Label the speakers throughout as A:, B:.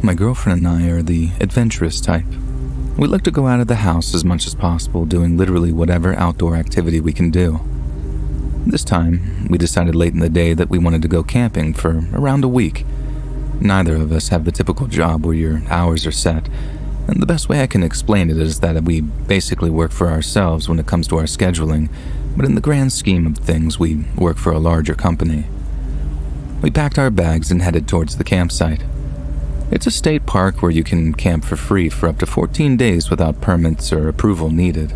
A: My girlfriend and I are the adventurous type. We like to go out of the house as much as possible, doing literally whatever outdoor activity we can do. This time, we decided late in the day that we wanted to go camping for around a week. Neither of us have the typical job where your hours are set, and the best way I can explain it is that we basically work for ourselves when it comes to our scheduling, but in the grand scheme of things, we work for a larger company. We packed our bags and headed towards the campsite. It's a state park where you can camp for free for up to 14 days without permits or approval needed.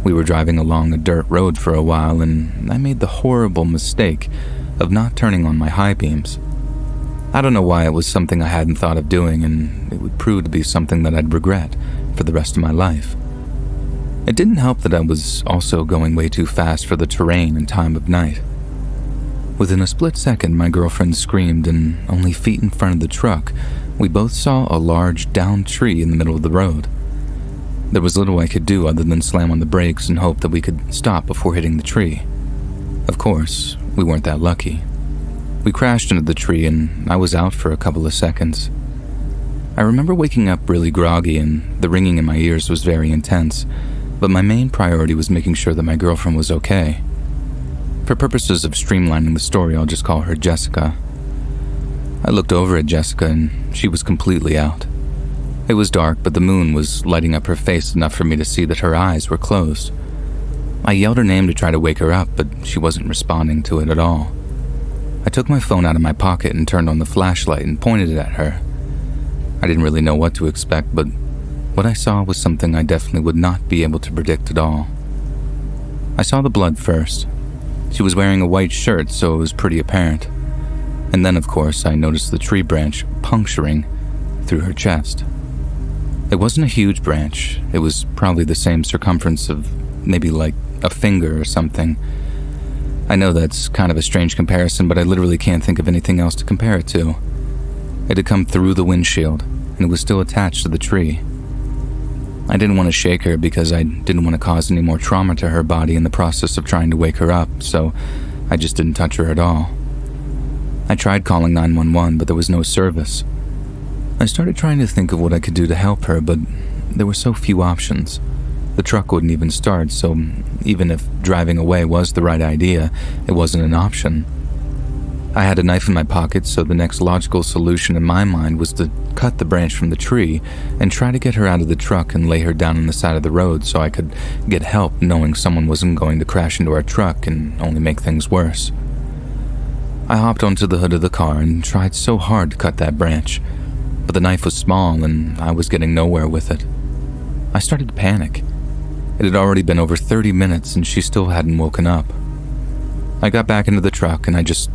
A: We were driving along a dirt road for a while, and I made the horrible mistake of not turning on my high beams. I don't know why it was something I hadn't thought of doing, and it would prove to be something that I'd regret for the rest of my life. It didn't help that I was also going way too fast for the terrain and time of night. Within a split second, my girlfriend screamed, and only feet in front of the truck, we both saw a large downed tree in the middle of the road. There was little I could do other than slam on the brakes and hope that we could stop before hitting the tree. Of course, we weren't that lucky. We crashed into the tree, and I was out for a couple of seconds. I remember waking up really groggy, and the ringing in my ears was very intense, but my main priority was making sure that my girlfriend was okay. For purposes of streamlining the story, I'll just call her Jessica. I looked over at Jessica, and she was completely out. It was dark, but the moon was lighting up her face enough for me to see that her eyes were closed. I yelled her name to try to wake her up, but she wasn't responding to it at all. I took my phone out of my pocket and turned on the flashlight and pointed it at her. I didn't really know what to expect, but what I saw was something I definitely would not be able to predict at all. I saw the blood first. She was wearing a white shirt, so it was pretty apparent. And then, of course, I noticed the tree branch puncturing through her chest. It wasn't a huge branch. It was probably the same circumference of maybe like a finger or something. I know that's kind of a strange comparison, but I literally can't think of anything else to compare it to. It had come through the windshield, and it was still attached to the tree. I didn't want to shake her because I didn't want to cause any more trauma to her body in the process of trying to wake her up, so I just didn't touch her at all. I tried calling 911, but there was no service. I started trying to think of what I could do to help her, but there were so few options. The truck wouldn't even start, so even if driving away was the right idea, it wasn't an option. I had a knife in my pocket, so the next logical solution in my mind was to cut the branch from the tree and try to get her out of the truck and lay her down on the side of the road so I could get help, knowing someone wasn't going to crash into our truck and only make things worse. I hopped onto the hood of the car and tried so hard to cut that branch, but the knife was small and I was getting nowhere with it. I started to panic. It had already been over 30 minutes and she still hadn't woken up. I got back into the truck and I just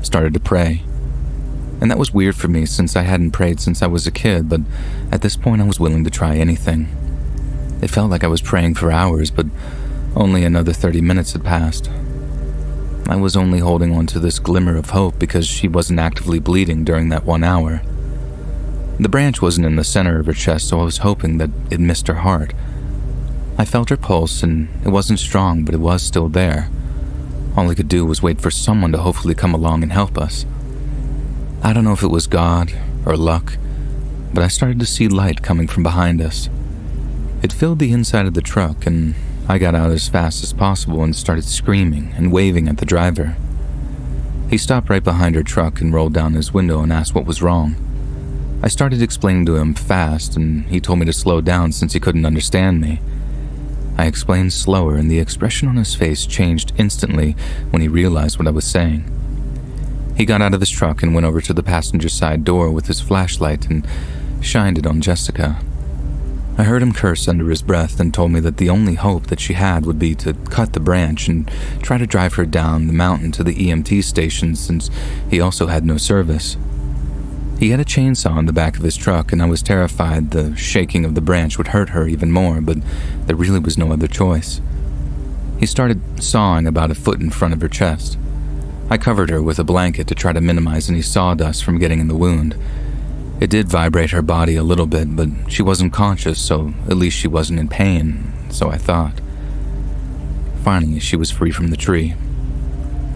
A: started to pray. And that was weird for me since I hadn't prayed since I was a kid, but at this point I was willing to try anything. It felt like I was praying for hours, but only another 30 minutes had passed. I was only holding on to this glimmer of hope because she wasn't actively bleeding during that 1 hour. The branch wasn't in the center of her chest, so I was hoping that it missed her heart. I felt her pulse, and it wasn't strong, but it was still there. All I could do was wait for someone to hopefully come along and help us. I don't know if it was God or luck, but I started to see light coming from behind us. It filled the inside of the truck, and I got out as fast as possible and started screaming and waving at the driver. He stopped right behind her truck and rolled down his window and asked what was wrong. I started explaining to him fast, and he told me to slow down since he couldn't understand me. I explained slower, and the expression on his face changed instantly when he realized what I was saying. He got out of his truck and went over to the passenger side door with his flashlight and shined it on Jessica. I heard him curse under his breath and told me that the only hope that she had would be to cut the branch and try to drive her down the mountain to the EMT station since he also had no service. He had a chainsaw in the back of his truck, and I was terrified the shaking of the branch would hurt her even more, but there really was no other choice. He started sawing about a foot in front of her chest. I covered her with a blanket to try to minimize any sawdust from getting in the wound. It did vibrate her body a little bit, but she wasn't conscious, so at least she wasn't in pain, so I thought. Finally, she was free from the tree.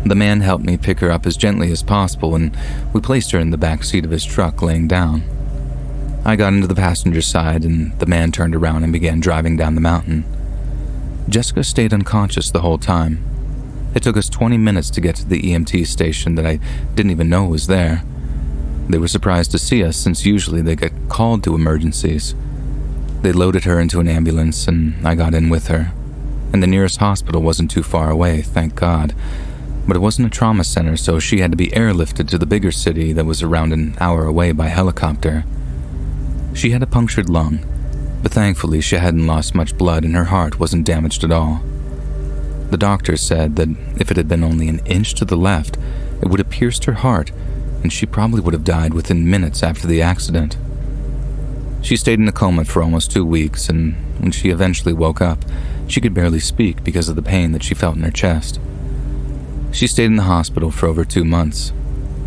A: The man helped me pick her up as gently as possible, and we placed her in the back seat of his truck laying down. I got into the passenger side and the man turned around and began driving down the mountain. Jessica stayed unconscious the whole time. It took us 20 minutes to get to the EMT station that I didn't even know was there. They were surprised to see us since usually they get called to emergencies. They loaded her into an ambulance and I got in with her. And the nearest hospital wasn't too far away, thank God. But it wasn't a trauma center, so she had to be airlifted to the bigger city that was around an hour away by helicopter. She had a punctured lung, but thankfully she hadn't lost much blood and her heart wasn't damaged at all. The doctor said that if it had been only an inch to the left, it would have pierced her heart and she probably would have died within minutes after the accident. She stayed in a coma for almost 2 weeks, and when she eventually woke up, she could barely speak because of the pain that she felt in her chest. She stayed in the hospital for over 2 months.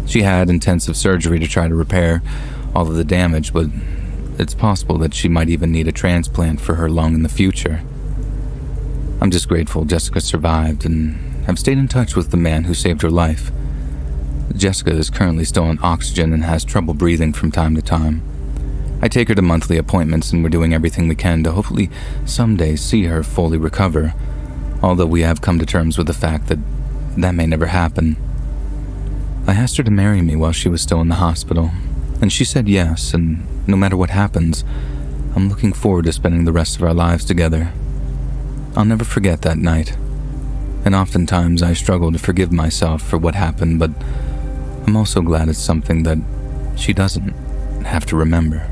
A: She had intensive surgery to try to repair all of the damage, but it's possible that she might even need a transplant for her lung in the future. I'm just grateful Jessica survived and have stayed in touch with the man who saved her life. Jessica is currently still on oxygen and has trouble breathing from time to time. I take her to monthly appointments and we're doing everything we can to hopefully someday see her fully recover, although we have come to terms with the fact that that may never happen. I asked her to marry me while she was still in the hospital, and she said yes, and no matter what happens, I'm looking forward to spending the rest of our lives together. I'll never forget that night, and oftentimes I struggle to forgive myself for what happened, but I'm also glad it's something that she doesn't have to remember.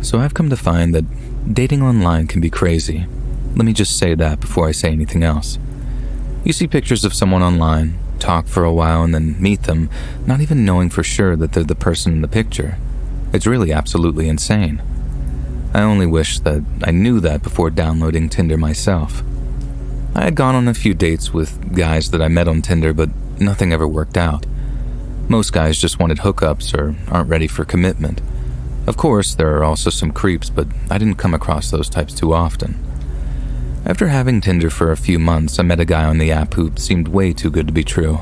A: So I've come to find that dating online can be crazy. Let me just say that before I say anything else. You see pictures of someone online, talk for a while, and then meet them, not even knowing for sure that they're the person in the picture. It's really absolutely insane. I only wish that I knew that before downloading Tinder myself. I had gone on a few dates with guys that I met on Tinder, but nothing ever worked out. Most guys just wanted hookups or aren't ready for commitment. Of course, there are also some creeps, but I didn't come across those types too often. After having Tinder for a few months, I met a guy on the app who seemed way too good to be true.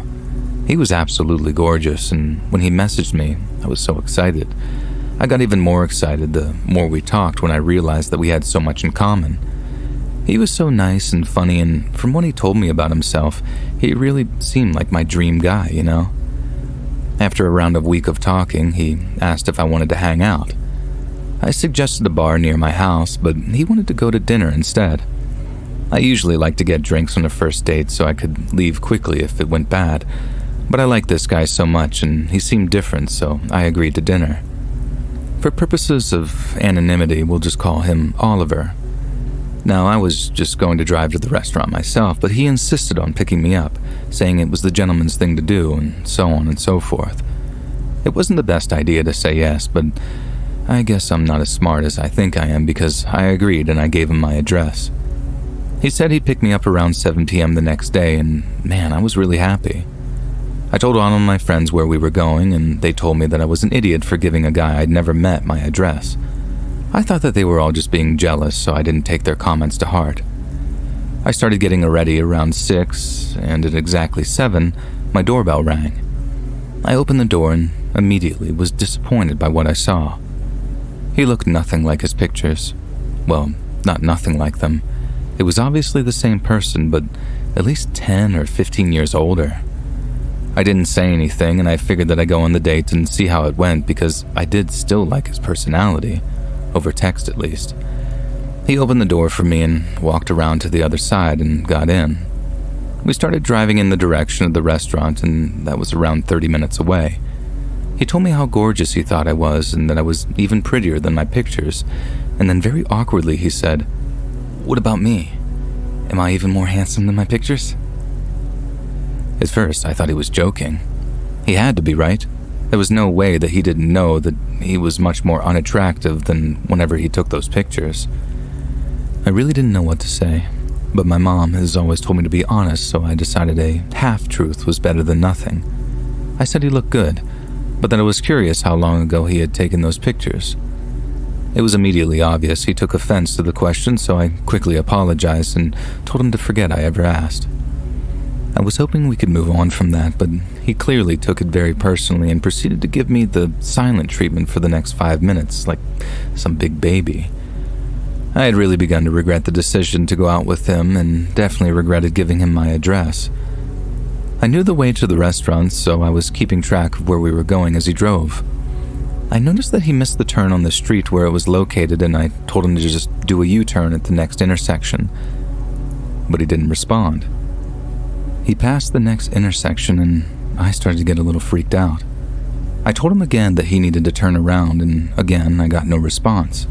A: He was absolutely gorgeous, and when he messaged me, I was so excited. I got even more excited the more we talked when I realized that we had so much in common. He was so nice and funny, and from what he told me about himself, he really seemed like my dream guy, you know? After around a week of talking, he asked if I wanted to hang out. I suggested a bar near my house, but he wanted to go to dinner instead. I usually like to get drinks on a first date so I could leave quickly if it went bad, but I liked this guy so much and he seemed different, so I agreed to dinner. For purposes of anonymity, we'll just call him Oliver. Now, I was just going to drive to the restaurant myself, but he insisted on picking me up, saying it was the gentleman's thing to do, and so on and so forth. It wasn't the best idea to say yes, but I guess I'm not as smart as I think I am because I agreed and I gave him my address. He said he'd pick me up around 7 p.m. the next day, and man, I was really happy. I told all of my friends where we were going, and they told me that I was an idiot for giving a guy I'd never met my address. I thought that they were all just being jealous, so I didn't take their comments to heart. I started getting ready around 6, and at exactly 7, my doorbell rang. I opened the door and immediately was disappointed by what I saw. He looked nothing like his pictures. Well, not nothing like them. It was obviously the same person, but at least 10 or 15 years older. I didn't say anything, and I figured that I'd go on the date and see how it went because I did still like his personality. Over text at least. He opened the door for me and walked around to the other side and got in. We started driving in the direction of the restaurant, and that was around 30 minutes away. He told me how gorgeous he thought I was and that I was even prettier than my pictures, and then very awkwardly he said, "What about me? Am I even more handsome than my pictures?" At first, I thought he was joking. He had to be, right? There was no way that he didn't know that he was much more unattractive than whenever he took those pictures. I really didn't know what to say. but my mom has always told me to be honest, so I decided a half-truth was better than nothing. I said he looked good, but that I was curious how long ago he had taken those pictures. It was immediately obvious he took offense to the question, so I quickly apologized and told him to forget I ever asked. I was hoping we could move on from that, but he clearly took it very personally and proceeded to give me the silent treatment for the next 5 minutes, like some big baby. I had really begun to regret the decision to go out with him and definitely regretted giving him my address. I knew the way to the restaurant, so I was keeping track of where we were going as he drove. I noticed that he missed the turn on the street where it was located, and I told him to just do a U-turn at the next intersection, but he didn't respond. He passed the next intersection, and I started to get a little freaked out. I told him again that he needed to turn around, and again I got no response.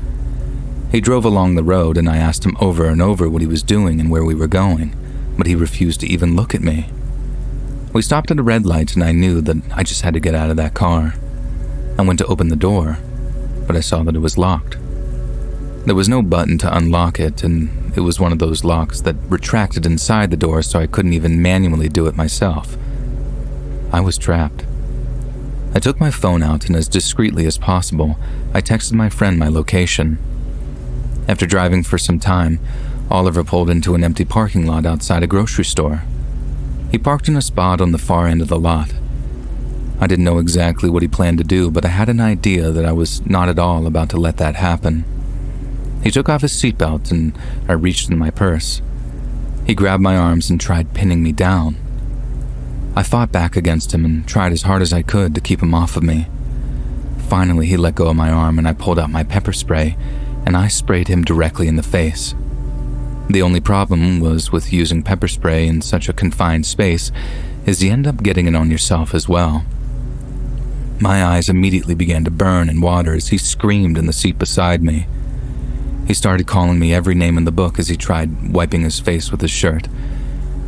A: He drove along the road, and I asked him over and over what he was doing and where we were going, but he refused to even look at me. We stopped at a red light, and I knew that I just had to get out of that car. I went to open the door, but I saw that it was locked. There was no button to unlock it, and it was one of those locks that retracted inside the door, so I couldn't even manually do it myself. I was trapped. I took my phone out, and as discreetly as possible, I texted my friend my location. After driving for some time, Oliver pulled into an empty parking lot outside a grocery store. He parked in a spot on the far end of the lot. I didn't know exactly what he planned to do, but I had an idea that I was not at all about to let that happen. He took off his seatbelt, and I reached in my purse. He grabbed my arms and tried pinning me down. I fought back against him and tried as hard as I could to keep him off of me. Finally, he let go of my arm, and I pulled out my pepper spray, and I sprayed him directly in the face. The only problem was with using pepper spray in such a confined space is you end up getting it on yourself as well. My eyes immediately began to burn and water as he screamed in the seat beside me. He started calling me every name in the book as he tried wiping his face with his shirt,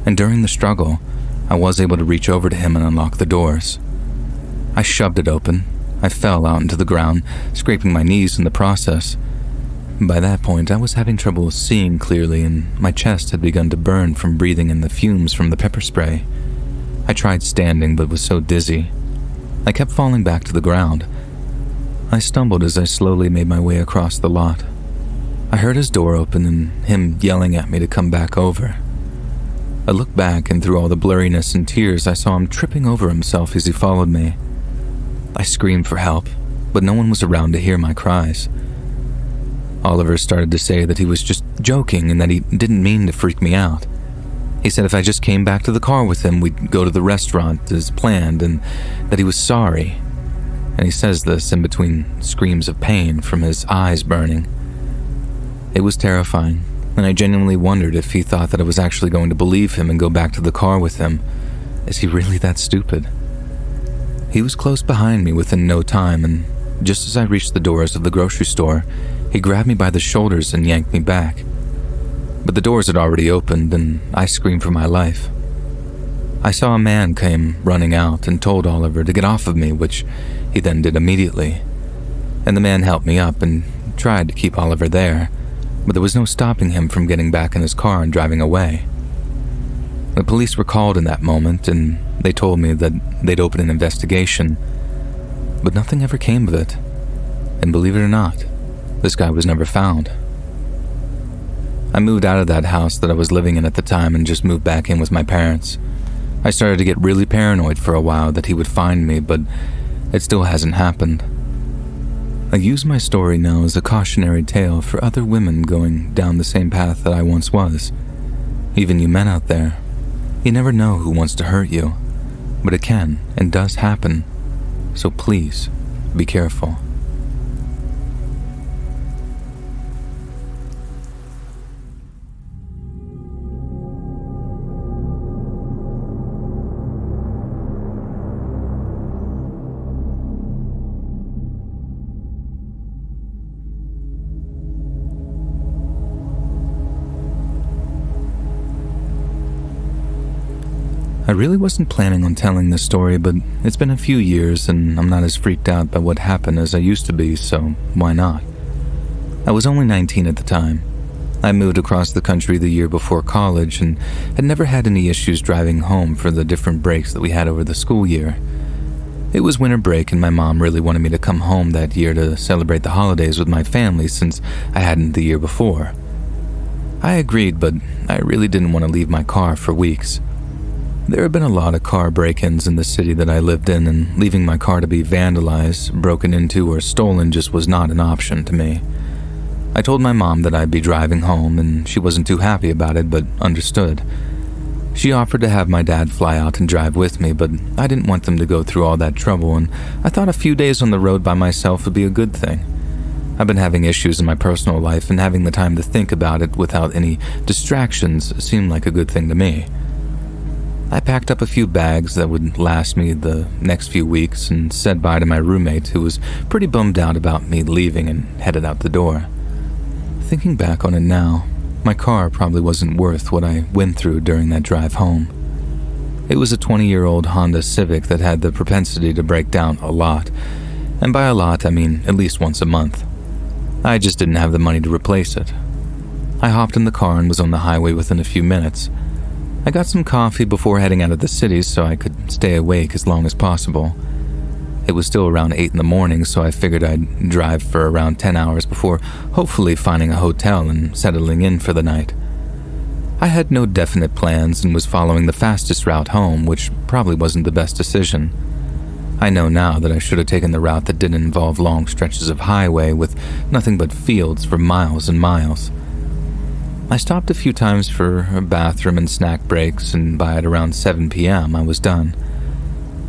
A: and during the struggle, I was able to reach over to him and unlock the doors. I shoved it open. I fell out into the ground, scraping my knees in the process. By that point, I was having trouble seeing clearly, and my chest had begun to burn from breathing in the fumes from the pepper spray. I tried standing, but was so dizzy. I kept falling back to the ground. I stumbled as I slowly made my way across the lot. I heard his door open and him yelling at me to come back over. I looked back, and through all the blurriness and tears, I saw him tripping over himself as he followed me. I screamed for help, but no one was around to hear my cries. Oliver started to say that he was just joking and that he didn't mean to freak me out. He said if I just came back to the car with him, we'd go to the restaurant as planned, and that he was sorry. And he says this in between screams of pain from his eyes burning. It was terrifying, and I genuinely wondered if he thought that I was actually going to believe him and go back to the car with him. Is he really that stupid? He was close behind me within no time, and just as I reached the doors of the grocery store, he grabbed me by the shoulders and yanked me back. But the doors had already opened, and I screamed for my life. I saw a man came running out and told Oliver to get off of me, which he then did immediately. And the man helped me up and tried to keep Oliver there, but there was no stopping him from getting back in his car and driving away. The police were called in that moment, and they told me that they'd open an investigation, but nothing ever came of it. And believe it or not, this guy was never found. I moved out of that house that I was living in at the time and just moved back in with my parents. I started to get really paranoid for a while that he would find me, but it still hasn't happened. I use my story now as a cautionary tale for other women going down the same path that I once was. Even you men out there, you never know who wants to hurt you, but it can and does happen, so please be careful. I really wasn't planning on telling this story, but it's been a few years and I'm not as freaked out by what happened as I used to be, so why not? I was only 19 at the time. I moved across the country the year before college and had never had any issues driving home for the different breaks that we had over the school year. It was winter break and my mom really wanted me to come home that year to celebrate the holidays with my family since I hadn't the year before. I agreed, but I really didn't want to leave my car for weeks. There had been a lot of car break-ins in the city that I lived in, and leaving my car to be vandalized, broken into, or stolen just was not an option to me. I told my mom that I'd be driving home, and she wasn't too happy about it, but understood. She offered to have my dad fly out and drive with me, but I didn't want them to go through all that trouble, and I thought a few days on the road by myself would be a good thing. I've been having issues in my personal life, and having the time to think about it without any distractions seemed like a good thing to me. I packed up a few bags that would last me the next few weeks and said bye to my roommate, who was pretty bummed out about me leaving, and headed out the door. Thinking back on it now, my car probably wasn't worth what I went through during that drive home. It was a 20-year-old Honda Civic that had the propensity to break down a lot, and by a lot I mean at least once a month. I just didn't have the money to replace it. I hopped in the car and was on the highway within a few minutes. I got some coffee before heading out of the city so I could stay awake as long as possible. It was still around 8 in the morning, so I figured I'd drive for around 10 hours before hopefully finding a hotel and settling in for the night. I had no definite plans and was following the fastest route home, which probably wasn't the best decision. I know now that I should have taken the route that didn't involve long stretches of highway with nothing but fields for miles and miles. I stopped a few times for a bathroom and snack breaks, and by at around 7 p.m. I was done.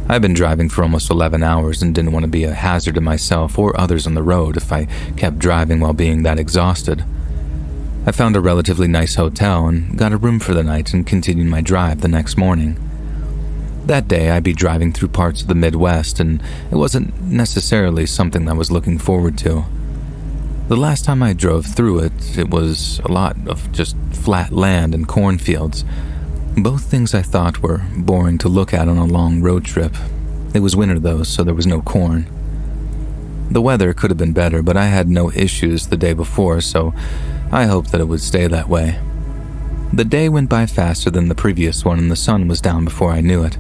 A: I'd been driving for almost 11 hours and didn't want to be a hazard to myself or others on the road if I kept driving while being that exhausted. I found a relatively nice hotel and got a room for the night and continued my drive the next morning. That day I'd be driving through parts of the Midwest, and it wasn't necessarily something I was looking forward to. The last time I drove through it, it was a lot of just flat land and cornfields, both things I thought were boring to look at on a long road trip. It was winter though, so there was no corn. The weather could have been better, but I had no issues the day before, so I hoped that it would stay that way. The day went by faster than the previous one, and the sun was down before I knew it.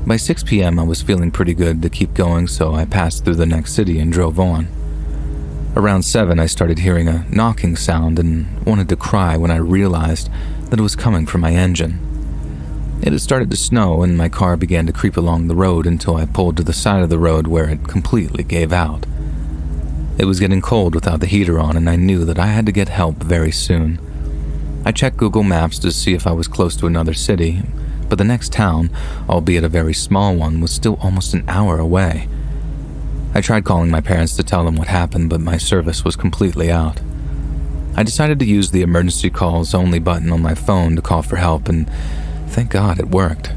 A: By 6 p.m. I was feeling pretty good to keep going, so I passed through the next city and drove on. Around 7, I started hearing a knocking sound and wanted to cry when I realized that it was coming from my engine. It had started to snow, and my car began to creep along the road until I pulled to the side of the road where it completely gave out. It was getting cold without the heater on, and I knew that I had to get help very soon. I checked Google Maps to see if I was close to another city, but the next town, albeit a very small one, was still almost an hour away. I tried calling my parents to tell them what happened, but my service was completely out. I decided to use the emergency calls only button on my phone to call for help, and thank God it worked.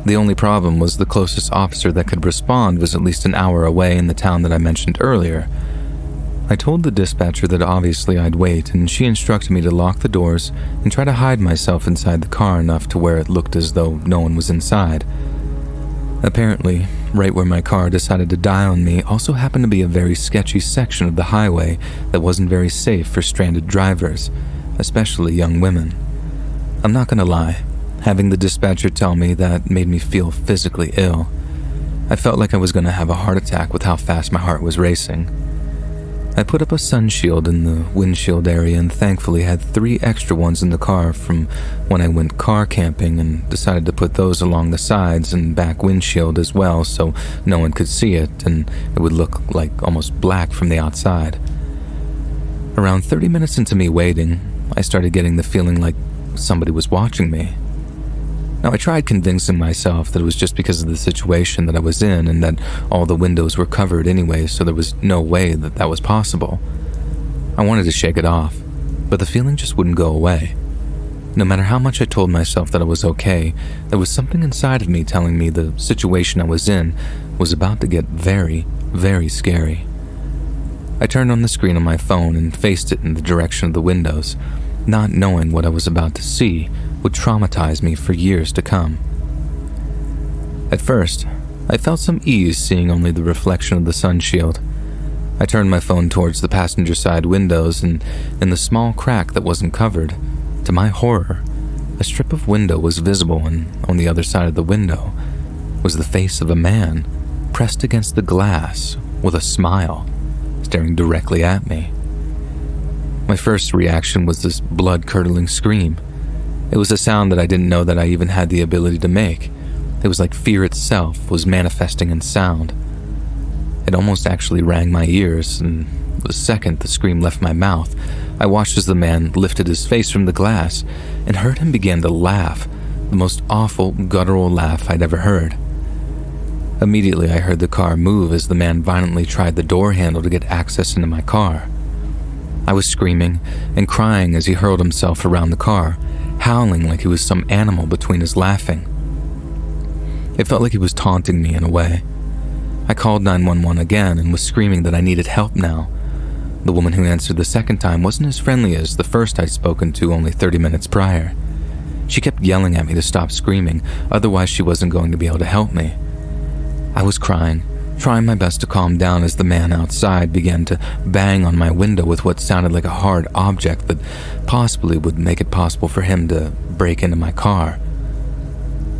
A: The only problem was the closest officer that could respond was at least an hour away in the town that I mentioned earlier. I told the dispatcher that obviously I'd wait, and she instructed me to lock the doors and try to hide myself inside the car enough to where it looked as though no one was inside. Apparently, right where my car decided to die on me also happened to be a very sketchy section of the highway that wasn't very safe for stranded drivers, especially young women. I'm not gonna lie, having the dispatcher tell me that made me feel physically ill. I felt like I was gonna have a heart attack with how fast my heart was racing. I put up a sun shield in the windshield area and thankfully had 3 extra ones in the car from when I went car camping, and decided to put those along the sides and back windshield as well so no one could see it and it would look like almost black from the outside. Around 30 minutes into me waiting, I started getting the feeling like somebody was watching me. Now, I tried convincing myself that it was just because of the situation that I was in and that all the windows were covered anyway, so there was no way that that was possible. I wanted to shake it off, but the feeling just wouldn't go away. No matter how much I told myself that I was okay, there was something inside of me telling me the situation I was in was about to get very, very scary. I turned on the screen on my phone and faced it in the direction of the windows, not knowing what I was about to see would traumatize me for years to come. At first, I felt some ease seeing only the reflection of the sun shield. I turned my phone towards the passenger side windows, and in the small crack that wasn't covered, to my horror, a strip of window was visible, and on the other side of the window was the face of a man pressed against the glass with a smile, staring directly at me. My first reaction was this blood-curdling scream. It was a sound that I didn't know that I even had the ability to make. It was like fear itself was manifesting in sound. It almost actually rang my ears, and the second the scream left my mouth, I watched as the man lifted his face from the glass and heard him begin to laugh, the most awful, guttural laugh I'd ever heard. Immediately, I heard the car move as the man violently tried the door handle to get access into my car. I was screaming and crying as he hurled himself around the car, howling like he was some animal between his laughing. It felt like he was taunting me in a way. I called 911 again and was screaming that I needed help now. The woman who answered the second time wasn't as friendly as the first I'd spoken to only 30 minutes prior. She kept yelling at me to stop screaming, otherwise she wasn't going to be able to help me. I was crying, trying my best to calm down as the man outside began to bang on my window with what sounded like a hard object that possibly would make it possible for him to break into my car.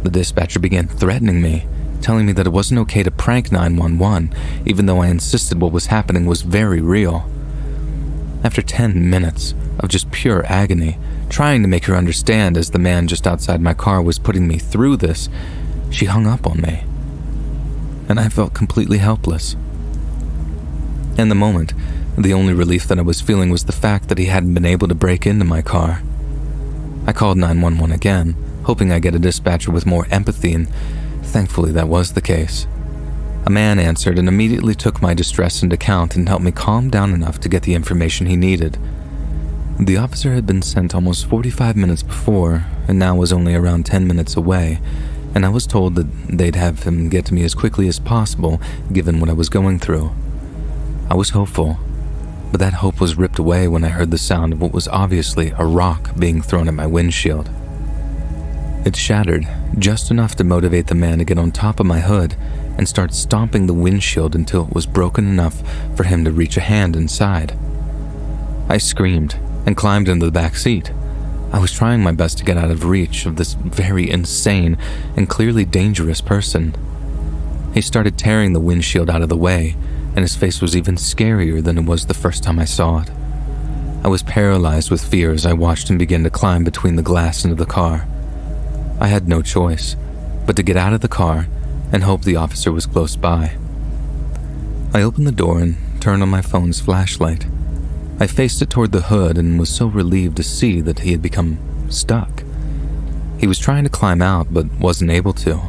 A: The dispatcher began threatening me, telling me that it wasn't okay to prank 911, even though I insisted what was happening was very real. After 10 minutes of just pure agony, trying to make her understand as the man just outside my car was putting me through this, she hung up on me. And I felt completely helpless. In the moment, the only relief that I was feeling was the fact that he hadn't been able to break into my car. I called 911 again, hoping I'd get a dispatcher with more empathy, and thankfully that was the case. A man answered and immediately took my distress into account and helped me calm down enough to get the information he needed. The officer had been sent almost 45 minutes before, and now was only around 10 minutes away, and I was told that they'd have him get to me as quickly as possible, given what I was going through. I was hopeful, but that hope was ripped away when I heard the sound of what was obviously a rock being thrown at my windshield. It shattered just enough to motivate the man to get on top of my hood and start stomping the windshield until it was broken enough for him to reach a hand inside. I screamed and climbed into the back seat. I was trying my best to get out of reach of this very insane and clearly dangerous person. He started tearing the windshield out of the way, and his face was even scarier than it was the first time I saw it. I was paralyzed with fear as I watched him begin to climb between the glass into the car. I had no choice but to get out of the car and hope the officer was close by. I opened the door and turned on my phone's flashlight. I faced it toward the hood and was so relieved to see that he had become stuck. He was trying to climb out but wasn't able to.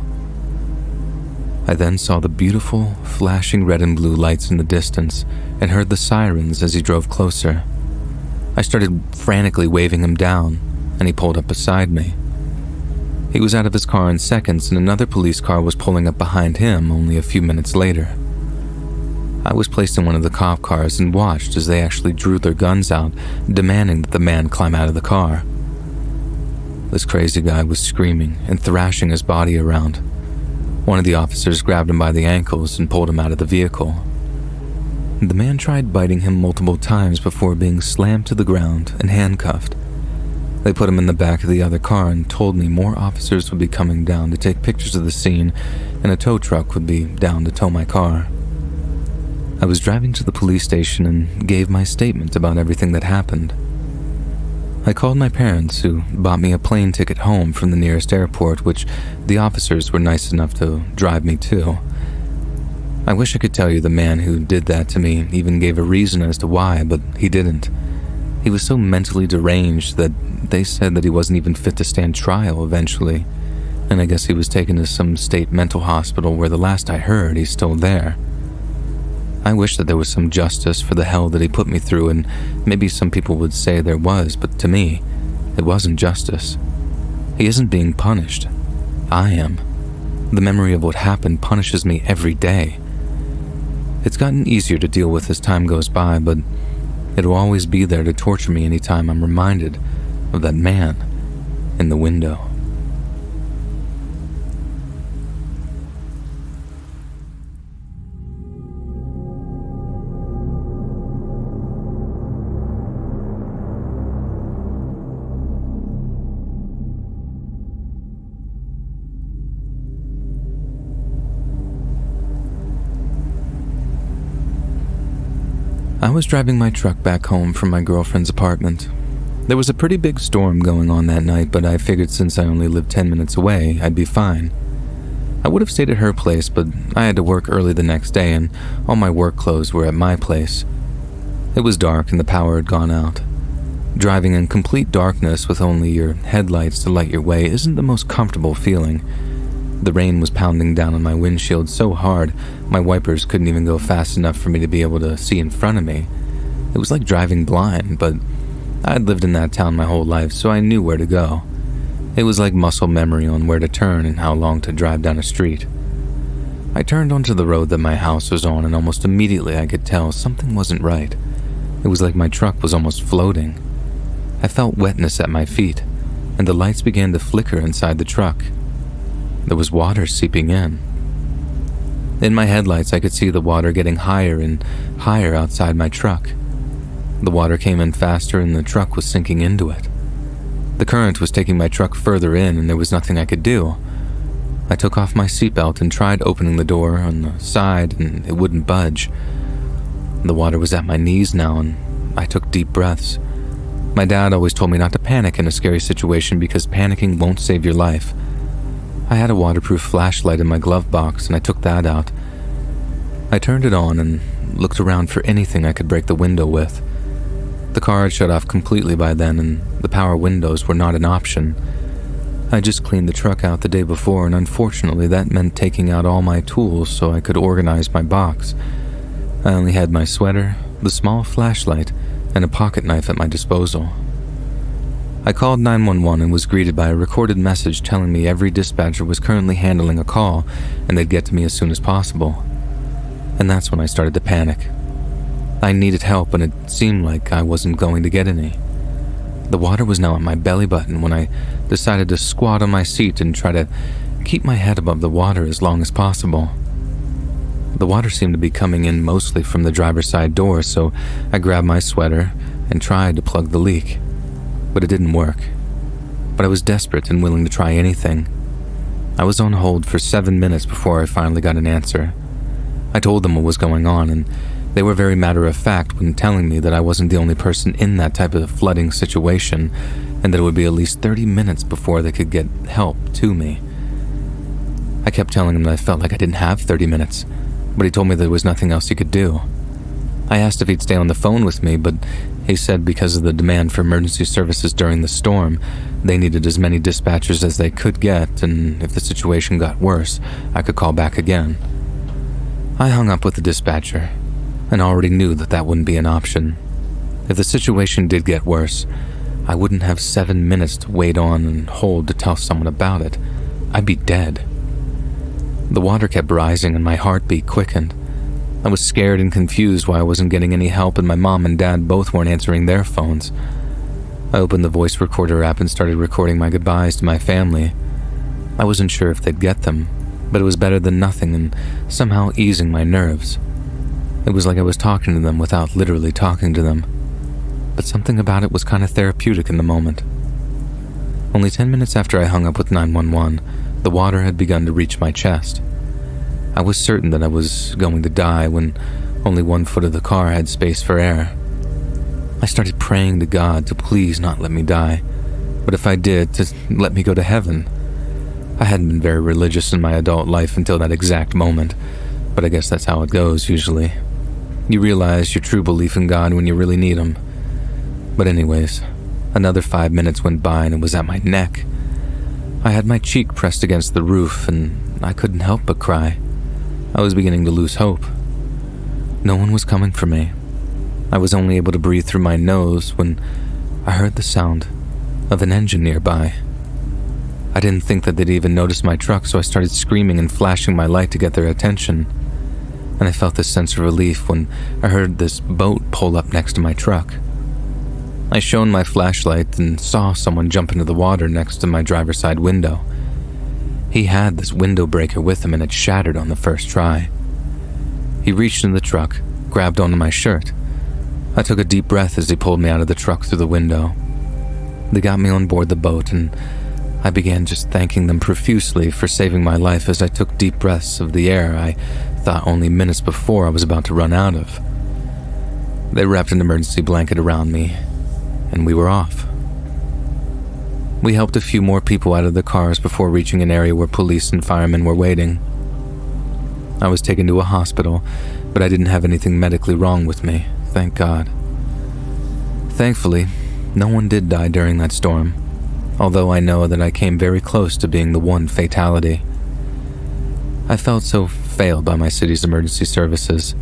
A: I then saw the beautiful, flashing red and blue lights in the distance and heard the sirens as he drove closer. I started frantically waving him down, and he pulled up beside me. He was out of his car in seconds, and another police car was pulling up behind him only a few minutes later. I was placed in one of the cop cars and watched as they actually drew their guns out, demanding that the man climb out of the car. This crazy guy was screaming and thrashing his body around. One of the officers grabbed him by the ankles and pulled him out of the vehicle. The man tried biting him multiple times before being slammed to the ground and handcuffed. They put him in the back of the other car and told me more officers would be coming down to take pictures of the scene, and a tow truck would be down to tow my car. I was driving to the police station and gave my statement about everything that happened. I called my parents, who bought me a plane ticket home from the nearest airport, which the officers were nice enough to drive me to. I wish I could tell you the man who did that to me even gave a reason as to why, but he didn't. He was so mentally deranged that they said that he wasn't even fit to stand trial eventually, and I guess he was taken to some state mental hospital where the last I heard he's still there. I wish that there was some justice for the hell that he put me through, and maybe some people would say there was, but to me, it wasn't justice. He isn't being punished. I am. The memory of what happened punishes me every day. It's gotten easier to deal with as time goes by, but it'll always be there to torture me anytime I'm reminded of that man in the window. I was driving my truck back home from my girlfriend's apartment. There was a pretty big storm going on that night, but I figured since I only lived 10 minutes away, I'd be fine. I would have stayed at her place, but I had to work early the next day and all my work clothes were at my place. It was dark and the power had gone out. Driving in complete darkness with only your headlights to light your way isn't the most comfortable feeling. The rain was pounding down on my windshield so hard, my wipers couldn't even go fast enough for me to be able to see in front of me. It was like driving blind, but I'd lived in that town my whole life, so I knew where to go. It was like muscle memory on where to turn and how long to drive down a street. I turned onto the road that my house was on, and almost immediately I could tell something wasn't right. It was like my truck was almost floating. I felt wetness at my feet, and the lights began to flicker inside the truck. There was water seeping in. In my headlights, I could see the water getting higher and higher outside my truck. The water came in faster and the truck was sinking into it. The current was taking my truck further in and there was nothing I could do. I took off my seatbelt and tried opening the door on the side and it wouldn't budge. The water was at my knees now and I took deep breaths. My dad always told me not to panic in a scary situation because panicking won't save your life. I had a waterproof flashlight in my glove box and I took that out. I turned it on and looked around for anything I could break the window with. The car had shut off completely by then and the power windows were not an option. I just cleaned the truck out the day before and unfortunately that meant taking out all my tools so I could organize my box. I only had my sweater, the small flashlight, and a pocket knife at my disposal. I called 911 and was greeted by a recorded message telling me every dispatcher was currently handling a call and they'd get to me as soon as possible. And that's when I started to panic. I needed help and it seemed like I wasn't going to get any. The water was now at my belly button when I decided to squat on my seat and try to keep my head above the water as long as possible. The water seemed to be coming in mostly from the driver's side door, so I grabbed my sweater and tried to plug the leak. But it didn't work. But I was desperate and willing to try anything. I was on hold for 7 minutes before I finally got an answer. I told them what was going on, and they were very matter-of-fact when telling me that I wasn't the only person in that type of flooding situation, and that it would be at least 30 minutes before they could get help to me. I kept telling him that I felt like I didn't have 30 minutes, but he told me there was nothing else he could do. I asked if he'd stay on the phone with me, but he said because of the demand for emergency services during the storm, they needed as many dispatchers as they could get, and if the situation got worse, I could call back again. I hung up with the dispatcher, and already knew that that wouldn't be an option. If the situation did get worse, I wouldn't have 7 minutes to wait on and hold to tell someone about it. I'd be dead. The water kept rising and my heartbeat quickened. I was scared and confused why I wasn't getting any help and my mom and dad both weren't answering their phones. I opened the voice recorder app and started recording my goodbyes to my family. I wasn't sure if they'd get them, but it was better than nothing and somehow easing my nerves. It was like I was talking to them without literally talking to them, but something about it was kind of therapeutic in the moment. Only 10 minutes after I hung up with 911, the water had begun to reach my chest. I was certain that I was going to die when only 1 foot of the car had space for air. I started praying to God to please not let me die, but if I did, to let me go to heaven. I hadn't been very religious in my adult life until that exact moment, but I guess that's how it goes usually. You realize your true belief in God when you really need him. But anyways, another 5 minutes went by and it was at my neck. I had my cheek pressed against the roof and I couldn't help but cry. I was beginning to lose hope. No one was coming for me. I was only able to breathe through my nose when I heard the sound of an engine nearby. I didn't think that they'd even notice my truck, so I started screaming and flashing my light to get their attention. And I felt this sense of relief when I heard this boat pull up next to my truck. I shone my flashlight and saw someone jump into the water next to my driver's side window. He had this window breaker with him and it shattered on the first try. He reached in the truck, grabbed onto my shirt. I took a deep breath as he pulled me out of the truck through the window. They got me on board the boat and I began just thanking them profusely for saving my life as I took deep breaths of the air I thought only minutes before I was about to run out of. They wrapped an emergency blanket around me, and we were off. We helped a few more people out of the cars before reaching an area where police and firemen were waiting. I was taken to a hospital, but I didn't have anything medically wrong with me, thank God. Thankfully, no one did die during that storm, although I know that I came very close to being the one fatality. I felt so failed by my city's emergency services,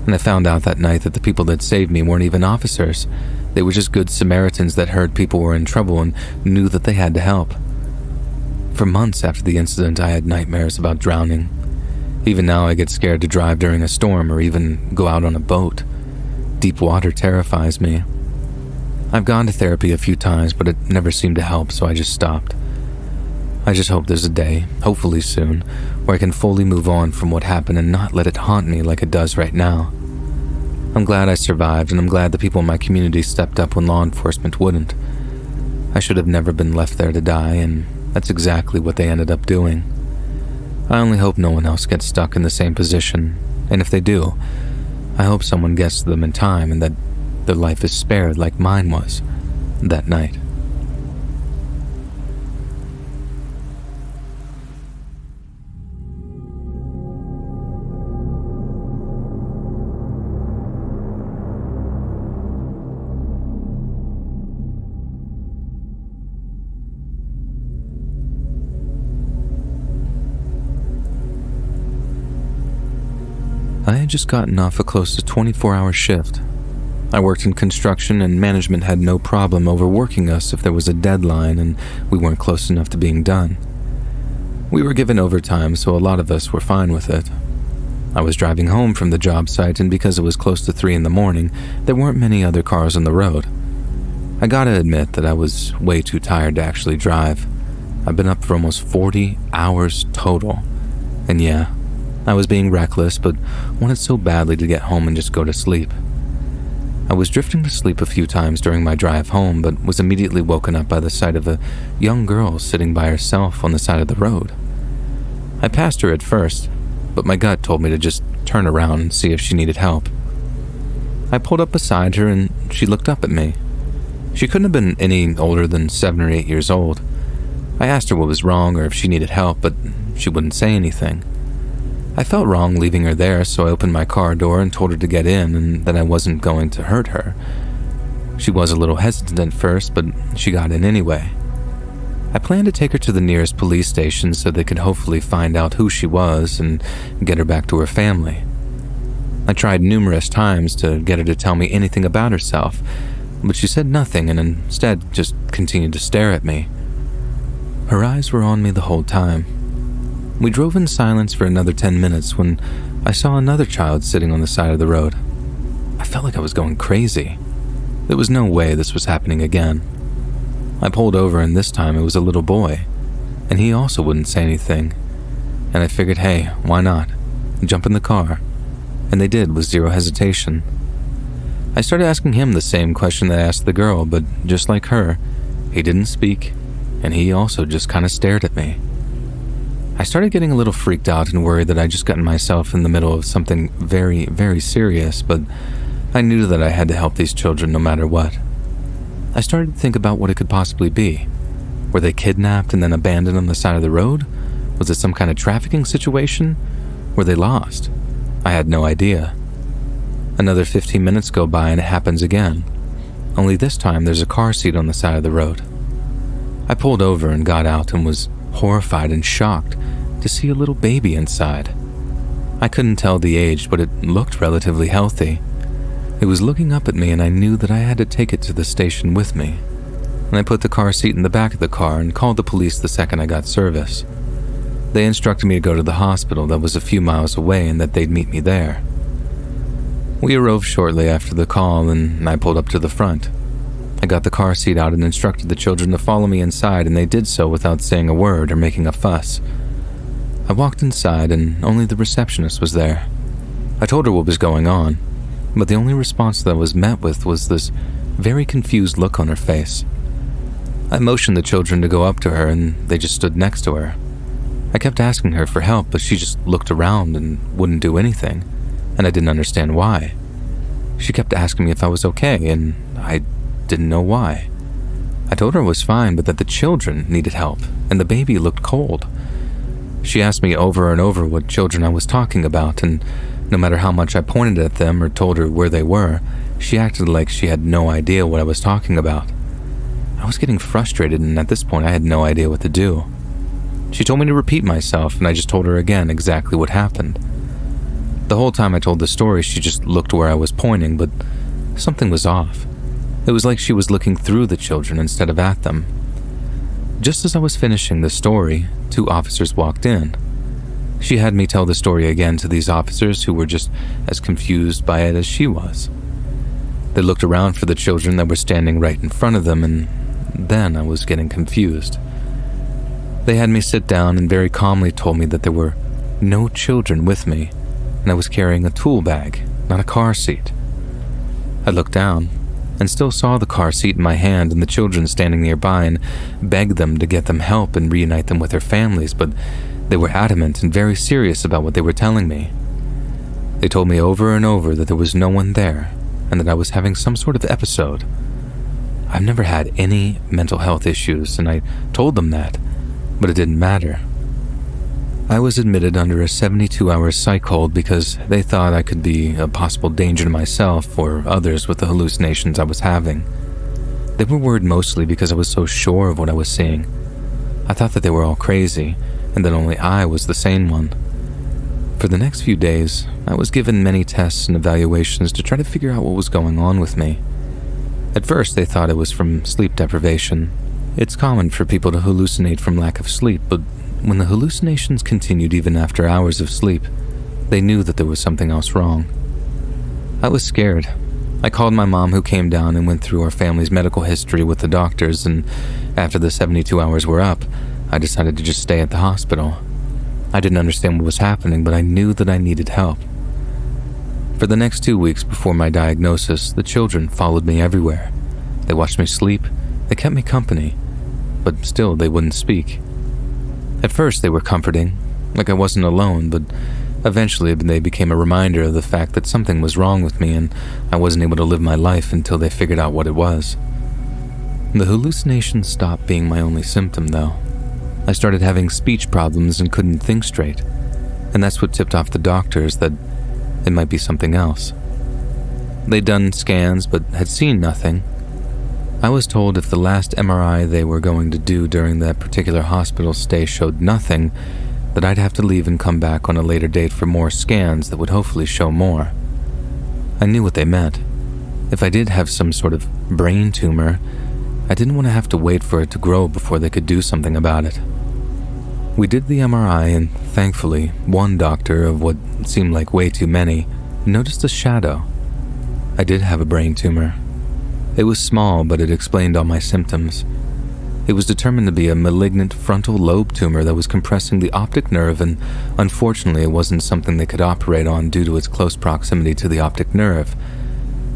A: and I found out that night that the people that saved me weren't even officers. They were just good Samaritans that heard people were in trouble and knew that they had to help. For months after the incident, I had nightmares about drowning. Even now, I get scared to drive during a storm or even go out on a boat. Deep water terrifies me. I've gone to therapy a few times, but it never seemed to help, so I just stopped. I just hope there's a day, hopefully soon, where I can fully move on from what happened and not let it haunt me like it does right now. I'm glad I survived, and I'm glad the people in my community stepped up when law enforcement wouldn't. I should have never been left there to die, and that's exactly what they ended up doing. I only hope no one else gets stuck in the same position, and if they do, I hope someone gets to them in time and that their life is spared like mine was that night. I had just gotten off a close to 24-hour shift. I worked in construction, and management had no problem overworking us if there was a deadline and we weren't close enough to being done. We were given overtime, so a lot of us were fine with it. I was driving home from the job site, and because it was close to 3 a.m, there weren't many other cars on the road. I gotta admit that I was way too tired to actually drive. I've been up for almost 40 hours total, and yeah, I was being reckless, but wanted so badly to get home and just go to sleep. I was drifting to sleep a few times during my drive home, but was immediately woken up by the sight of a young girl sitting by herself on the side of the road. I passed her at first, but my gut told me to just turn around and see if she needed help. I pulled up beside her, and she looked up at me. She couldn't have been any older than 7 or 8 years old. I asked her what was wrong or if she needed help, but she wouldn't say anything. I felt wrong leaving her there, so I opened my car door and told her to get in and that I wasn't going to hurt her. She was a little hesitant at first, but she got in anyway. I planned to take her to the nearest police station so they could hopefully find out who she was and get her back to her family. I tried numerous times to get her to tell me anything about herself, but she said nothing and instead just continued to stare at me. Her eyes were on me the whole time. We drove in silence for another 10 minutes when I saw another child sitting on the side of the road. I felt like I was going crazy. There was no way this was happening again. I pulled over, and this time it was a little boy, and he also wouldn't say anything. And I figured, hey, why not? Jump in the car. And they did with zero hesitation. I started asking him the same question that I asked the girl, but just like her, he didn't speak, and he also just kind of stared at me. I started getting a little freaked out and worried that I'd just gotten myself in the middle of something very, very serious, but I knew that I had to help these children no matter what. I started to think about what it could possibly be. Were they kidnapped and then abandoned on the side of the road? Was it some kind of trafficking situation? Were they lost? I had no idea. Another 15 minutes go by and it happens again. Only this time there's a car seat on the side of the road. I pulled over and got out and was horrified and shocked to see a little baby inside. I couldn't tell the age, but it looked relatively healthy. It was looking up at me, and I knew that I had to take it to the station with me. And I put the car seat in the back of the car and called the police the second I got service. They instructed me to go to the hospital that was a few miles away and that they'd meet me there. We arrived shortly after the call, and I pulled up to the front. I got the car seat out and instructed the children to follow me inside, and they did so without saying a word or making a fuss. I walked inside, and only the receptionist was there. I told her what was going on, but the only response that I was met with was this very confused look on her face. I motioned the children to go up to her, and they just stood next to her. I kept asking her for help, but she just looked around and wouldn't do anything, and I didn't understand why. She kept asking me if I was okay, and I didn't know why. I told her I was fine, but that the children needed help, and the baby looked cold. She asked me over and over what children I was talking about, and no matter how much I pointed at them or told her where they were, she acted like she had no idea what I was talking about. I was getting frustrated, and at this point I had no idea what to do. She told me to repeat myself, and I just told her again exactly what happened. The whole time I told the story, she just looked where I was pointing, but something was off. It was like she was looking through the children instead of at them. Just as I was finishing the story, 2 officers walked in. She had me tell the story again to these officers who were just as confused by it as she was. They looked around for the children that were standing right in front of them, and then I was getting confused. They had me sit down and very calmly told me that there were no children with me, and I was carrying a tool bag, not a car seat. I looked down and still saw the car seat in my hand and the children standing nearby, and begged them to get them help and reunite them with their families, but they were adamant and very serious about what they were telling me. They told me over and over that there was no one there and that I was having some sort of episode. I've never had any mental health issues, and I told them that, but it didn't matter. I was admitted under a 72-hour psych hold because they thought I could be a possible danger to myself or others with the hallucinations I was having. They were worried mostly because I was so sure of what I was seeing. I thought that they were all crazy and that only I was the sane one. For the next few days, I was given many tests and evaluations to try to figure out what was going on with me. At first, they thought it was from sleep deprivation. It's common for people to hallucinate from lack of sleep, but when the hallucinations continued even after hours of sleep, they knew that there was something else wrong. I was scared. I called my mom, who came down and went through our family's medical history with the doctors, and after the 72 hours were up, I decided to just stay at the hospital. I didn't understand what was happening, but I knew that I needed help. For the next 2 weeks before my diagnosis, the children followed me everywhere. They watched me sleep, they kept me company, but still they wouldn't speak. At first they were comforting, like I wasn't alone, but eventually they became a reminder of the fact that something was wrong with me and I wasn't able to live my life until they figured out what it was. The hallucinations stopped being my only symptom, though. I started having speech problems and couldn't think straight, and that's what tipped off the doctors that it might be something else. They'd done scans but had seen nothing. I was told if the last MRI they were going to do during that particular hospital stay showed nothing, that I'd have to leave and come back on a later date for more scans that would hopefully show more. I knew what they meant. If I did have some sort of brain tumor, I didn't want to have to wait for it to grow before they could do something about it. We did the MRI, and thankfully, one doctor, of what seemed like way too many, noticed a shadow. I did have a brain tumor. It was small, but it explained all my symptoms. It was determined to be a malignant frontal lobe tumor that was compressing the optic nerve, and unfortunately it wasn't something they could operate on due to its close proximity to the optic nerve.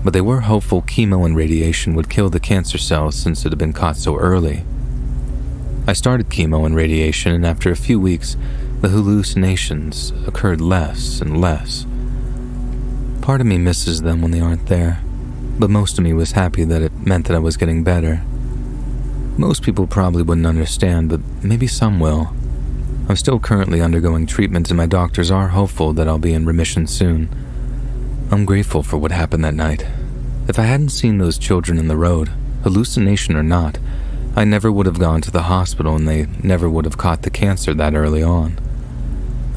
A: But they were hopeful chemo and radiation would kill the cancer cells since it had been caught so early. I started chemo and radiation, and after a few weeks, the hallucinations occurred less and less. Part of me misses them when they aren't there, but most of me was happy that it meant that I was getting better. Most people probably wouldn't understand, but maybe some will. I'm still currently undergoing treatment, and my doctors are hopeful that I'll be in remission soon. I'm grateful for what happened that night. If I hadn't seen those children in the road, hallucination or not, I never would have gone to the hospital, and they never would have caught the cancer that early on.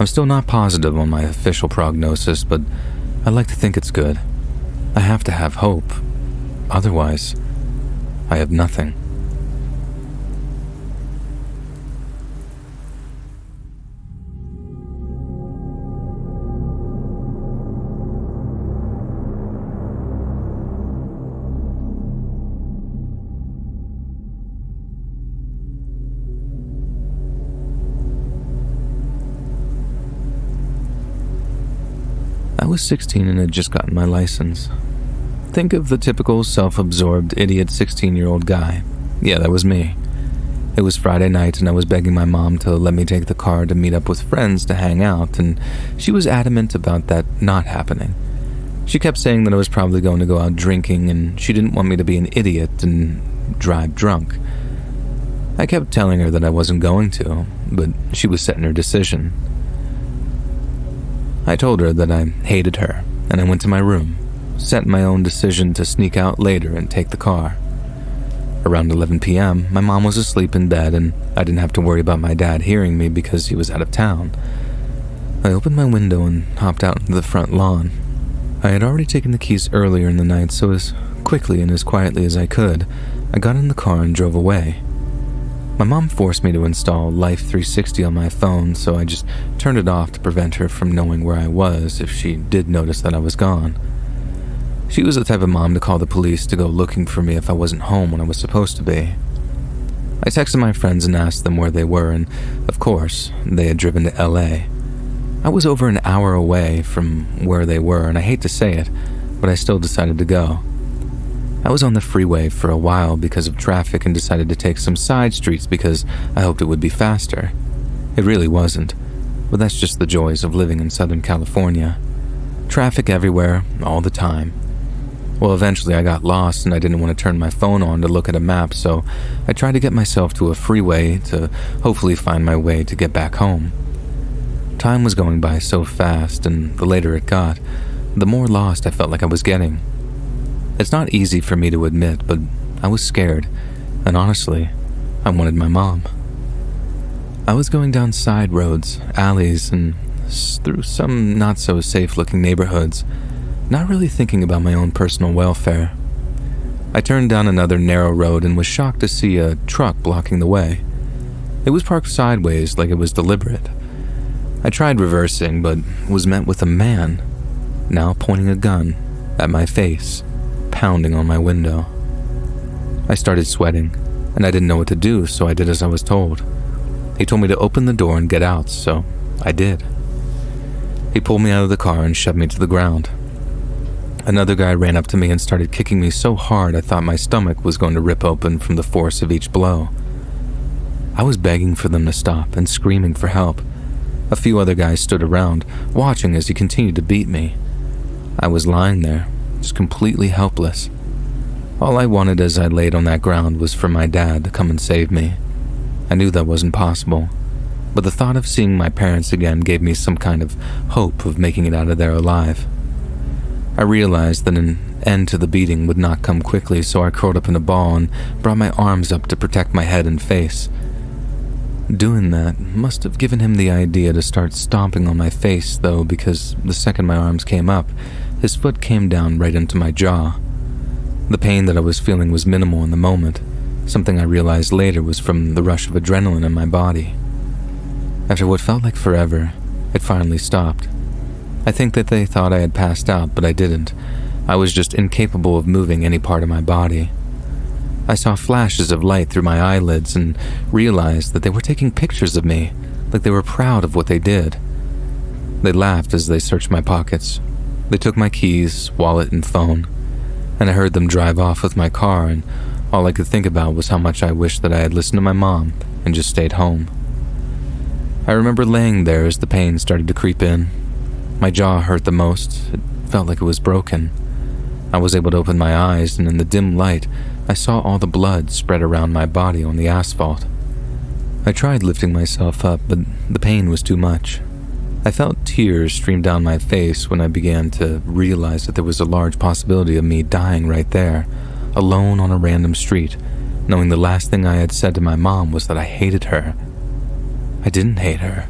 A: I'm still not positive on my official prognosis, but I like to think it's good. I have to have hope. Otherwise, I have nothing. I was 16 and had just gotten my license. Think of the typical self-absorbed idiot 16-year-old guy. Yeah, that was me. It was Friday night and I was begging my mom to let me take the car to meet up with friends to hang out, and she was adamant about that not happening. She kept saying that I was probably going to go out drinking and she didn't want me to be an idiot and drive drunk. I kept telling her that I wasn't going to, but she was set in her decision. I told her that I hated her, and I went to my room, set my own decision to sneak out later and take the car. Around 11 p.m., my mom was asleep in bed, and I didn't have to worry about my dad hearing me because he was out of town. I opened my window and hopped out into the front lawn. I had already taken the keys earlier in the night, so as quickly and as quietly as I could, I got in the car and drove away. My mom forced me to install Life 360 on my phone, so I just turned it off to prevent her from knowing where I was if she did notice that I was gone. She was the type of mom to call the police to go looking for me if I wasn't home when I was supposed to be. I texted my friends and asked them where they were, and of course, they had driven to LA. I was over an hour away from where they were, and I hate to say it, but I still decided to go. I was on the freeway for a while because of traffic and decided to take some side streets because I hoped it would be faster. It really wasn't, but that's just the joys of living in Southern California. Traffic everywhere, all the time. Well, eventually I got lost and I didn't want to turn my phone on to look at a map, so I tried to get myself to a freeway to hopefully find my way to get back home. Time was going by so fast, and the later it got, the more lost I felt like I was getting. It's not easy for me to admit, but I was scared, and honestly, I wanted my mom. I was going down side roads, alleys, and through some not-so-safe-looking neighborhoods, not really thinking about my own personal welfare. I turned down another narrow road and was shocked to see a truck blocking the way. It was parked sideways like it was deliberate. I tried reversing, but was met with a man, now pointing a gun at my face, pounding on my window. I started sweating, and I didn't know what to do, so I did as I was told. He told me to open the door and get out, so I did. He pulled me out of the car and shoved me to the ground. Another guy ran up to me and started kicking me so hard I thought my stomach was going to rip open from the force of each blow. I was begging for them to stop and screaming for help. A few other guys stood around, watching as he continued to beat me. I was lying there, just completely helpless. All I wanted as I laid on that ground was for my dad to come and save me. I knew that wasn't possible, but the thought of seeing my parents again gave me some kind of hope of making it out of there alive. I realized that an end to the beating would not come quickly, so I curled up in a ball and brought my arms up to protect my head and face. Doing that must have given him the idea to start stomping on my face, though, because the second my arms came up, his foot came down right into my jaw. The pain that I was feeling was minimal in the moment. Something I realized later was from the rush of adrenaline in my body. After what felt like forever, it finally stopped. I think that they thought I had passed out, but I didn't. I was just incapable of moving any part of my body. I saw flashes of light through my eyelids and realized that they were taking pictures of me, like they were proud of what they did. They laughed as they searched my pockets. They took my keys, wallet, and phone, and I heard them drive off with my car, and all I could think about was how much I wished that I had listened to my mom and just stayed home. I remember laying there as the pain started to creep in. My jaw hurt the most. It felt like it was broken. I was able to open my eyes, and in the dim light, I saw all the blood spread around my body on the asphalt. I tried lifting myself up, but the pain was too much. I felt tears stream down my face when I began to realize that there was a large possibility of me dying right there, alone on a random street, knowing the last thing I had said to my mom was that I hated her. I didn't hate her.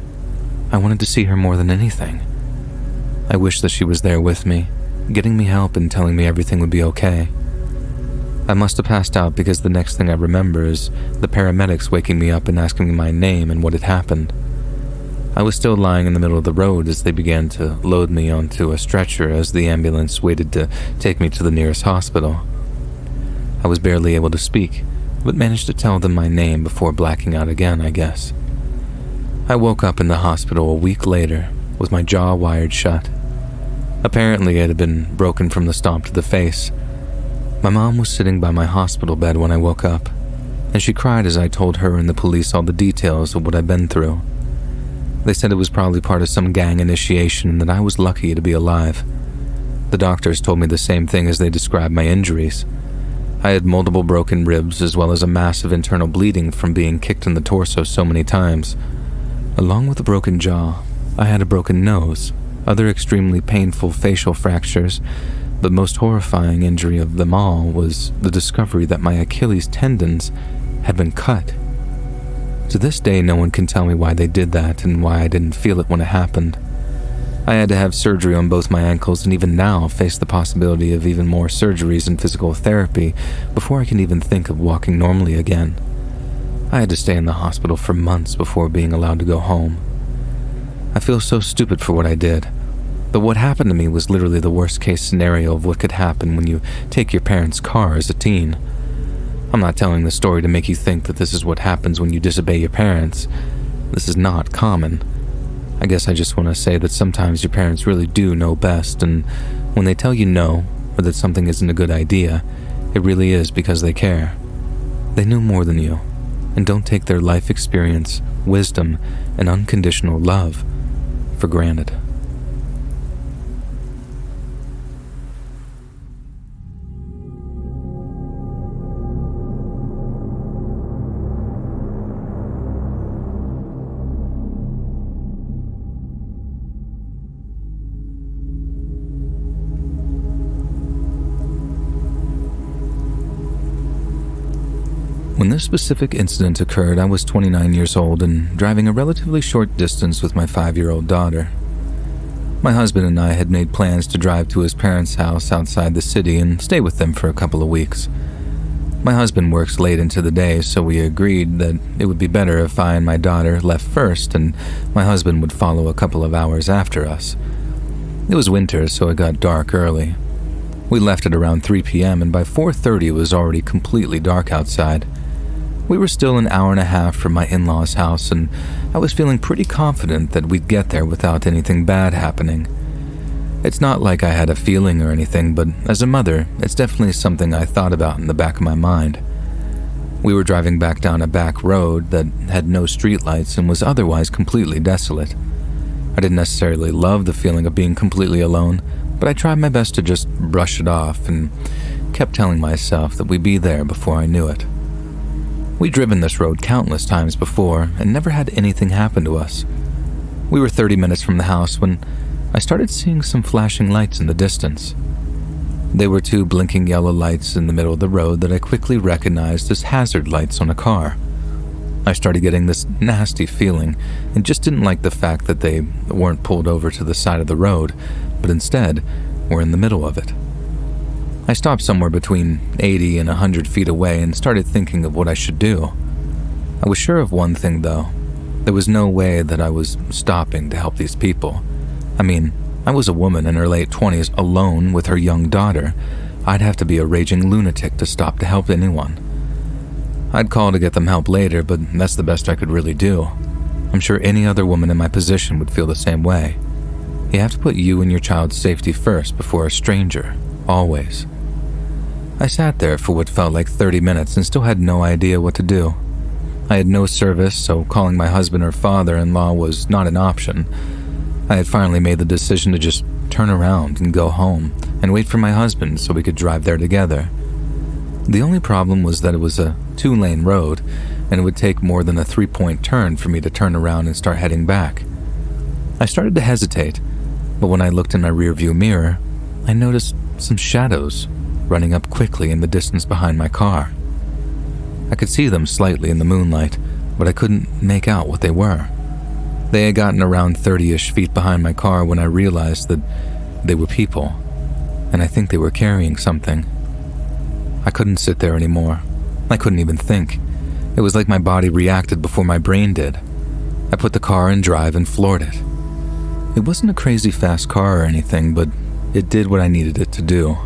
A: I wanted to see her more than anything. I wished that she was there with me, getting me help and telling me everything would be okay. I must have passed out because the next thing I remember is the paramedics waking me up and asking me my name and what had happened. I was still lying in the middle of the road as they began to load me onto a stretcher as the ambulance waited to take me to the nearest hospital. I was barely able to speak, but managed to tell them my name before blacking out again, I guess. I woke up in the hospital a week later with my jaw wired shut. Apparently it had been broken from the stomp to the face. My mom was sitting by my hospital bed when I woke up, and she cried as I told her and the police all the details of what I'd been through. They said it was probably part of some gang initiation and that I was lucky to be alive. The doctors told me the same thing as they described my injuries. I had multiple broken ribs as well as a massive internal bleeding from being kicked in the torso so many times. Along with a broken jaw, I had a broken nose, other extremely painful facial fractures, but most horrifying injury of them all was the discovery that my Achilles tendons had been cut. To this day, no one can tell me why they did that and why I didn't feel it when it happened. I had to have surgery on both my ankles and even now face the possibility of even more surgeries and physical therapy before I can even think of walking normally again. I had to stay in the hospital for months before being allowed to go home. I feel so stupid for what I did, but what happened to me was literally the worst case scenario of what could happen when you take your parents' car as a teen. I'm not telling the story to make you think that this is what happens when you disobey your parents. This is not common. I guess I just want to say that sometimes your parents really do know best, and when they tell you no, or that something isn't a good idea, it really is because they care. They know more than you, and don't take their life experience, wisdom, and unconditional love for granted. When this specific incident occurred, I was 29 years old and driving a relatively short distance with my 5-year-old daughter. My husband and I had made plans to drive to his parents' house outside the city and stay with them for a couple of weeks. My husband works late into the day, so we agreed that it would be better if I and my daughter left first and my husband would follow a couple of hours after us. It was winter, so it got dark early. We left at around 3 p.m. and by 4:30 it was already completely dark outside. We were still an hour and a half from my in-laws' house, and I was feeling pretty confident that we'd get there without anything bad happening. It's not like I had a feeling or anything, but as a mother, it's definitely something I thought about in the back of my mind. We were driving back down a back road that had no streetlights and was otherwise completely desolate. I didn't necessarily love the feeling of being completely alone, but I tried my best to just brush it off and kept telling myself that we'd be there before I knew it. We'd driven this road countless times before and never had anything happen to us. We were 30 minutes from the house when I started seeing some flashing lights in the distance. They were 2 blinking yellow lights in the middle of the road that I quickly recognized as hazard lights on a car. I started getting this nasty feeling and just didn't like the fact that they weren't pulled over to the side of the road, but instead were in the middle of it. I stopped somewhere between 80 and 100 feet away and started thinking of what I should do. I was sure of one thing though. There was no way that I was stopping to help these people. I mean, I was a woman in her late 20s alone with her young daughter. I'd have to be a raging lunatic to stop to help anyone. I'd call to get them help later, but that's the best I could really do. I'm sure any other woman in my position would feel the same way. You have to put you and your child's safety first before a stranger, always. I sat there for what felt like 30 minutes and still had no idea what to do. I had no service, so calling my husband or father-in-law was not an option. I had finally made the decision to just turn around and go home and wait for my husband so we could drive there together. The only problem was that it was a 2-lane road and it would take more than a 3-point turn for me to turn around and start heading back. I started to hesitate, but when I looked in my rearview mirror, I noticed some shadows running up quickly in the distance behind my car. I could see them slightly in the moonlight, but I couldn't make out what they were. They had gotten around 30-ish feet behind my car when I realized that they were people, and I think they were carrying something. I couldn't sit there anymore. I couldn't even think. It was like my body reacted before my brain did. I put the car in drive and floored it. It wasn't a crazy fast car or anything, but it did what I needed it to do.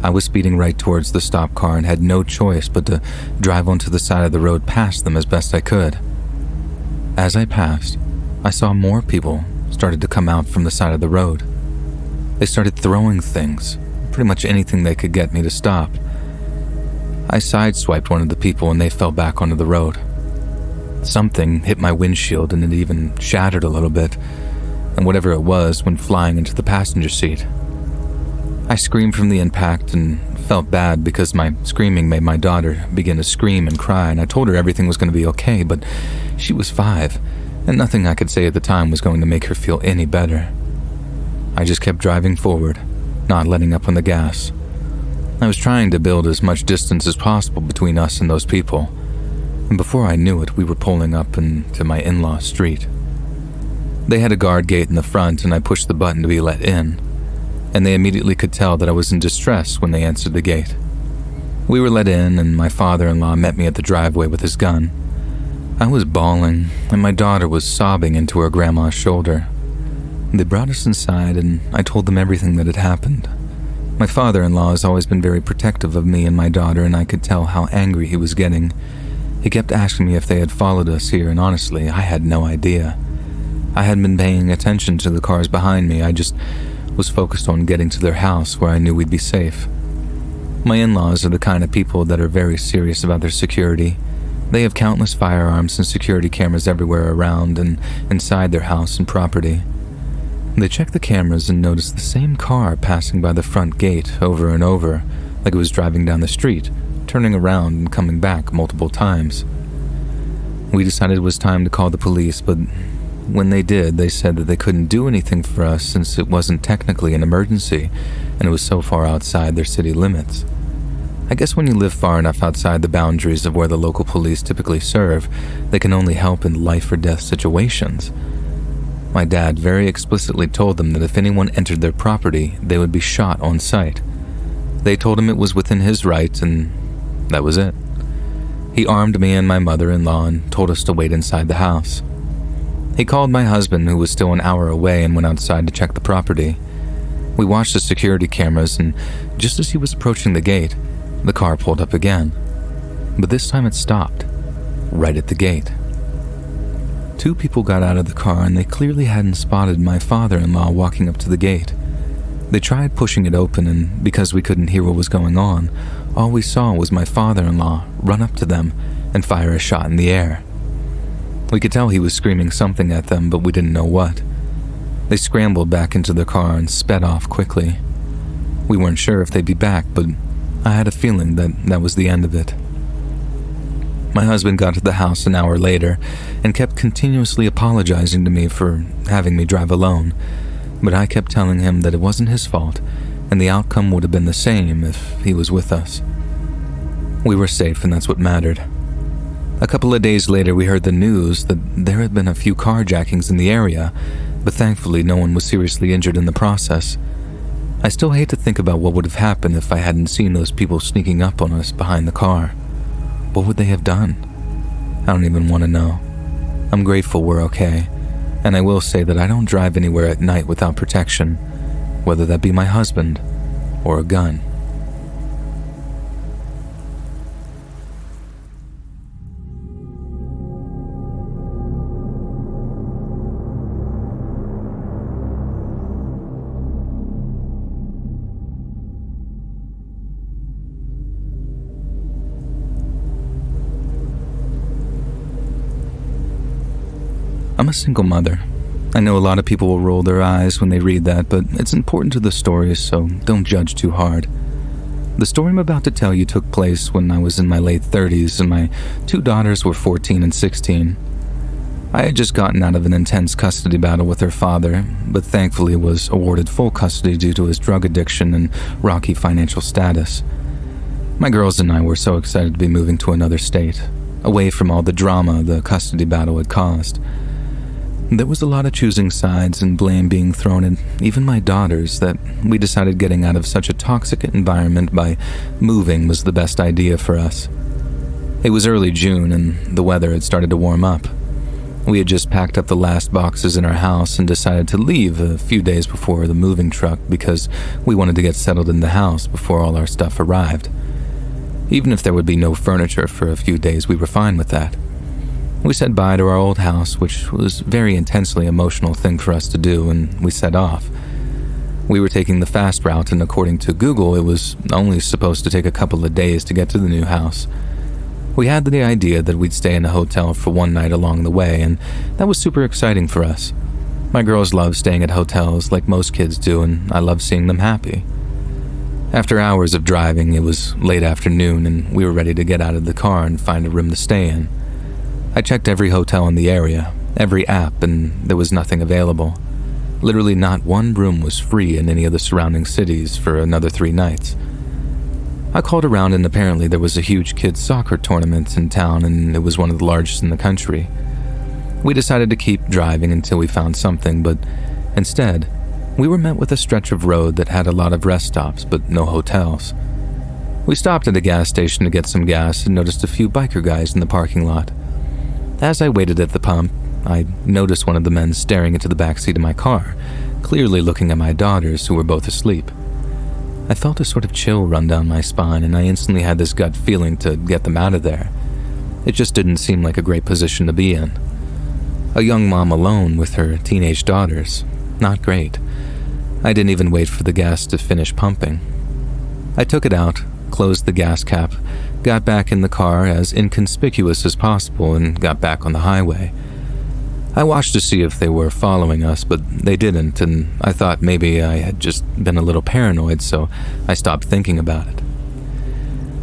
A: I was speeding right towards the stopped car and had no choice but to drive onto the side of the road past them as best I could. As I passed, I saw more people started to come out from the side of the road. They started throwing things, pretty much anything they could get me to stop. I sideswiped one of the people and they fell back onto the road. Something hit my windshield and it even shattered a little bit, and whatever it was went flying into the passenger seat. I screamed from the impact and felt bad because my screaming made my daughter begin to scream and cry, and I told her everything was going to be okay, but she was 5, and nothing I could say at the time was going to make her feel any better. I just kept driving forward, not letting up on the gas. I was trying to build as much distance as possible between us and those people, and before I knew it, we were pulling up into my in-law street. They had a guard gate in the front, and I pushed the button to be let in, and they immediately could tell that I was in distress when they answered the gate. We were let in, and my father-in-law met me at the driveway with his gun. I was bawling, and my daughter was sobbing into her grandma's shoulder. They brought us inside, and I told them everything that had happened. My father-in-law has always been very protective of me and my daughter, and I could tell how angry he was getting. He kept asking me if they had followed us here, and honestly, I had no idea. I hadn't been paying attention to the cars behind me. I just was focused on getting to their house where I knew we'd be safe. My in-laws are the kind of people that are very serious about their security. They have countless firearms and security cameras everywhere around and inside their house and property. They checked the cameras and noticed the same car passing by the front gate over and over, like it was driving down the street, turning around and coming back multiple times. We decided it was time to call the police, but when they did, they said that they couldn't do anything for us since it wasn't technically an emergency and it was so far outside their city limits. I guess when you live far enough outside the boundaries of where the local police typically serve, they can only help in life or death situations. My dad very explicitly told them that if anyone entered their property, they would be shot on sight. They told him it was within his rights, and that was it. He armed me and my mother-in-law and told us to wait inside the house. He called my husband, who was still an hour away, and went outside to check the property. We watched the security cameras, and just as he was approaching the gate, the car pulled up again. But this time it stopped, right at the gate. 2 people got out of the car, and they clearly hadn't spotted my father-in-law walking up to the gate. They tried pushing it open, and because we couldn't hear what was going on, all we saw was my father-in-law run up to them and fire a shot in the air. We could tell he was screaming something at them, but we didn't know what. They scrambled back into their car and sped off quickly. We weren't sure if they'd be back, but I had a feeling that that was the end of it. My husband got to the house an hour later and kept continuously apologizing to me for having me drive alone, but I kept telling him that it wasn't his fault and the outcome would have been the same if he was with us. We were safe, and that's what mattered. A couple of days later, we heard the news that there had been a few carjackings in the area, but thankfully no one was seriously injured in the process. I still hate to think about what would have happened if I hadn't seen those people sneaking up on us behind the car. What would they have done? I don't even want to know. I'm grateful we're okay, and I will say that I don't drive anywhere at night without protection, whether that be my husband or a gun. I'm a single mother. I know a lot of people will roll their eyes when they read that, but it's important to the story, so don't judge too hard. The story I'm about to tell you took place when I was in my late 30s and my 2 daughters were 14 and 16. I had just gotten out of an intense custody battle with her father, but thankfully was awarded full custody due to his drug addiction and rocky financial status. My girls and I were so excited to be moving to another state, away from all the drama the custody battle had caused. There was a lot of choosing sides and blame being thrown at even my daughters that we decided getting out of such a toxic environment by moving was the best idea for us. It was early June and the weather had started to warm up. We had just packed up the last boxes in our house and decided to leave a few days before the moving truck because we wanted to get settled in the house before all our stuff arrived. Even if there would be no furniture for a few days, we were fine with that. We said bye to our old house, which was a very intensely emotional thing for us to do, and we set off. We were taking the fast route, and according to Google, it was only supposed to take a couple of days to get to the new house. We had the idea that we'd stay in a hotel for one night along the way, and that was super exciting for us. My girls love staying at hotels like most kids do, and I love seeing them happy. After hours of driving, it was late afternoon and we were ready to get out of the car and find a room to stay in. I checked every hotel in the area, every app, and there was nothing available. Literally not one room was free in any of the surrounding cities for another 3 nights. I called around and apparently there was a huge kids' soccer tournament in town and it was one of the largest in the country. We decided to keep driving until we found something, but instead, we were met with a stretch of road that had a lot of rest stops but no hotels. We stopped at a gas station to get some gas and noticed a few biker guys in the parking lot. As I waited at the pump, I noticed one of the men staring into the backseat of my car, clearly looking at my daughters who were both asleep. I felt a sort of chill run down my spine and I instantly had this gut feeling to get them out of there. It just didn't seem like a great position to be in. A young mom alone with her teenage daughters. Not great. I didn't even wait for the gas to finish pumping. I took it out, closed the gas cap, got back in the car as inconspicuous as possible and got back on the highway. I watched to see if they were following us, but they didn't, and I thought maybe I had just been a little paranoid, so I stopped thinking about it.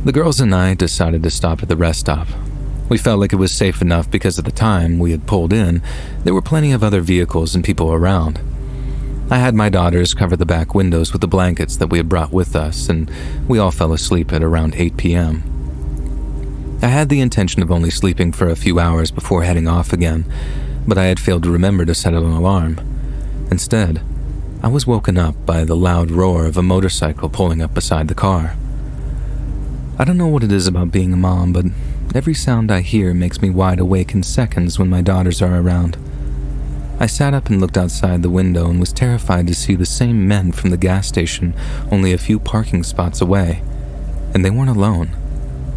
A: The girls and I decided to stop at the rest stop. We felt like it was safe enough because at the time we had pulled in, there were plenty of other vehicles and people around. I had my daughters cover the back windows with the blankets that we had brought with us, and we all fell asleep at around 8 p.m. I had the intention of only sleeping for a few hours before heading off again, but I had failed to remember to set an alarm. Instead, I was woken up by the loud roar of a motorcycle pulling up beside the car. I don't know what it is about being a mom, but every sound I hear makes me wide awake in seconds when my daughters are around. I sat up and looked outside the window and was terrified to see the same men from the gas station only a few parking spots away. And they weren't alone.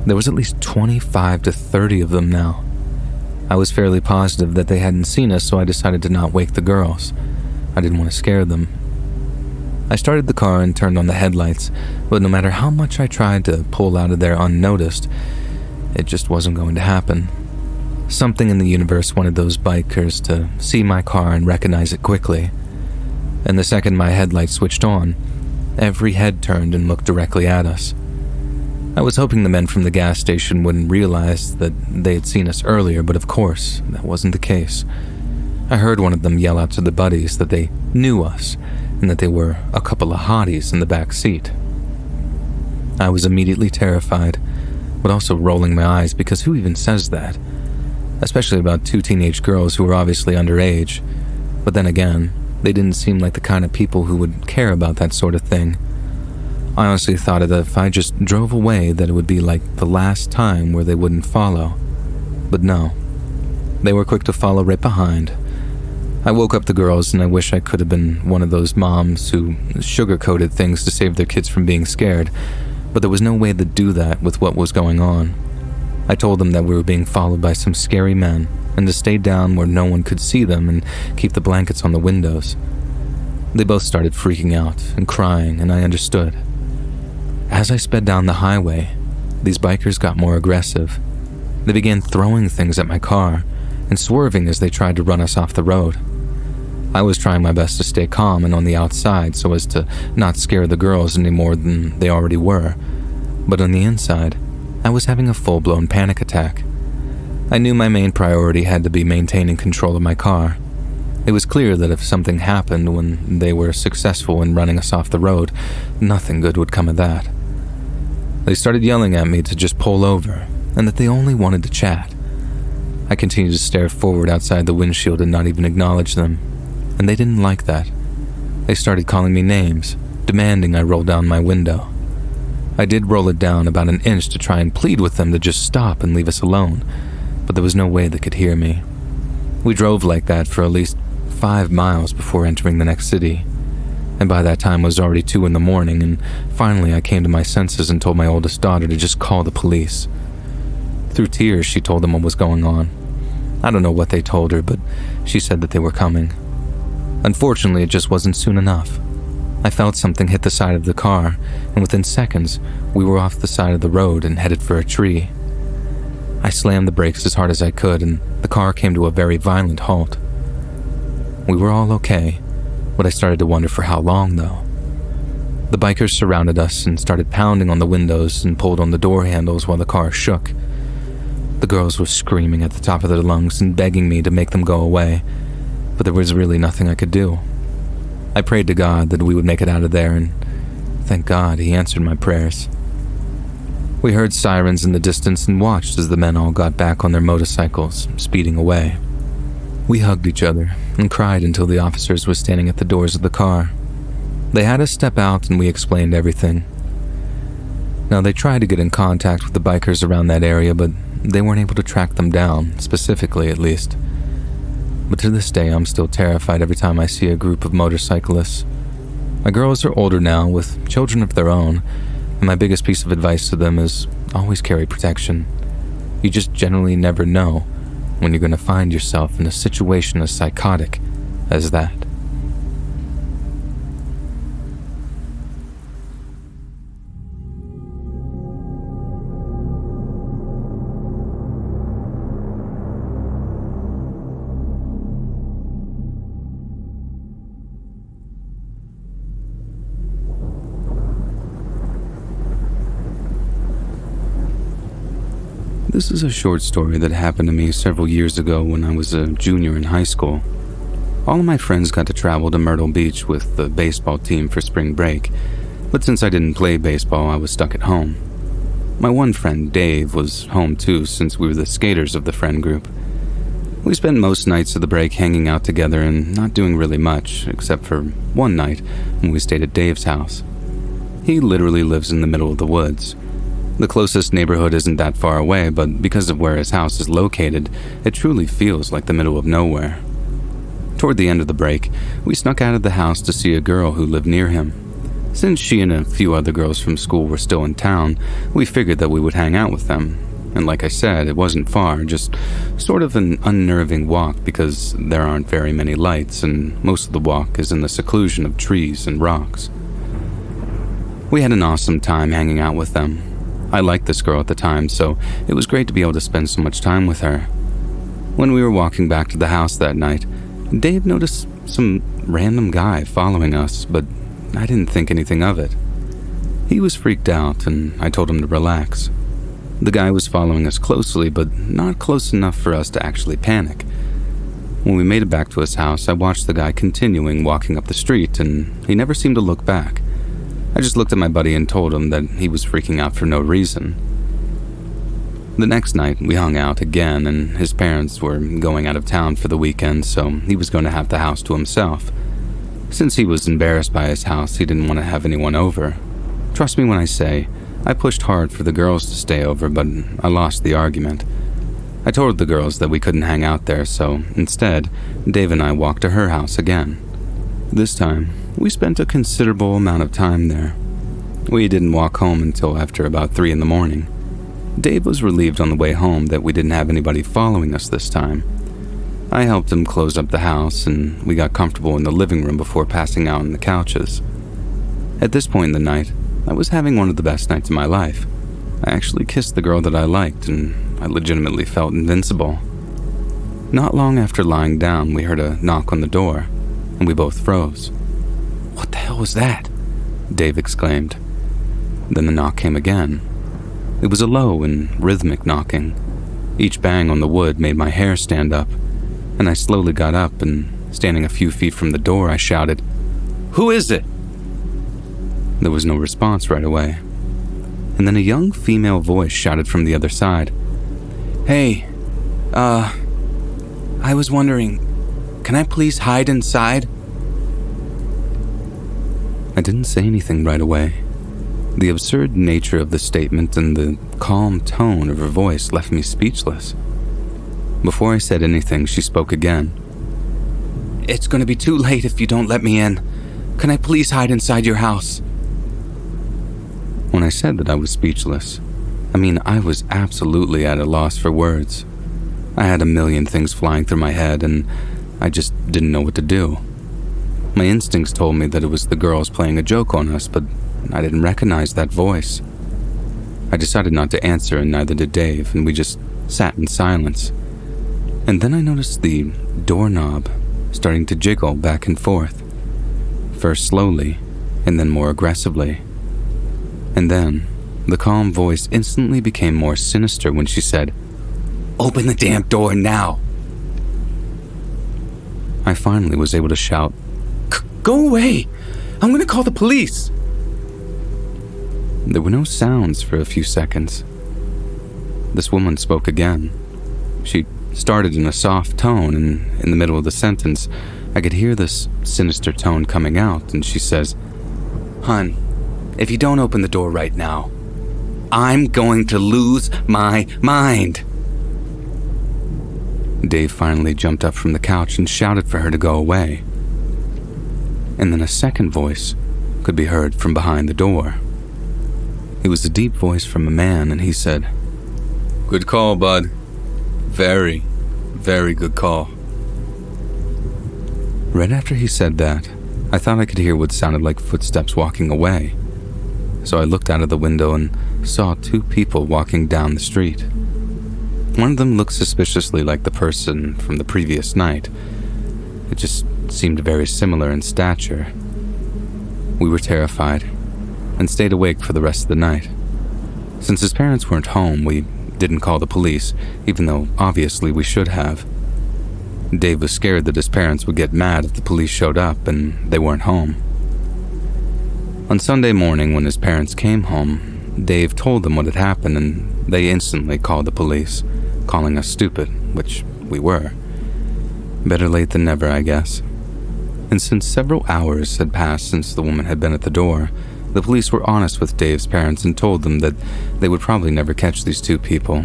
A: There was at least 25 to 30 of them now. I was fairly positive that they hadn't seen us, so I decided to not wake the girls. I didn't want to scare them. I started the car and turned on the headlights, but no matter how much I tried to pull out of there unnoticed, it just wasn't going to happen. Something in the universe wanted those bikers to see my car and recognize it quickly. And the second my headlights switched on, every head turned and looked directly at us. I was hoping the men from the gas station wouldn't realize that they had seen us earlier, but of course, that wasn't the case. I heard one of them yell out to the buddies that they knew us and that they were a couple of hotties in the back seat. I was immediately terrified, but also rolling my eyes because who even says that? Especially about 2 teenage girls who were obviously underage. But then again, they didn't seem like the kind of people who would care about that sort of thing. I honestly thought that if I just drove away that it would be like the last time where they wouldn't follow. But no. They were quick to follow right behind. I woke up the girls and I wish I could have been one of those moms who sugar-coated things to save their kids from being scared, but there was no way to do that with what was going on. I told them that we were being followed by some scary men and to stay down where no one could see them and keep the blankets on the windows. They both started freaking out and crying, and I understood. As I sped down the highway, these bikers got more aggressive. They began throwing things at my car and swerving as they tried to run us off the road. I was trying my best to stay calm and on the outside so as to not scare the girls any more than they already were, but on the inside, I was having a full-blown panic attack. I knew my main priority had to be maintaining control of my car. It was clear that if something happened when they were successful in running us off the road, nothing good would come of that. They started yelling at me to just pull over and that they only wanted to chat. I continued to stare forward outside the windshield and not even acknowledge them, and they didn't like that. They started calling me names, demanding I roll down my window. I did roll it down about an inch to try and plead with them to just stop and leave us alone, but there was no way they could hear me. We drove like that for at least 5 miles before entering the next city, and by that time it was already 2 a.m, and finally I came to my senses and told my oldest daughter to just call the police. Through tears, she told them what was going on. I don't know what they told her, but she said that they were coming. Unfortunately, it just wasn't soon enough. I felt something hit the side of the car, and within seconds, we were off the side of the road and headed for a tree. I slammed the brakes as hard as I could, and the car came to a very violent halt. We were all okay, but I started to wonder for how long, though. The bikers surrounded us and started pounding on the windows and pulled on the door handles while the car shook. The girls were screaming at the top of their lungs and begging me to make them go away, but there was really nothing I could do. I prayed to God that we would make it out of there, and thank God he answered my prayers. We heard sirens in the distance and watched as the men all got back on their motorcycles, speeding away. We hugged each other and cried until the officers were standing at the doors of the car. They had us step out and we explained everything. Now, they tried to get in contact with the bikers around that area, but they weren't able to track them down, specifically at least. But to this day, I'm still terrified every time I see a group of motorcyclists. My girls are older now, with children of their own, and my biggest piece of advice to them is always carry protection. You just generally never know when you're going to find yourself in a situation as psychotic as that. This is a short story that happened to me several years ago when I was a junior in high school. All of my friends got to travel to Myrtle Beach with the baseball team for spring break, but since I didn't play baseball, I was stuck at home. My one friend, Dave, was home too since we were the skaters of the friend group. We spent most nights of the break hanging out together and not doing really much, except for one night when we stayed at Dave's house. He literally lives in the middle of the woods. The closest neighborhood isn't that far away, but because of where his house is located, it truly feels like the middle of nowhere. Toward the end of the break, we snuck out of the house to see a girl who lived near him. Since she and a few other girls from school were still in town, we figured that we would hang out with them. And like I said, it wasn't far, just sort of an unnerving walk because there aren't very many lights and most of the walk is in the seclusion of trees and rocks. We had an awesome time hanging out with them. I liked this girl at the time, so it was great to be able to spend so much time with her. When we were walking back to the house that night, Dave noticed some random guy following us, but I didn't think anything of it. He was freaked out, and I told him to relax. The guy was following us closely, but not close enough for us to actually panic. When we made it back to his house, I watched the guy continuing walking up the street, and he never seemed to look back. I just looked at my buddy and told him that he was freaking out for no reason. The next night, we hung out again, and his parents were going out of town for the weekend, so he was going to have the house to himself. Since he was embarrassed by his house, he didn't want to have anyone over. Trust me when I say, I pushed hard for the girls to stay over, but I lost the argument. I told the girls that we couldn't hang out there, so instead, Dave and I walked to her house again. This time, we spent a considerable amount of time there. We didn't walk home until after about 3 a.m. Dave was relieved on the way home that we didn't have anybody following us this time. I helped him close up the house, and we got comfortable in the living room before passing out on the couches. At this point in the night, I was having one of the best nights of my life. I actually kissed the girl that I liked, and I legitimately felt invincible. Not long after lying down, we heard a knock on the door, and we both froze. "What the hell was that?" Dave exclaimed. Then the knock came again. It was a low and rhythmic knocking. Each bang on the wood made my hair stand up, and I slowly got up and, standing a few feet from the door, I shouted, "Who is it?" There was no response right away. And then a young female voice shouted from the other side, "Hey, I was wondering, can I please hide inside?" I didn't say anything right away. The absurd nature of the statement and the calm tone of her voice left me speechless. Before I said anything, she spoke again. "It's going to be too late if you don't let me in. Can I please hide inside your house?" When I said that I was speechless, I was absolutely at a loss for words. I had a million things flying through my head, and I just didn't know what to do. My instincts told me that it was the girls playing a joke on us, but I didn't recognize that voice. I decided not to answer, and neither did Dave, and we just sat in silence. And then I noticed the doorknob starting to jiggle back and forth. First slowly, and then more aggressively. And then, the calm voice instantly became more sinister when she said, "Open the damn door now!" I finally was able to shout, "Go away! I'm going to call the police!" There were no sounds for a few seconds. This woman spoke again. She started in a soft tone, and in the middle of the sentence, I could hear this sinister tone coming out, and she says, "Hun, if you don't open the door right now, I'm going to lose my mind." Dave finally jumped up from the couch and shouted for her to go away. And then a second voice could be heard from behind the door. It was a deep voice from a man, and he said, "Good call, bud. Very, very good call." Right after he said that, I thought I could hear what sounded like footsteps walking away. So I looked out of the window and saw two people walking down the street. One of them looked suspiciously like the person from the previous night. It just seemed very similar in stature. We were terrified and stayed awake for the rest of the night. Since his parents weren't home, we didn't call the police, even though obviously we should have. Dave was scared that his parents would get mad if the police showed up and they weren't home. On Sunday morning, when his parents came home, Dave told them what had happened, and they instantly called the police, calling us stupid, which we were. Better late than never, I guess. And since several hours had passed since the woman had been at the door, the police were honest with Dave's parents and told them that they would probably never catch these two people,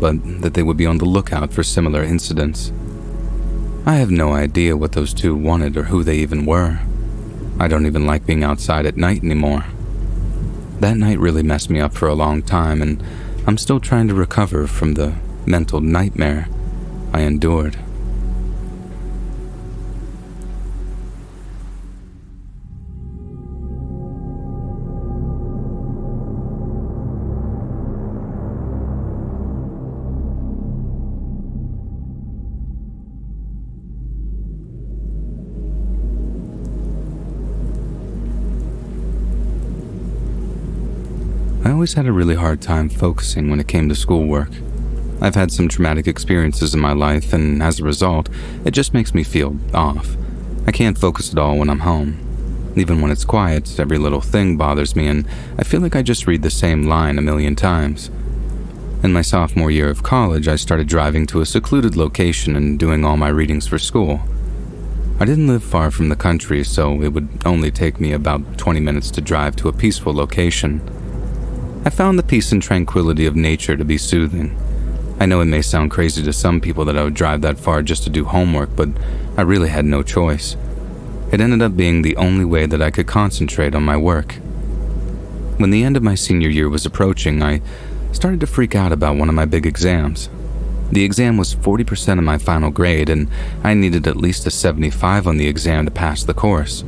A: but that they would be on the lookout for similar incidents. I have no idea what those two wanted or who they even were. I don't even like being outside at night anymore. That night really messed me up for a long time, and I'm still trying to recover from the mental nightmare I endured. I always had a really hard time focusing when it came to schoolwork. I've had some traumatic experiences in my life, and as a result, it just makes me feel off. I can't focus at all when I'm home. Even when it's quiet, every little thing bothers me, and I feel like I just read the same line a million times. In my sophomore year of college, I started driving to a secluded location and doing all my readings for school. I didn't live far from the country, so it would only take me about 20 minutes to drive to a peaceful location. I found the peace and tranquility of nature to be soothing. I know it may sound crazy to some people that I would drive that far just to do homework, but I really had no choice. It ended up being the only way that I could concentrate on my work. When the end of my senior year was approaching, I started to freak out about one of my big exams. The exam was 40% of my final grade, and I needed at least a 75 on the exam to pass the course.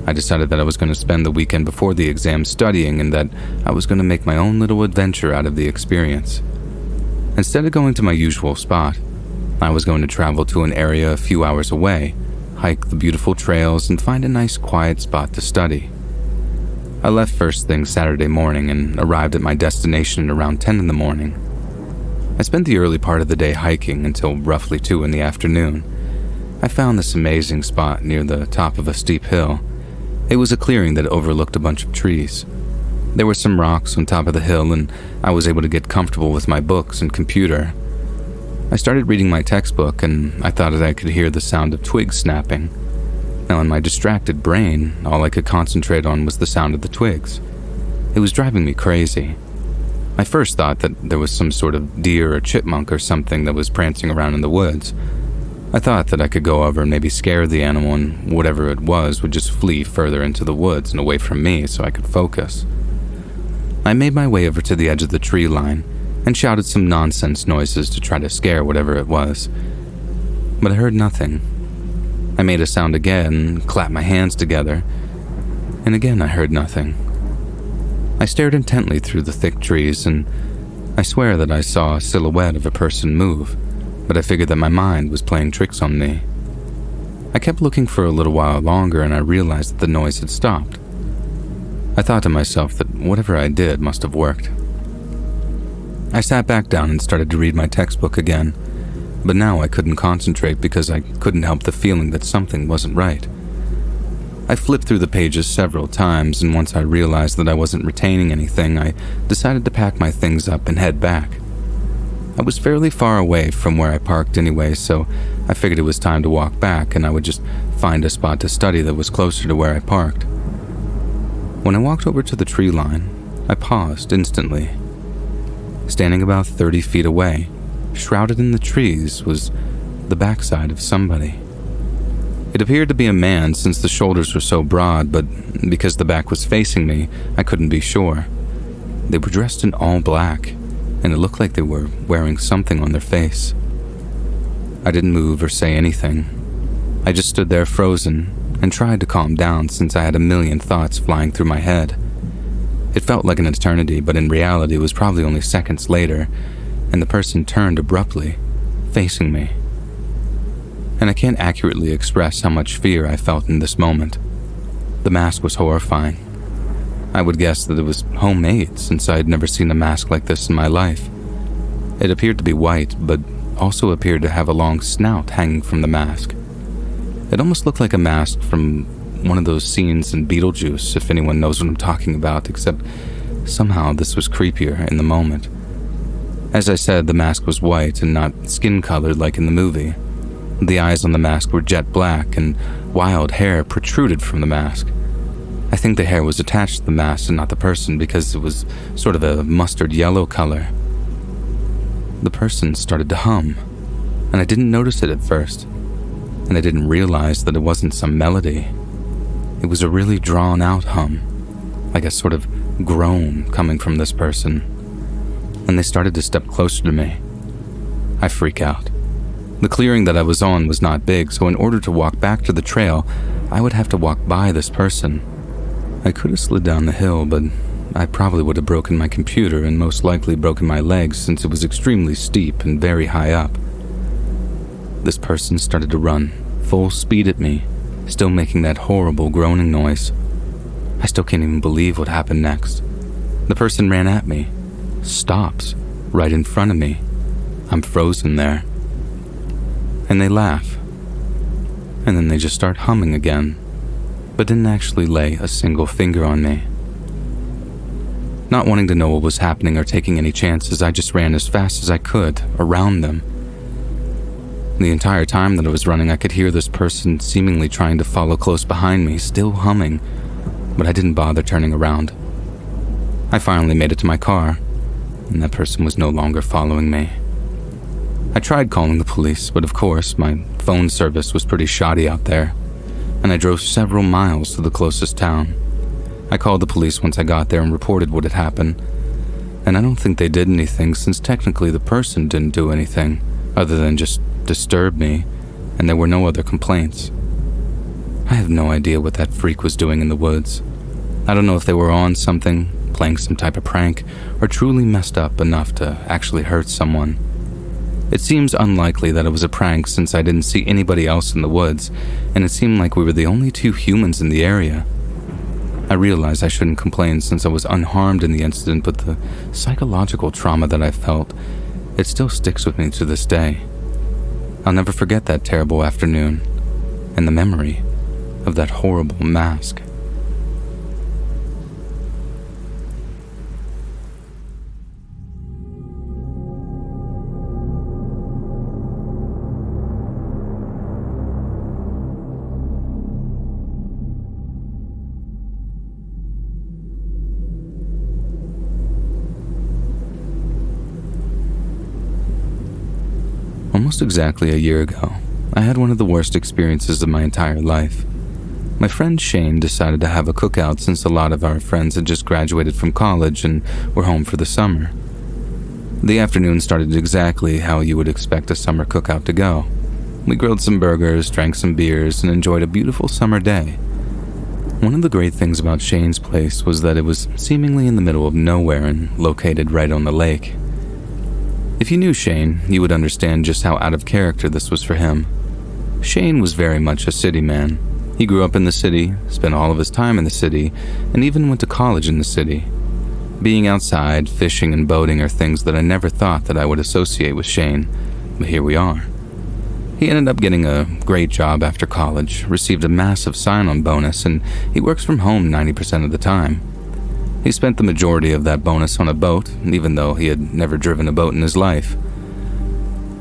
A: I decided that I was going to spend the weekend before the exam studying, and that I was going to make my own little adventure out of the experience. Instead of going to my usual spot, I was going to travel to an area a few hours away, hike the beautiful trails, and find a nice quiet spot to study. I left first thing Saturday morning and arrived at my destination around 10 in the morning. I spent the early part of the day hiking until roughly 2 in the afternoon. I found this amazing spot near the top of a steep hill. It was a clearing that overlooked a bunch of trees. There were some rocks on top of the hill, and I was able to get comfortable with my books and computer. I started reading my textbook, and I thought that I could hear the sound of twigs snapping. Now, in my distracted brain, all I could concentrate on was the sound of the twigs. It was driving me crazy. I first thought that there was some sort of deer or chipmunk or something that was prancing around in the woods. I thought that I could go over and maybe scare the animal, and whatever it was would just flee further into the woods and away from me so I could focus. I made my way over to the edge of the tree line and shouted some nonsense noises to try to scare whatever it was. But I heard nothing. I made a sound again, clapped my hands together, and again I heard nothing. I stared intently through the thick trees, and I swear that I saw a silhouette of a person move, but I figured that my mind was playing tricks on me. I kept looking for a little while longer, and I realized that the noise had stopped. I thought to myself that whatever I did must have worked. I sat back down and started to read my textbook again, but now I couldn't concentrate because I couldn't help the feeling that something wasn't right. I flipped through the pages several times, and once I realized that I wasn't retaining anything, I decided to pack my things up and head back. I was fairly far away from where I parked anyway, so I figured it was time to walk back and I would just find a spot to study that was closer to where I parked. When I walked over to the tree line, I paused instantly. Standing about 30 feet away, shrouded in the trees, was the backside of somebody. It appeared to be a man since the shoulders were so broad, but because the back was facing me, I couldn't be sure. They were dressed in all black, and it looked like they were wearing something on their face. I didn't move or say anything. I just stood there frozen and tried to calm down since I had a million thoughts flying through my head. It felt like an eternity, but in reality it was probably only seconds later, and the person turned abruptly, facing me. And I can't accurately express how much fear I felt in this moment. The mask was horrifying. I would guess that it was homemade since I had never seen a mask like this in my life. It appeared to be white, but also appeared to have a long snout hanging from the mask. It almost looked like a mask from one of those scenes in Beetlejuice, if anyone knows what I'm talking about, except somehow this was creepier in the moment. As I said, the mask was white and not skin-colored like in the movie. The eyes on the mask were jet black, and wild hair protruded from the mask. I think the hair was attached to the mask and not the person because it was sort of a mustard yellow color. The person started to hum, and I didn't notice it at first, and I didn't realize that it wasn't some melody. It was a really drawn-out hum, like a sort of groan coming from this person. And they started to step closer to me. I freak out. The clearing that I was on was not big, so in order to walk back to the trail, I would have to walk by this person. I could have slid down the hill, but I probably would have broken my computer and most likely broken my legs since it was extremely steep and very high up. This person started to run, full speed at me, still making that horrible groaning noise. I still can't even believe what happened next. The person ran at me, stops, right in front of me. I'm frozen there. And they laugh. And then they just start humming again, but didn't actually lay a single finger on me. Not wanting to know what was happening or taking any chances, I just ran as fast as I could around them. The entire time that I was running, I could hear this person seemingly trying to follow close behind me, still humming, but I didn't bother turning around. I finally made it to my car, and that person was no longer following me. I tried calling the police, but of course, my phone service was pretty shoddy out there, and I drove several miles to the closest town. I called the police once I got there and reported what had happened, and I don't think they did anything since technically the person didn't do anything other than just disturb me, and there were no other complaints. I have no idea what that freak was doing in the woods. I don't know if they were on something, playing some type of prank, or truly messed up enough to actually hurt someone. It seems unlikely that it was a prank since I didn't see anybody else in the woods, and it seemed like we were the only two humans in the area. I realized I shouldn't complain since I was unharmed in the incident, but the psychological trauma that I felt, it still sticks with me to this day. I'll never forget that terrible afternoon, and the memory of that horrible mask. Almost exactly a year ago, I had one of the worst experiences of my entire life. My friend Shane decided to have a cookout since a lot of our friends had just graduated from college and were home for the summer. The afternoon started exactly how you would expect a summer cookout to go. We grilled some burgers, drank some beers, and enjoyed a beautiful summer day. One of the great things about Shane's place was that it was seemingly in the middle of nowhere and located right on the lake. If you knew Shane, you would understand just how out of character this was for him. Shane was very much a city man. He grew up in the city, spent all of his time in the city, and even went to college in the city. Being outside, fishing, and boating are things that I never thought that I would associate with Shane, but here we are. He ended up getting a great job after college, received a massive sign-on bonus, and he works from home 90% of the time. He spent the majority of that bonus on a boat, even though he had never driven a boat in his life.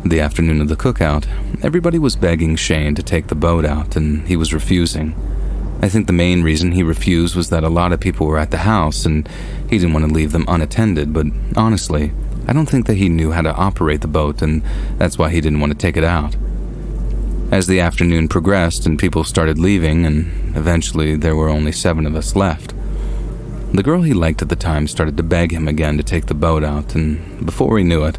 A: The afternoon of the cookout, everybody was begging Shane to take the boat out, and he was refusing. I think the main reason he refused was that a lot of people were at the house, and he didn't want to leave them unattended, but honestly, I don't think that he knew how to operate the boat, and that's why he didn't want to take it out. As the afternoon progressed and people started leaving, and eventually there were only 7 of us left, the girl he liked at the time started to beg him again to take the boat out, and before he knew it,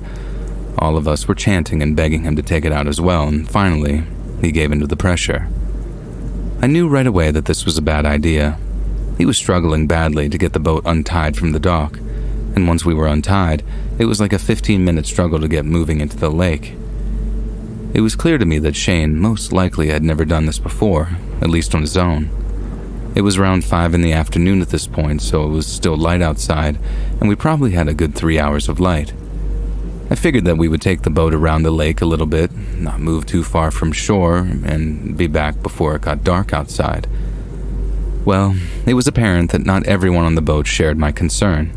A: all of us were chanting and begging him to take it out as well, and finally, he gave in to the pressure. I knew right away that this was a bad idea. He was struggling badly to get the boat untied from the dock, and once we were untied, it was like a 15-minute struggle to get moving into the lake. It was clear to me that Shane most likely had never done this before, at least on his own. It was around 5 in the afternoon at this point, so it was still light outside, and we probably had a good 3 hours of light. I figured that we would take the boat around the lake a little bit, not move too far from shore, and be back before it got dark outside. Well, it was apparent that not everyone on the boat shared my concern.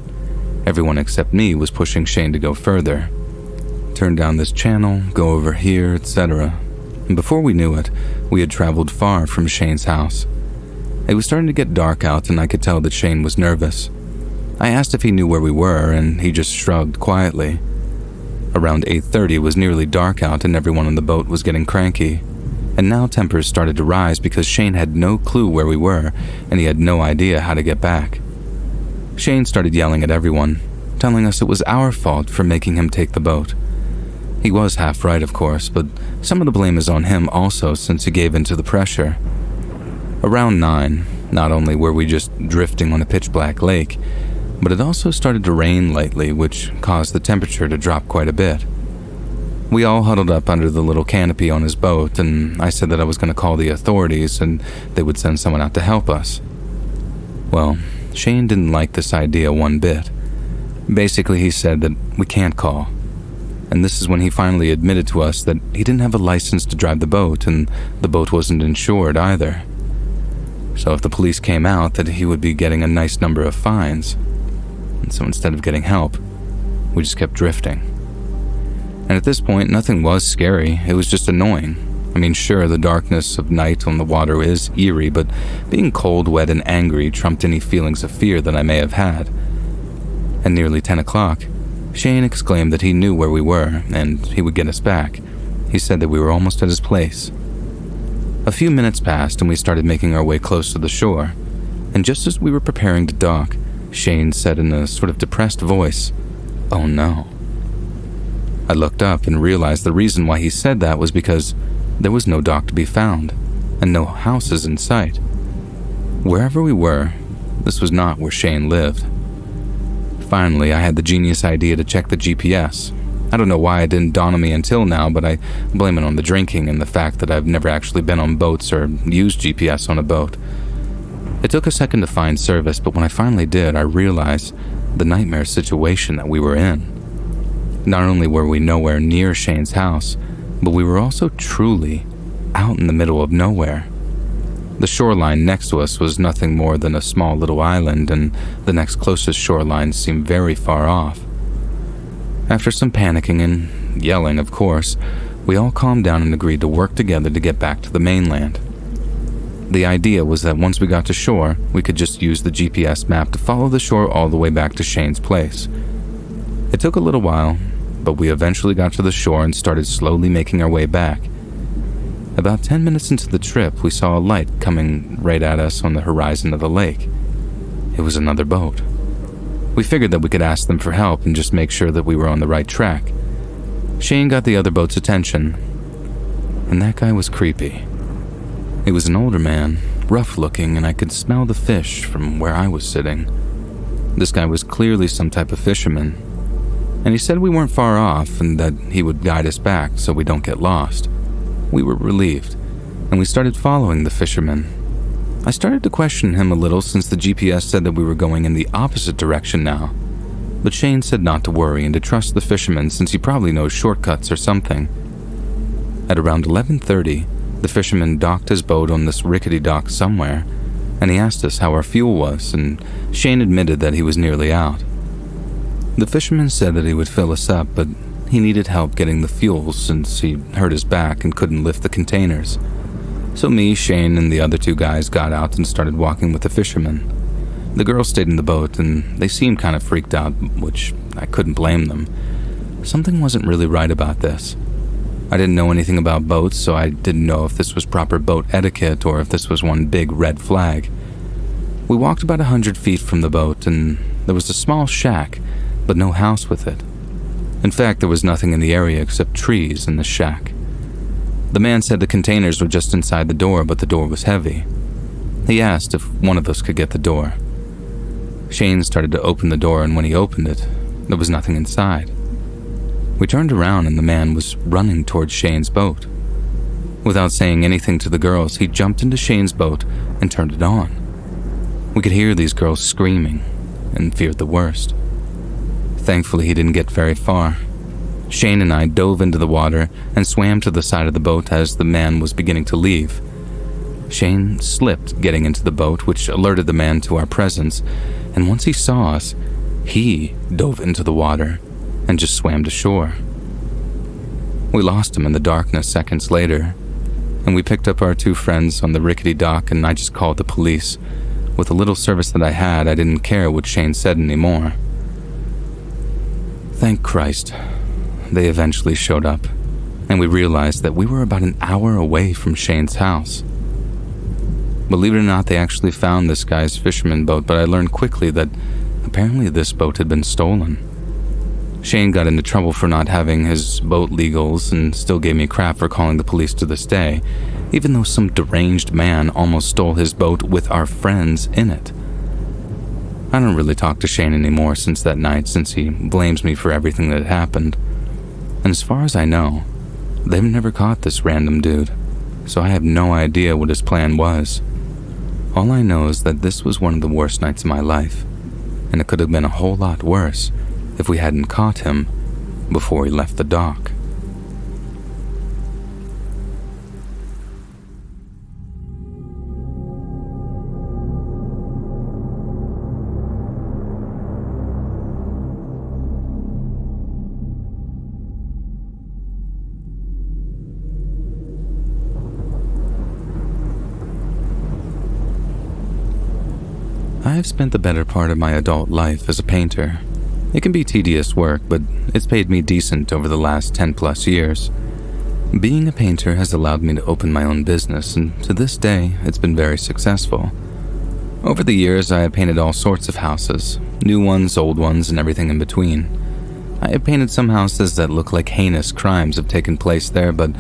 A: Everyone except me was pushing Shane to go further. Turn down this channel, go over here, etc. And before we knew it, we had traveled far from Shane's house. It was starting to get dark out, and I could tell that Shane was nervous. I asked if he knew where we were, and he just shrugged quietly. Around 8:30 it was nearly dark out, and everyone on the boat was getting cranky. And now tempers started to rise because Shane had no clue where we were, and he had no idea how to get back. Shane started yelling at everyone, telling us it was our fault for making him take the boat. He was half right, of course, but some of the blame is on him also since he gave in to the pressure. Around 9, not only were we just drifting on a pitch-black lake, but it also started to rain lightly, which caused the temperature to drop quite a bit. We all huddled up under the little canopy on his boat, and I said that I was going to call the authorities and they would send someone out to help us. Well, Shane didn't like this idea one bit. Basically, he said that we can't call. And this is when he finally admitted to us that he didn't have a license to drive the boat, and the boat wasn't insured either. So if the police came out, that he would be getting a nice number of fines. And so instead of getting help, we just kept drifting. And at this point, nothing was scary, it was just annoying. I mean, sure, the darkness of night on the water is eerie, but being cold, wet, and angry trumped any feelings of fear that I may have had. At nearly 10 o'clock, Shane exclaimed that he knew where we were, and he would get us back. He said that we were almost at his place. A few minutes passed, and we started making our way close to the shore. And just as we were preparing to dock, Shane said in a sort of depressed voice, "Oh no." I looked up and realized the reason why he said that was because there was no dock to be found, and no houses in sight. Wherever we were, this was not where Shane lived. Finally, I had the genius idea to check the GPS. I don't know why it didn't dawn on me until now, but I blame it on the drinking and the fact that I've never actually been on boats or used GPS on a boat. It took a second to find service, but when I finally did, I realized the nightmare situation that we were in. Not only were we nowhere near Shane's house, but we were also truly out in the middle of nowhere. The shoreline next to us was nothing more than a small little island, and the next closest shoreline seemed very far off. After some panicking and yelling, of course, we all calmed down and agreed to work together to get back to the mainland. The idea was that once we got to shore, we could just use the GPS map to follow the shore all the way back to Shane's place. It took a little while, but we eventually got to the shore and started slowly making our way back. About 10 minutes into the trip, we saw a light coming right at us on the horizon of the lake. It was another boat. We figured that we could ask them for help and just make sure that we were on the right track. Shane got the other boat's attention, and that guy was creepy. He was an older man, rough-looking, and I could smell the fish from where I was sitting. This guy was clearly some type of fisherman, and he said we weren't far off and that he would guide us back so we don't get lost. We were relieved, and we started following the fisherman. I started to question him a little since the GPS said that we were going in the opposite direction now. But Shane said not to worry and to trust the fisherman since he probably knows shortcuts or something. At around 11:30, the fisherman docked his boat on this rickety dock somewhere, and he asked us how our fuel was, and Shane admitted that he was nearly out. The fisherman said that he would fill us up, but he needed help getting the fuel since he hurt his back and couldn't lift the containers. So me, Shane, and the other two guys got out and started walking with the fisherman. The girls stayed in the boat, and they seemed kind of freaked out, which I couldn't blame them. Something wasn't really right about this. I didn't know anything about boats, so I didn't know if this was proper boat etiquette or if this was one big red flag. We walked about 100 feet from the boat, and there was a small shack, but no house with it. In fact, there was nothing in the area except trees in the shack. The man said the containers were just inside the door, but the door was heavy. He asked if one of us could get the door. Shane started to open the door, and when he opened it, there was nothing inside. We turned around and the man was running towards Shane's boat. Without saying anything to the girls, he jumped into Shane's boat and turned it on. We could hear these girls screaming and feared the worst. Thankfully, he didn't get very far. Shane and I dove into the water and swam to the side of the boat as the man was beginning to leave. Shane slipped getting into the boat, which alerted the man to our presence, and once he saw us, he dove into the water and just swam to shore. We lost him in the darkness seconds later, and we picked up our two friends on the rickety dock, and I just called the police. With the little service that I had, I didn't care what Shane said anymore. Thank Christ, they eventually showed up, and we realized that we were about an hour away from Shane's house. Believe it or not, they actually found this guy's fisherman boat, but I learned quickly that apparently this boat had been stolen. Shane got into trouble for not having his boat legals and still gave me crap for calling the police to this day, even though some deranged man almost stole his boat with our friends in it. I don't really talk to Shane anymore since that night, since he blames me for everything that happened. And as far as I know, they've never caught this random dude, so I have no idea what his plan was. All I know is that this was one of the worst nights of my life, and it could have been a whole lot worse if we hadn't caught him before he left the dock. I have spent the better part of my adult life as a painter. It can be tedious work, but it's paid me decent over the last 10 plus years. Being a painter has allowed me to open my own business, and to this day, it's been very successful. Over the years, I have painted all sorts of houses, new ones, old ones, and everything in between. I have painted some houses that look like heinous crimes have taken place there, but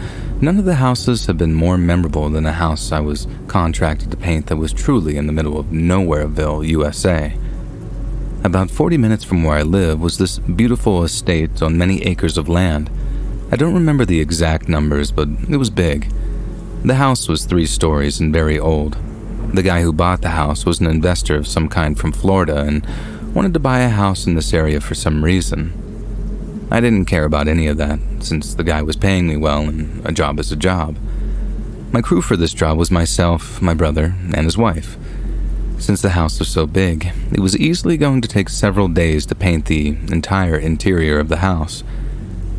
A: none of the houses have been more memorable than a house I was contracted to paint that was truly in the middle of Nowhereville, USA. About 40 minutes from where I live was this beautiful estate on many acres of land. I don't remember the exact numbers, but it was big. The house was 3 stories and very old. The guy who bought the house was an investor of some kind from Florida and wanted to buy a house in this area for some reason. I didn't care about any of that, since the guy was paying me well and a job is a job. My crew for this job was myself, my brother, and his wife. Since the house was so big, it was easily going to take several days to paint the entire interior of the house.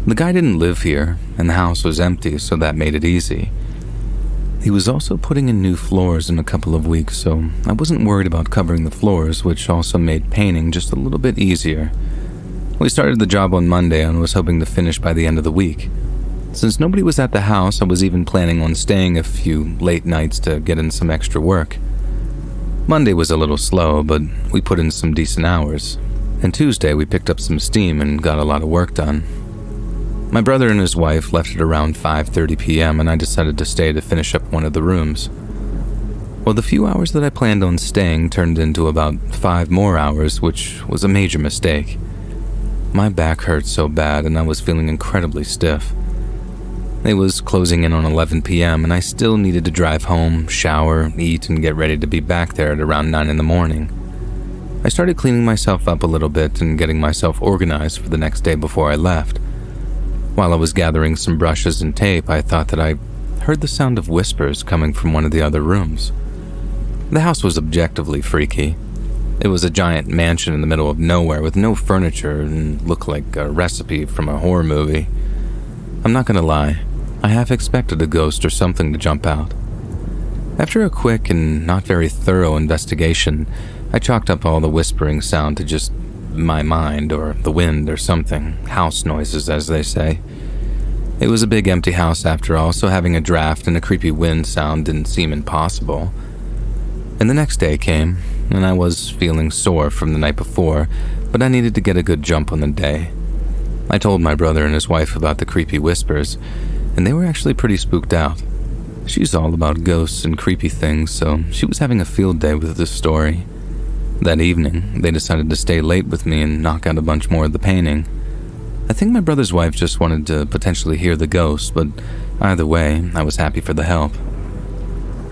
A: The guy didn't live here, and the house was empty, so that made it easy. He was also putting in new floors in a couple of weeks, so I wasn't worried about covering the floors, which also made painting just a little bit easier. We started the job on Monday and was hoping to finish by the end of the week. Since nobody was at the house, I was even planning on staying a few late nights to get in some extra work. Monday was a little slow, but we put in some decent hours, and Tuesday we picked up some steam and got a lot of work done. My brother and his wife left at around 5:30 p.m. and I decided to stay to finish up one of the rooms. Well, the few hours that I planned on staying turned into about 5 more hours, which was a major mistake. My back hurt so bad and I was feeling incredibly stiff. It was closing in on 11 p.m. and I still needed to drive home, shower, eat, and get ready to be back there at around 9 in the morning. I started cleaning myself up a little bit and getting myself organized for the next day before I left. While I was gathering some brushes and tape, I thought that I heard the sound of whispers coming from one of the other rooms. The house was objectively freaky. It was a giant mansion in the middle of nowhere with no furniture and looked like a recipe from a horror movie. I'm not gonna lie, I half expected a ghost or something to jump out. After a quick and not very thorough investigation, I chalked up all the whispering sound to just my mind or the wind or something, house noises as they say. It was a big empty house after all, so having a draft and a creepy wind sound didn't seem impossible. And the next day came, and I was feeling sore from the night before, but I needed to get a good jump on the day. I told my brother and his wife about the creepy whispers, and they were actually pretty spooked out. She's all about ghosts and creepy things, so she was having a field day with this story. That evening, they decided to stay late with me and knock out a bunch more of the painting. I think my brother's wife just wanted to potentially hear the ghost, but either way, I was happy for the help.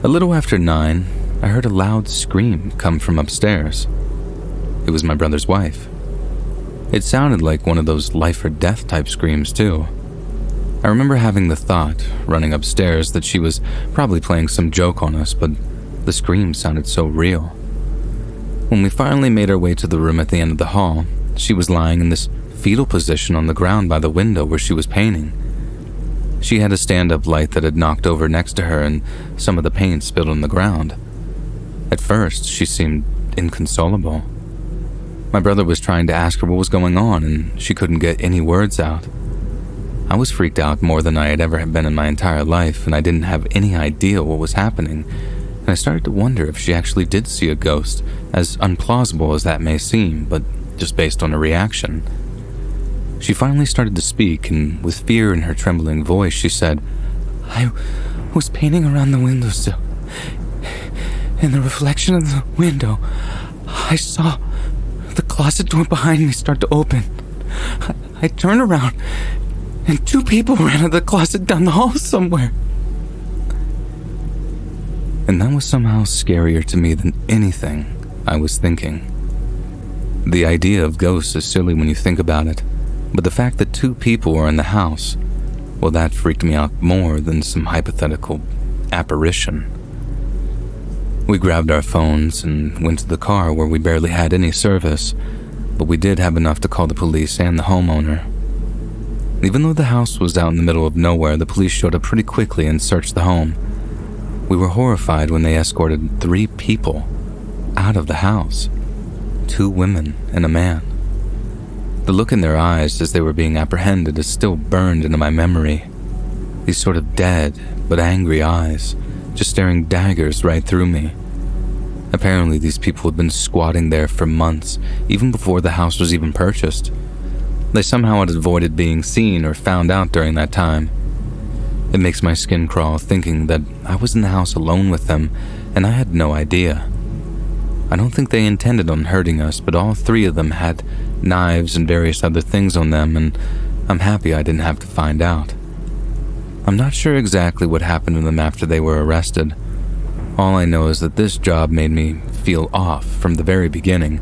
A: A little after 9, I heard a loud scream come from upstairs. It was my brother's wife. It sounded like one of those life or death type screams too. I remember having the thought, running upstairs, that she was probably playing some joke on us, but the scream sounded so real. When we finally made our way to the room at the end of the hall, she was lying in this fetal position on the ground by the window where she was painting. She had a stand-up light that had knocked over next to her and some of the paint spilled on the ground. At first, she seemed inconsolable. My brother was trying to ask her what was going on, and she couldn't get any words out. I was freaked out more than I had ever been in my entire life, and I didn't have any idea what was happening, and I started to wonder if she actually did see a ghost, as unplausible as that may seem, but just based on her reaction. She finally started to speak, and with fear in her trembling voice, she said, "I was painting around the windowsill. In the reflection of the window, I saw the closet door behind me start to open. I turned around, and 2 people ran out of the closet down the hall somewhere." And that was somehow scarier to me than anything I was thinking. The idea of ghosts is silly when you think about it, but the fact that 2 people were in the house, well, that freaked me out more than some hypothetical apparition. We grabbed our phones and went to the car where we barely had any service, but we did have enough to call the police and the homeowner. Even though the house was out in the middle of nowhere, the police showed up pretty quickly and searched the home. We were horrified when they escorted 3 people out of the house, 2 women and a man. The look in their eyes as they were being apprehended is still burned into my memory. These sort of dead but angry eyes, just staring daggers right through me. Apparently these people had been squatting there for months, even before the house was even purchased. They somehow had avoided being seen or found out during that time. It makes my skin crawl thinking that I was in the house alone with them, and I had no idea. I don't think they intended on hurting us, but all 3 of them had knives and various other things on them, and I'm happy I didn't have to find out. I'm not sure exactly what happened to them after they were arrested. All I know is that this job made me feel off from the very beginning,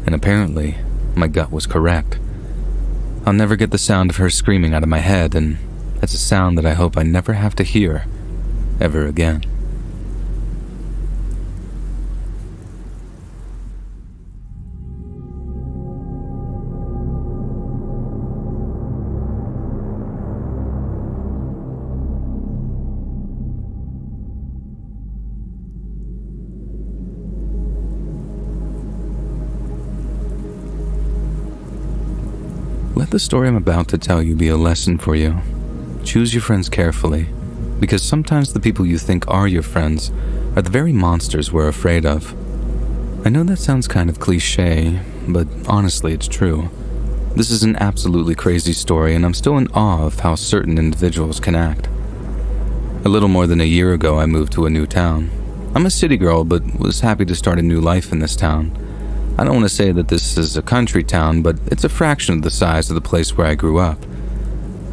A: and apparently my gut was correct. I'll never get the sound of her screaming out of my head, and it's a sound that I hope I never have to hear ever again. Let the story I'm about to tell you be a lesson for you. Choose your friends carefully, because sometimes the people you think are your friends are the very monsters we're afraid of. I know that sounds kind of cliche, but honestly it's true. This is an absolutely crazy story, and I'm still in awe of how certain individuals can act. A little more than a year ago, I moved to a new town. I'm a city girl, but was happy to start a new life in this town. I don't want to say that this is a country town, but it's a fraction of the size of the place where I grew up.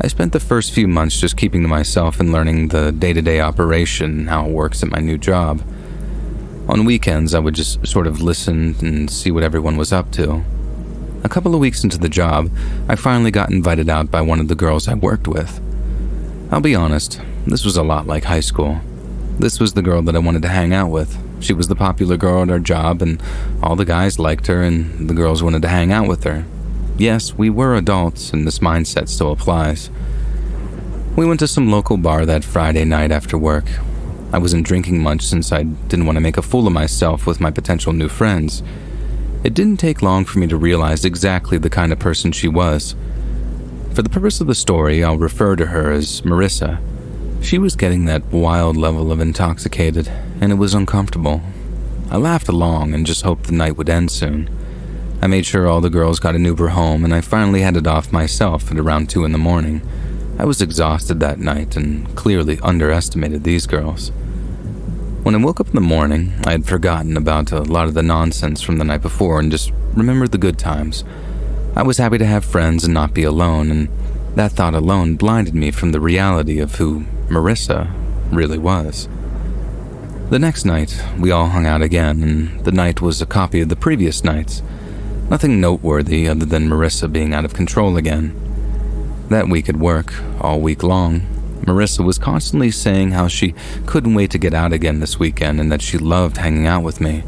A: I spent the first few months just keeping to myself and learning the day-to-day operation and how it works at my new job. On weekends, I would just sort of listen and see what everyone was up to. A couple of weeks into the job, I finally got invited out by one of the girls I worked with. I'll be honest, this was a lot like high school. This was the girl that I wanted to hang out with. She was the popular girl at our job, and all the guys liked her, and the girls wanted to hang out with her. Yes, we were adults, and this mindset still applies. We went to some local bar that Friday night after work. I wasn't drinking much since I didn't want to make a fool of myself with my potential new friends. It didn't take long for me to realize exactly the kind of person she was. For the purpose of the story, I'll refer to her as Marissa. She was getting that wild level of intoxicated, and it was uncomfortable. I laughed along and just hoped the night would end soon. I made sure all the girls got an Uber home, and I finally headed off myself at around 2 a.m. I was exhausted that night and clearly underestimated these girls. When I woke up in the morning, I had forgotten about a lot of the nonsense from the night before and just remembered the good times. I was happy to have friends and not be alone, and that thought alone blinded me from the reality of who Marissa really was. The next night, we all hung out again, and the night was a copy of the previous nights. Nothing noteworthy other than Marissa being out of control again. That week at work, all week long, Marissa was constantly saying how she couldn't wait to get out again this weekend and that she loved hanging out with me.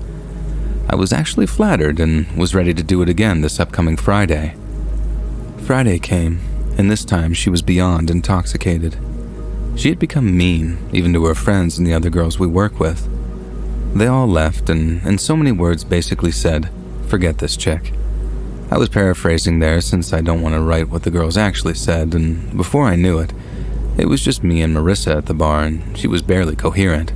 A: I was actually flattered and was ready to do it again this upcoming Friday. Friday came, and this time she was beyond intoxicated. She had become mean, even to her friends and the other girls we work with. They all left and, in so many words, basically said, "Forget this chick." I was paraphrasing there since I don't want to write what the girls actually said, and before I knew it, it was just me and Marissa at the bar, and she was barely coherent.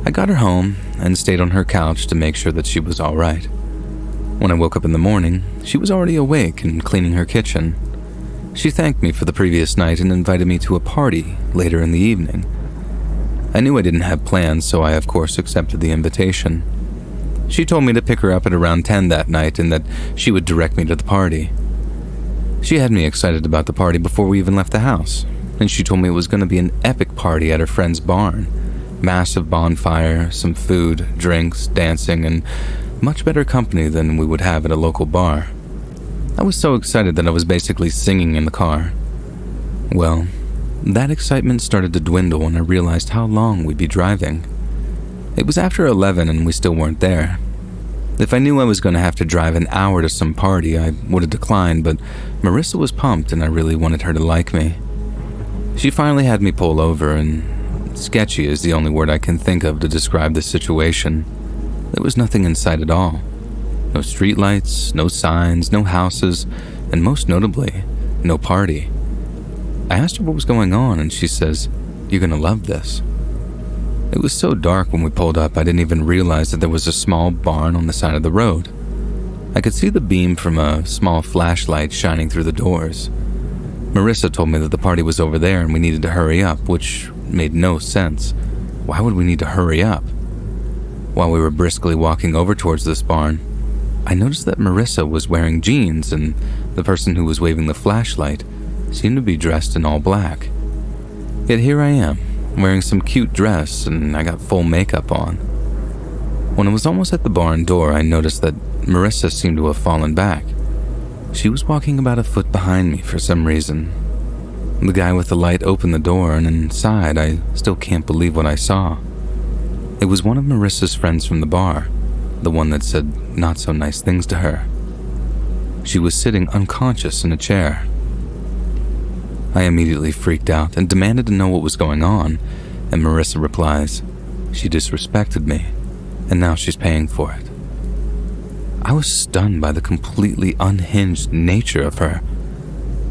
A: I got her home and stayed on her couch to make sure that she was all right. When I woke up in the morning, she was already awake and cleaning her kitchen. She thanked me for the previous night and invited me to a party later in the evening. I knew I didn't have plans, so I of course accepted the invitation. She told me to pick her up at around 10 that night and that she would direct me to the party. She had me excited about the party before we even left the house, and she told me it was going to be an epic party at her friend's barn. Massive bonfire, some food, drinks, dancing, and much better company than we would have at a local bar. I was so excited that I was basically singing in the car. Well, that excitement started to dwindle when I realized how long we'd be driving. It was after 11 and we still weren't there. If I knew I was going to have to drive an hour to some party, I would have declined, but Marissa was pumped and I really wanted her to like me. She finally had me pull over, and sketchy is the only word I can think of to describe the situation. There was nothing in sight at all. No streetlights, no signs, no houses, and most notably, no party. I asked her what was going on, and she says, "You're going to love this." It was so dark when we pulled up, I didn't even realize that there was a small barn on the side of the road. I could see the beam from a small flashlight shining through the doors. Marissa told me that the party was over there and we needed to hurry up, which made no sense. Why would we need to hurry up? While we were briskly walking over towards this barn, I noticed that Marissa was wearing jeans and the person who was waving the flashlight seemed to be dressed in all black. Yet here I am, wearing some cute dress, and I got full makeup on. When I was almost at the barn door, I noticed that Marissa seemed to have fallen back. She was walking about a foot behind me for some reason. The guy with the light opened the door, and inside, I still can't believe what I saw. It was one of Marissa's friends from the bar, the one that said not so nice things to her. She was sitting unconscious in a chair. I immediately freaked out and demanded to know what was going on, and Marissa replies, "She disrespected me, and now she's paying for it." I was stunned by the completely unhinged nature of her.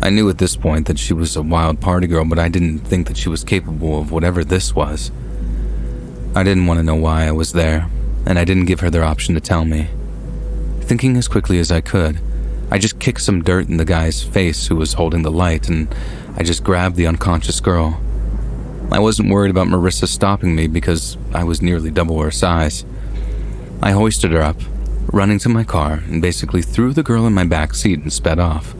A: I knew at this point that she was a wild party girl, but I didn't think that she was capable of whatever this was. I didn't want to know why I was there, and I didn't give her the option to tell me. Thinking as quickly as I could, I just kicked some dirt in the guy's face who was holding the light, and I just grabbed the unconscious girl. I wasn't worried about Marissa stopping me because I was nearly double her size. I hoisted her up, running to my car, and basically threw the girl in my back seat and sped off.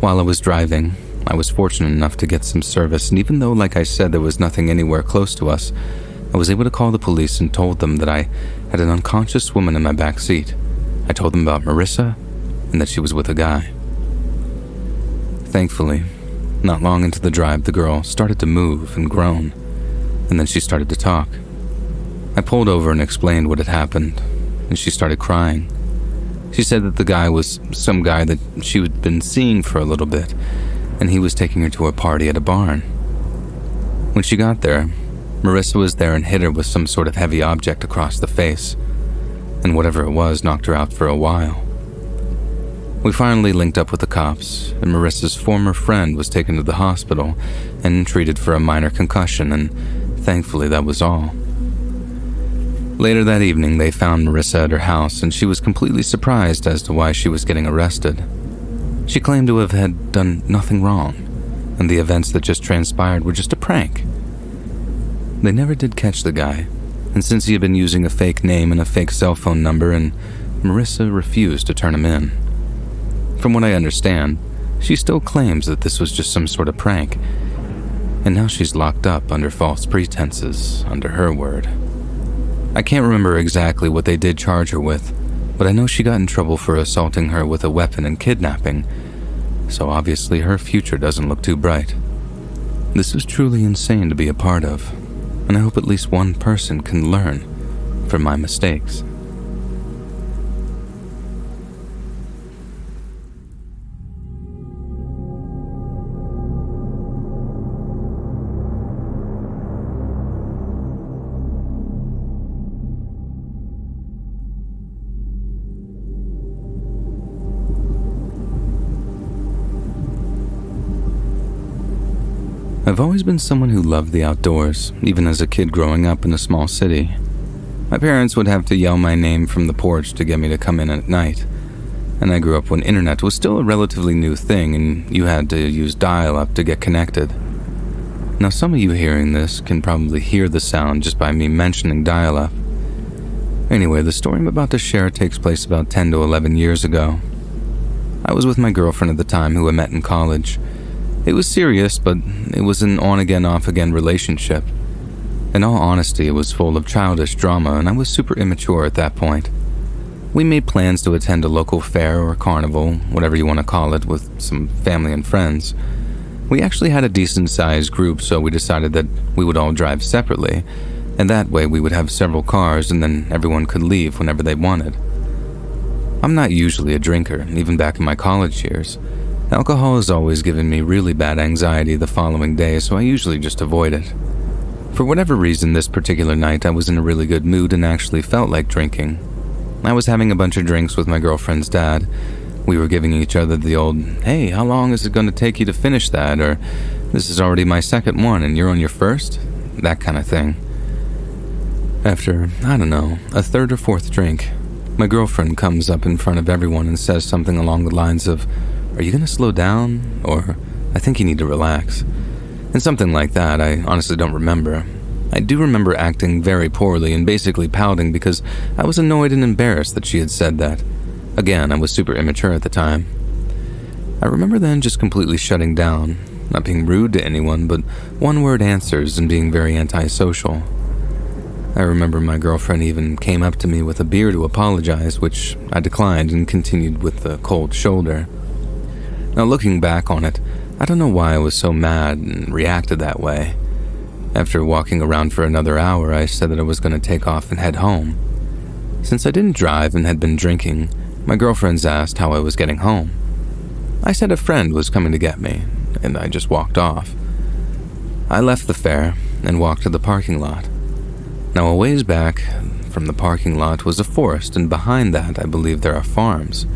A: While I was driving, I was fortunate enough to get some service, and even though, like I said, there was nothing anywhere close to us, I was able to call the police and told them that I had an unconscious woman in my back seat. I told them about Marissa and that she was with a guy. Thankfully, not long into the drive, the girl started to move and groan, and then she started to talk. I pulled over and explained what had happened, and she started crying. She said that the guy was some guy that she had been seeing for a little bit, and he was taking her to a party at a barn. When she got there, Marissa was there and hit her with some sort of heavy object across the face, and whatever it was knocked her out for a while. We finally linked up with the cops, and Marissa's former friend was taken to the hospital and treated for a minor concussion, and thankfully that was all. Later that evening, they found Marissa at her house, and she was completely surprised as to why she was getting arrested. She claimed to have had done nothing wrong, and the events that just transpired were just a prank. They never did catch the guy, and since he had been using a fake name and a fake cell phone number, and Marissa refused to turn him in. From what I understand, she still claims that this was just some sort of prank, and now she's locked up under false pretenses, under her word. I can't remember exactly what they did charge her with, but I know she got in trouble for assaulting her with a weapon and kidnapping, so obviously her future doesn't look too bright. This was truly insane to be a part of, and I hope at least one person can learn from my mistakes. I've always been someone who loved the outdoors, even as a kid growing up in a small city. My parents would have to yell my name from the porch to get me to come in at night, and I grew up when internet was still a relatively new thing and you had to use dial-up to get connected. Now some of you hearing this can probably hear the sound just by me mentioning dial-up. Anyway, the story I'm about to share takes place about 10 to 11 years ago. I was with my girlfriend at the time who I met in college. It was serious, but it was an on-again, off-again relationship. In all honesty, it was full of childish drama, and I was super immature at that point. We made plans to attend a local fair or carnival, whatever you want to call it, with some family and friends. We actually had a decent-sized group, so we decided that we would all drive separately, and that way we would have several cars and then everyone could leave whenever they wanted. I'm not usually a drinker, even back in my college years. Alcohol has always given me really bad anxiety the following day, so I usually just avoid it. For whatever reason, this particular night I was in a really good mood and actually felt like drinking. I was having a bunch of drinks with my girlfriend's dad. We were giving each other the old, "Hey, how long is it going to take you to finish that?" or "This is already my second one and you're on your first?" That kind of thing. After, I don't know, a third or fourth drink, my girlfriend comes up in front of everyone and says something along the lines of, "Are you going to slow down?" or "I think you need to relax." And something like that. I honestly don't remember. I do remember acting very poorly and basically pouting because I was annoyed and embarrassed that she had said that. Again, I was super immature at the time. I remember then just completely shutting down, not being rude to anyone, but one-word answers and being very antisocial. I remember my girlfriend even came up to me with a beer to apologize, which I declined and continued with the cold shoulder. Now looking back on it, I don't know why I was so mad and reacted that way. After walking around for another hour, I said that I was going to take off and head home. Since I didn't drive and had been drinking, my girlfriends asked how I was getting home. I said a friend was coming to get me, and I just walked off. I left the fair and walked to the parking lot. Now a ways back from the parking lot was a forest, and behind that I believe there are farms.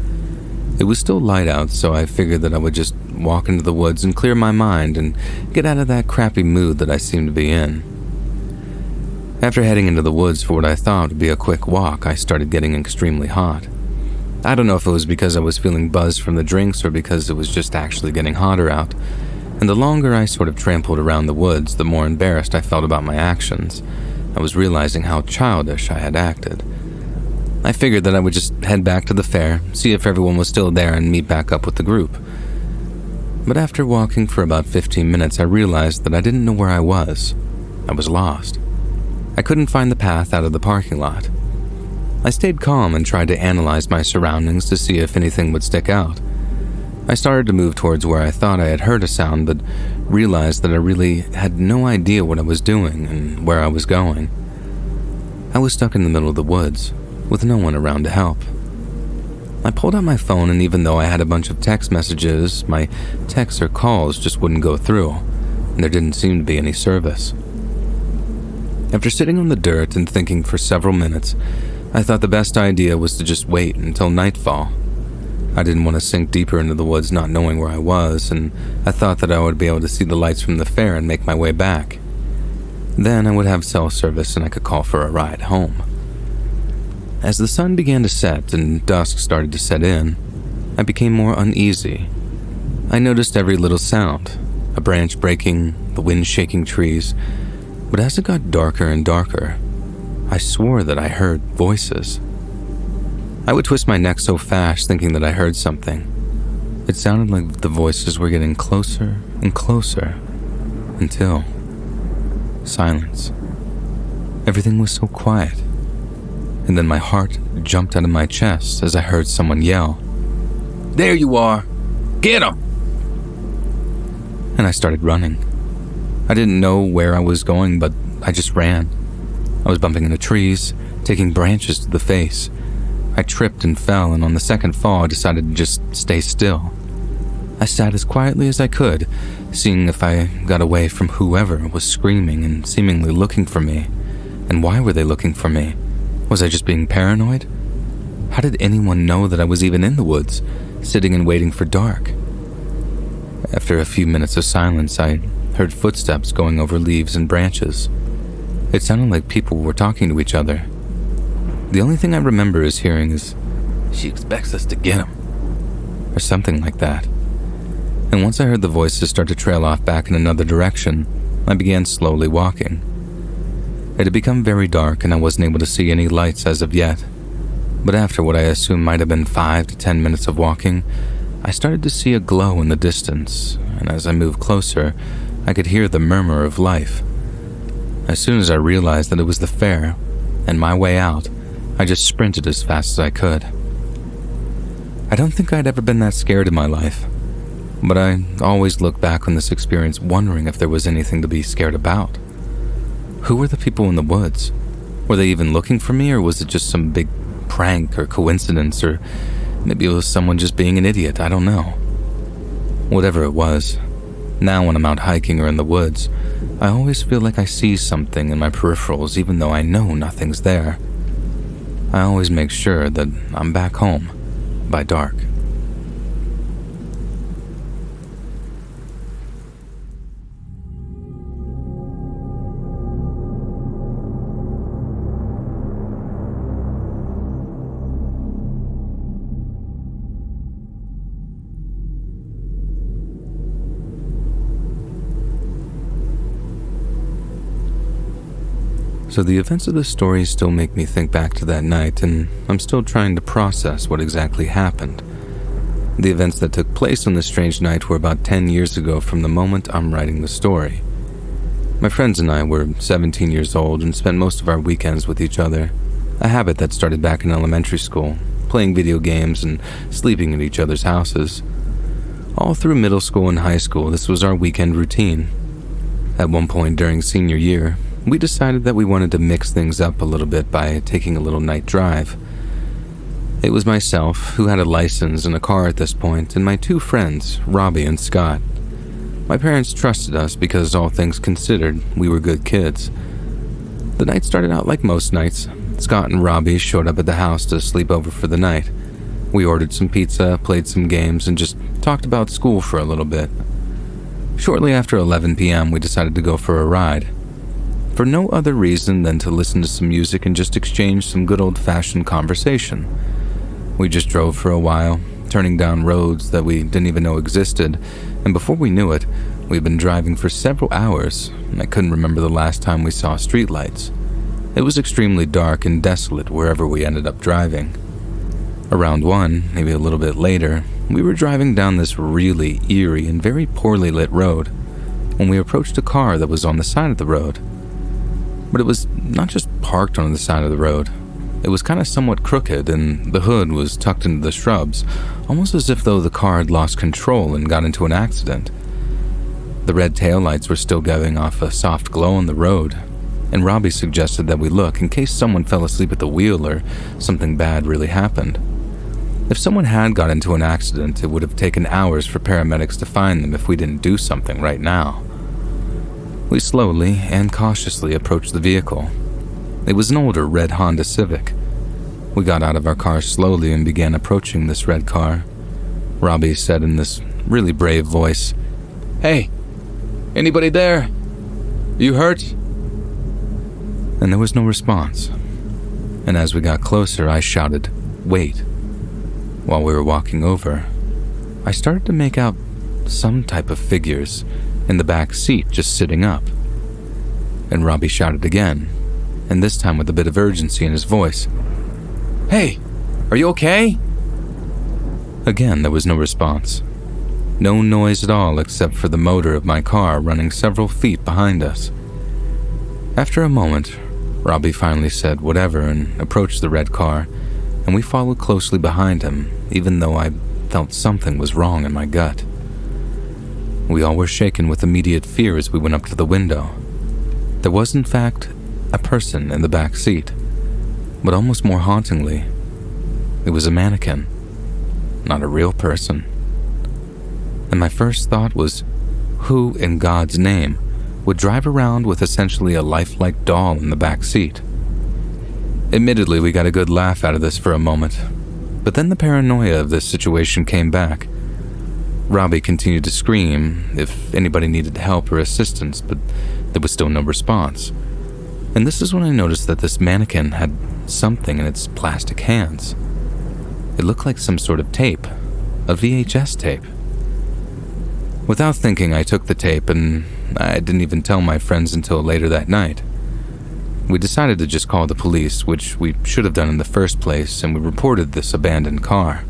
A: It was still light out, so I figured that I would just walk into the woods and clear my mind and get out of that crappy mood that I seemed to be in. After heading into the woods for what I thought would be a quick walk, I started getting extremely hot. I don't know if it was because I was feeling buzzed from the drinks or because it was just actually getting hotter out, and the longer I sort of trampled around the woods, the more embarrassed I felt about my actions. I was realizing how childish I had acted. I figured that I would just head back to the fair, see if everyone was still there, and meet back up with the group. But after walking for about 15 minutes, I realized that I didn't know where I was. I was lost. I couldn't find the path out of the parking lot. I stayed calm and tried to analyze my surroundings to see if anything would stick out. I started to move towards where I thought I had heard a sound, but realized that I really had no idea what I was doing and where I was going. I was stuck in the middle of the woods, with no one around to help. I pulled out my phone, and even though I had a bunch of text messages, my texts or calls just wouldn't go through, and there didn't seem to be any service. After sitting on the dirt and thinking for several minutes, I thought the best idea was to just wait until nightfall. I didn't want to sink deeper into the woods not knowing where I was, and I thought that I would be able to see the lights from the fair and make my way back. Then I would have cell service and I could call for a ride home. As the sun began to set and dusk started to set in, I became more uneasy. I noticed every little sound, a branch breaking, the wind shaking trees, but as it got darker and darker, I swore that I heard voices. I would twist my neck so fast thinking that I heard something. It sounded like the voices were getting closer and closer until silence. Everything was so quiet. And then my heart jumped out of my chest as I heard someone yell, "There you are! Get him!" And I started running. I didn't know where I was going, but I just ran. I was bumping into trees, taking branches to the face. I tripped and fell, and on the second fall, I decided to just stay still. I sat as quietly as I could, seeing if I got away from whoever was screaming and seemingly looking for me. And why were they looking for me? Was I just being paranoid? How did anyone know that I was even in the woods, sitting and waiting for dark? After a few minutes of silence, I heard footsteps going over leaves and branches. It sounded like people were talking to each other. The only thing I remember is hearing is, "She expects us to get him," or something like that. And once I heard the voices start to trail off back in another direction, I began slowly walking. It had become very dark and I wasn't able to see any lights as of yet. But after what I assume might have been 5 to 10 minutes of walking, I started to see a glow in the distance, and as I moved closer, I could hear the murmur of life. As soon as I realized that it was the fair, and my way out, I just sprinted as fast as I could. I don't think I'd ever been that scared in my life, but I always look back on this experience wondering if there was anything to be scared about. Who were the people in the woods? Were they even looking for me, or was it just some big prank or coincidence, or maybe it was someone just being an idiot? I don't know. Whatever it was, now when I'm out hiking or in the woods, I always feel like I see something in my peripherals even though I know nothing's there. I always make sure that I'm back home by dark. So the events of the story still make me think back to that night, and I'm still trying to process what exactly happened. The events that took place on this strange night were about 10 years ago from the moment I'm writing the story. My friends and I were 17 years old and spent most of our weekends with each other, a habit that started back in elementary school, playing video games and sleeping at each other's houses. All through middle school and high school, this was our weekend routine. At one point during senior year, we decided that we wanted to mix things up a little bit by taking a little night drive. It was myself, who had a license and a car at this point, and my 2 friends, Robbie and Scott. My parents trusted us because, all things considered, we were good kids. The night started out like most nights. Scott and Robbie showed up at the house to sleep over for the night. We ordered some pizza, played some games, and just talked about school for a little bit. Shortly after 11 p.m., we decided to go for a ride. For no other reason than to listen to some music and just exchange some good old-fashioned conversation. We just drove for a while, turning down roads that we didn't even know existed, and before we knew it, we'd been driving for several hours, and I couldn't remember the last time we saw streetlights. It was extremely dark and desolate wherever we ended up driving. Around 1, maybe a little bit later, We were driving down this really eerie and very poorly lit road when we approached a car that was on the side of the road. But it was not just parked on the side of the road. It was kind of somewhat crooked, and the hood was tucked into the shrubs, almost as if though the car had lost control and got into an accident. The red taillights were still giving off a soft glow on the road, and Robbie suggested that we look in case someone fell asleep at the wheel or something bad really happened. If someone had got into an accident, it would have taken hours for paramedics to find them if we didn't do something right now. We slowly and cautiously approached the vehicle. It was an older red Honda Civic. We got out of our car slowly and began approaching this red car. Robbie said in this really brave voice, "Hey, anybody there? You hurt?" And there was no response. And as we got closer, I shouted, "Wait." While we were walking over, I started to make out some type of figures in the back seat just sitting up. And Robbie shouted again, and this time with a bit of urgency in his voice, "Hey, are you okay?" Again, there was no response. No noise at all except for the motor of my car running several feet behind us. After a moment, Robbie finally said whatever and approached the red car, and we followed closely behind him, even though I felt something was wrong in my gut. We all were shaken with immediate fear as we went up to the window. There was, in fact, a person in the back seat, but almost more hauntingly, it was a mannequin, not a real person. And my first thought was, who in God's name would drive around with essentially a lifelike doll in the back seat? Admittedly, we got a good laugh out of this for a moment, but then the paranoia of this situation came back. Robbie continued to scream if anybody needed help or assistance, but there was still no response. And this is when I noticed that this mannequin had something in its plastic hands. It looked like some sort of tape, a VHS tape. Without thinking, I took the tape, and I didn't even tell my friends until later that night. We decided to just call the police, which we should have done in the first place, and we reported this abandoned car.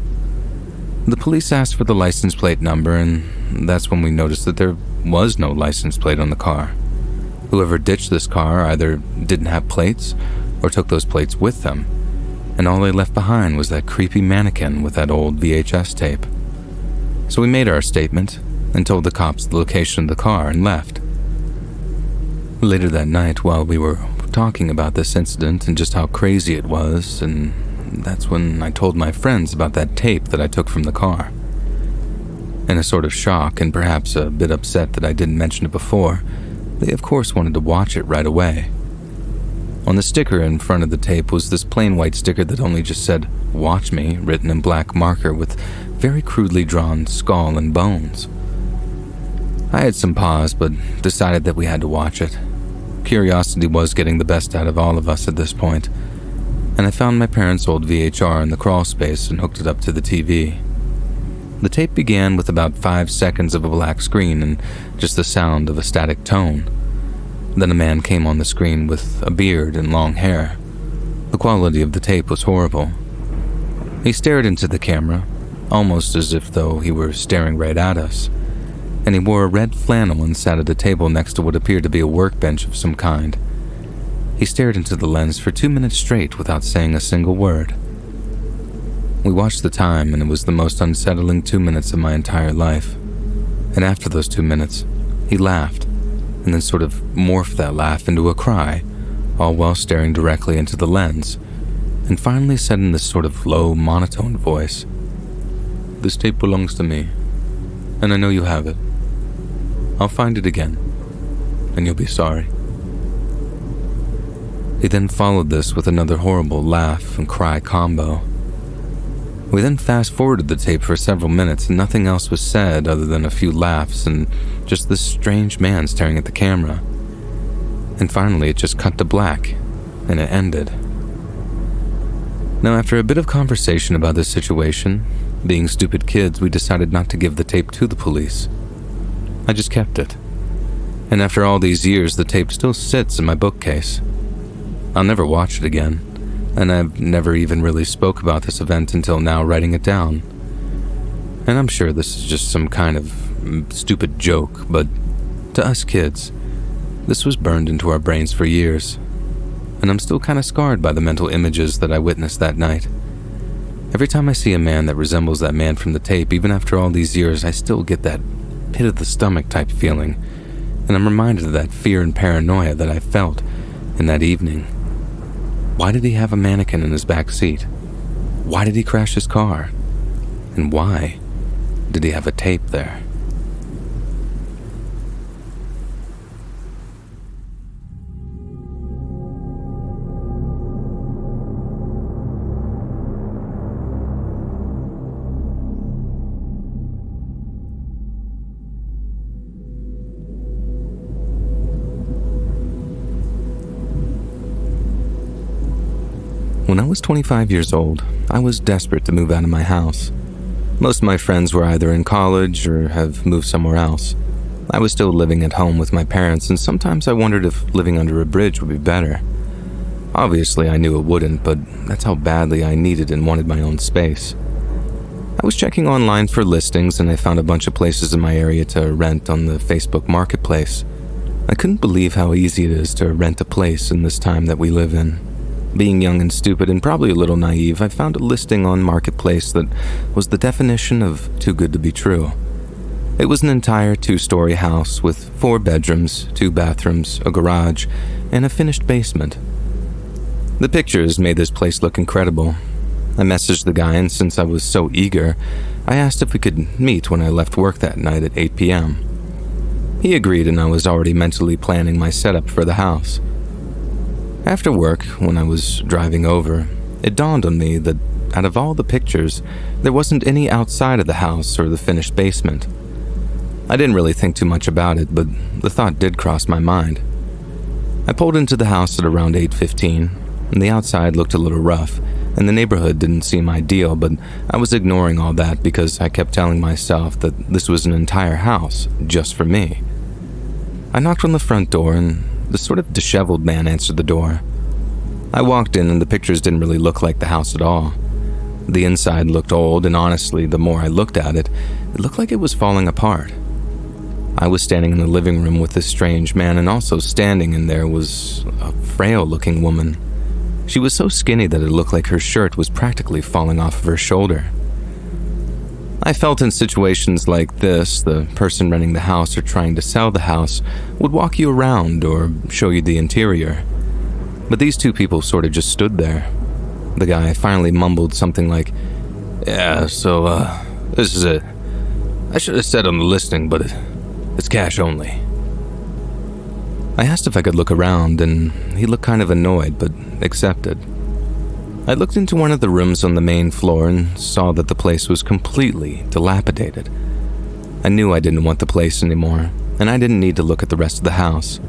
A: The police asked for the license plate number, and that's when we noticed that there was no license plate on the car. Whoever ditched this car either didn't have plates or took those plates with them, and all they left behind was that creepy mannequin with that old VHS tape. So we made our statement and told the cops the location of the car and left. Later that night, while we were talking about this incident and just how crazy it was, and that's when I told my friends about that tape that I took from the car. In a sort of shock and perhaps a bit upset that I didn't mention it before, they of course wanted to watch it right away. On the sticker in front of the tape was this plain white sticker that only just said, "Watch me," written in black marker with very crudely drawn skull and bones. I had some pause, but decided that we had to watch it. Curiosity was getting the best out of all of us at this point, and I found my parents' old VHR in the crawl space and hooked it up to the TV. The tape began with about 5 seconds of a black screen and just the sound of a static tone. Then a man came on the screen with a beard and long hair. The quality of the tape was horrible. He stared into the camera, almost as if though he were staring right at us, and he wore a red flannel and sat at a table next to what appeared to be a workbench of some kind. He stared into the lens for 2 minutes straight without saying a single word. We watched the time, and it was the most unsettling 2 minutes of my entire life. And after those 2 minutes, he laughed, and then sort of morphed that laugh into a cry, all while staring directly into the lens, and finally said in this sort of low, monotone voice, "This tape belongs to me, and I know you have it. I'll find it again, and you'll be sorry." He then followed this with another horrible laugh and cry combo. We then fast-forwarded the tape for several minutes, and nothing else was said other than a few laughs and just this strange man staring at the camera. And finally, it just cut to black, and it ended. Now, after a bit of conversation about this situation, being stupid kids, we decided not to give the tape to the police. I just kept it. And after all these years, the tape still sits in my bookcase. I'll never watch it again, and I've never even really spoke about this event until now writing it down. And I'm sure this is just some kind of stupid joke, but to us kids, this was burned into our brains for years. And I'm still kind of scarred by the mental images that I witnessed that night. Every time I see a man that resembles that man from the tape, even after all these years, I still get that pit of the stomach type feeling. And I'm reminded of that fear and paranoia that I felt in that evening. Why did he have a mannequin in his back seat? Why did he crash his car? And why did he have a tape there? When I was 25 years old, I was desperate to move out of my house. Most of my friends were either in college or have moved somewhere else. I was still living at home with my parents, and sometimes I wondered if living under a bridge would be better. Obviously, I knew it wouldn't, but that's how badly I needed and wanted my own space. I was checking online for listings, and I found a bunch of places in my area to rent on the Facebook Marketplace. I couldn't believe how easy it is to rent a place in this time that we live in. Being young and stupid and probably a little naive, I found a listing on Marketplace that was the definition of too good to be true. It was an entire 2-story house with 4 bedrooms, 2 bathrooms, a garage, and a finished basement. The pictures made this place look incredible. I messaged the guy, and since I was so eager, I asked if we could meet when I left work that night at 8 p.m. He agreed, and I was already mentally planning my setup for the house. After work, when I was driving over, it dawned on me that out of all the pictures, there wasn't any outside of the house or the finished basement. I didn't really think too much about it, but the thought did cross my mind. I pulled into the house at around 8:15, and the outside looked a little rough, and the neighborhood didn't seem ideal, but I was ignoring all that because I kept telling myself that this was an entire house just for me. I knocked on the front door, and the sort of disheveled man answered the door. I walked in, and the pictures didn't really look like the house at all. The inside looked old, and honestly, the more I looked at it, it looked like it was falling apart. I was standing in the living room with this strange man, and also standing in there was a frail-looking woman. She was so skinny that it looked like her shirt was practically falling off of her shoulder. I felt in situations like this, the person renting the house or trying to sell the house would walk you around or show you the interior. But these 2 people sort of just stood there. The guy finally mumbled something like, "Yeah, so, this is it. I should have said on the listing, but it's cash only." I asked if I could look around, and he looked kind of annoyed, but accepted. I looked into one of the rooms on the main floor and saw that the place was completely dilapidated. I knew I didn't want the place anymore, and I didn't need to look at the rest of the house.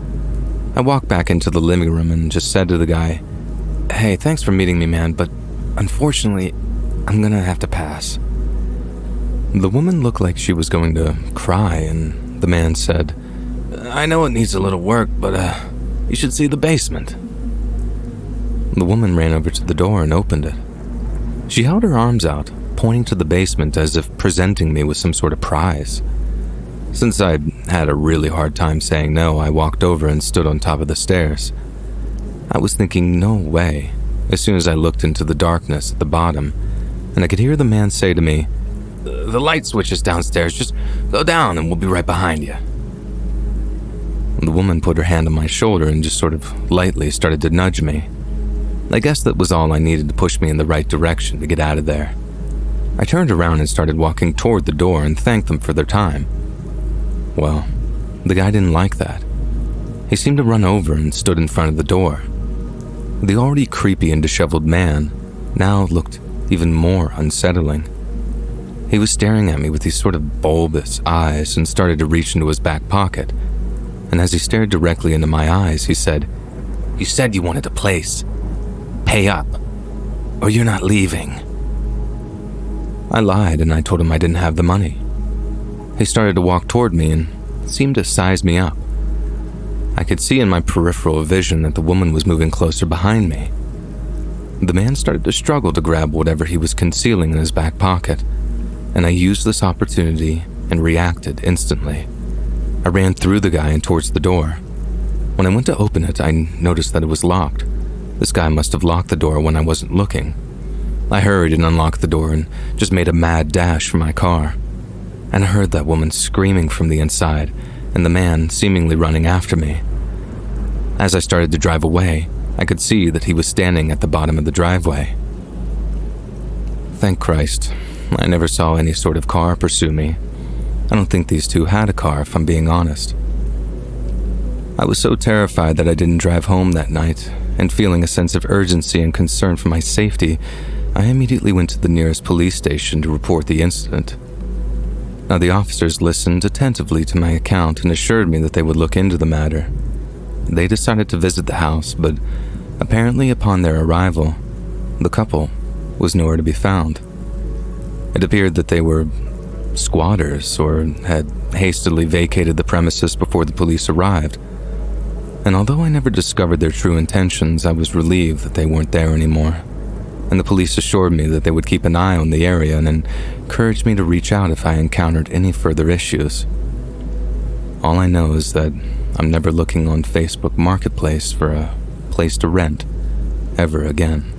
A: I walked back into the living room and just said to the guy, "Hey, thanks for meeting me, man, but unfortunately, I'm gonna have to pass." The woman looked like she was going to cry, and the man said, "I know it needs a little work, but you should see the basement." The woman ran over to the door and opened it. She held her arms out, pointing to the basement as if presenting me with some sort of prize. Since I had a really hard time saying no, I walked over and stood on top of the stairs. I was thinking, no way, as soon as I looked into the darkness at the bottom, and I could hear the man say to me, "The light switch is downstairs, just go down and we'll be right behind you." The woman put her hand on my shoulder and just sort of lightly started to nudge me. I guess that was all I needed to push me in the right direction to get out of there. I turned around and started walking toward the door and thanked them for their time. Well, the guy didn't like that. He seemed to run over and stood in front of the door. The already creepy and disheveled man now looked even more unsettling. He was staring at me with these sort of bulbous eyes and started to reach into his back pocket. And as he stared directly into my eyes, he said, "You said you wanted a place. Pay up, or you're not leaving." I lied and I told him I didn't have the money. He started to walk toward me and seemed to size me up. I could see in my peripheral vision that the woman was moving closer behind me. The man started to struggle to grab whatever he was concealing in his back pocket, and I used this opportunity and reacted instantly. I ran through the guy and towards the door. When I went to open it, I noticed that it was locked. This guy must have locked the door when I wasn't looking. I hurried and unlocked the door and just made a mad dash for my car. And I heard that woman screaming from the inside and the man seemingly running after me. As I started to drive away, I could see that he was standing at the bottom of the driveway. Thank Christ, I never saw any sort of car pursue me. I don't think these two had a car, if I'm being honest. I was so terrified that I didn't drive home that night, and feeling a sense of urgency and concern for my safety, I immediately went to the nearest police station to report the incident. Now, the officers listened attentively to my account and assured me that they would look into the matter. They decided to visit the house, but apparently upon their arrival, the couple was nowhere to be found. It appeared that they were squatters or had hastily vacated the premises before the police arrived. And although I never discovered their true intentions, I was relieved that they weren't there anymore. And the police assured me that they would keep an eye on the area and encouraged me to reach out if I encountered any further issues. All I know is that I'm never looking on Facebook Marketplace for a place to rent ever again.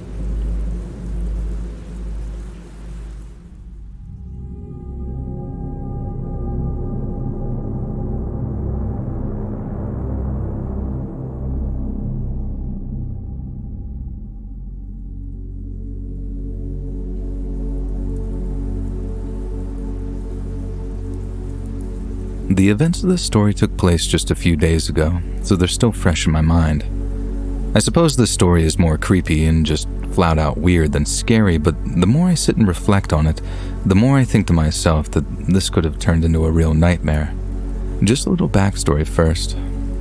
A: The events of this story took place just a few days ago, so they're still fresh in my mind. I suppose this story is more creepy and just flat out weird than scary, but the more I sit and reflect on it, the more I think to myself that this could have turned into a real nightmare. Just a little backstory first.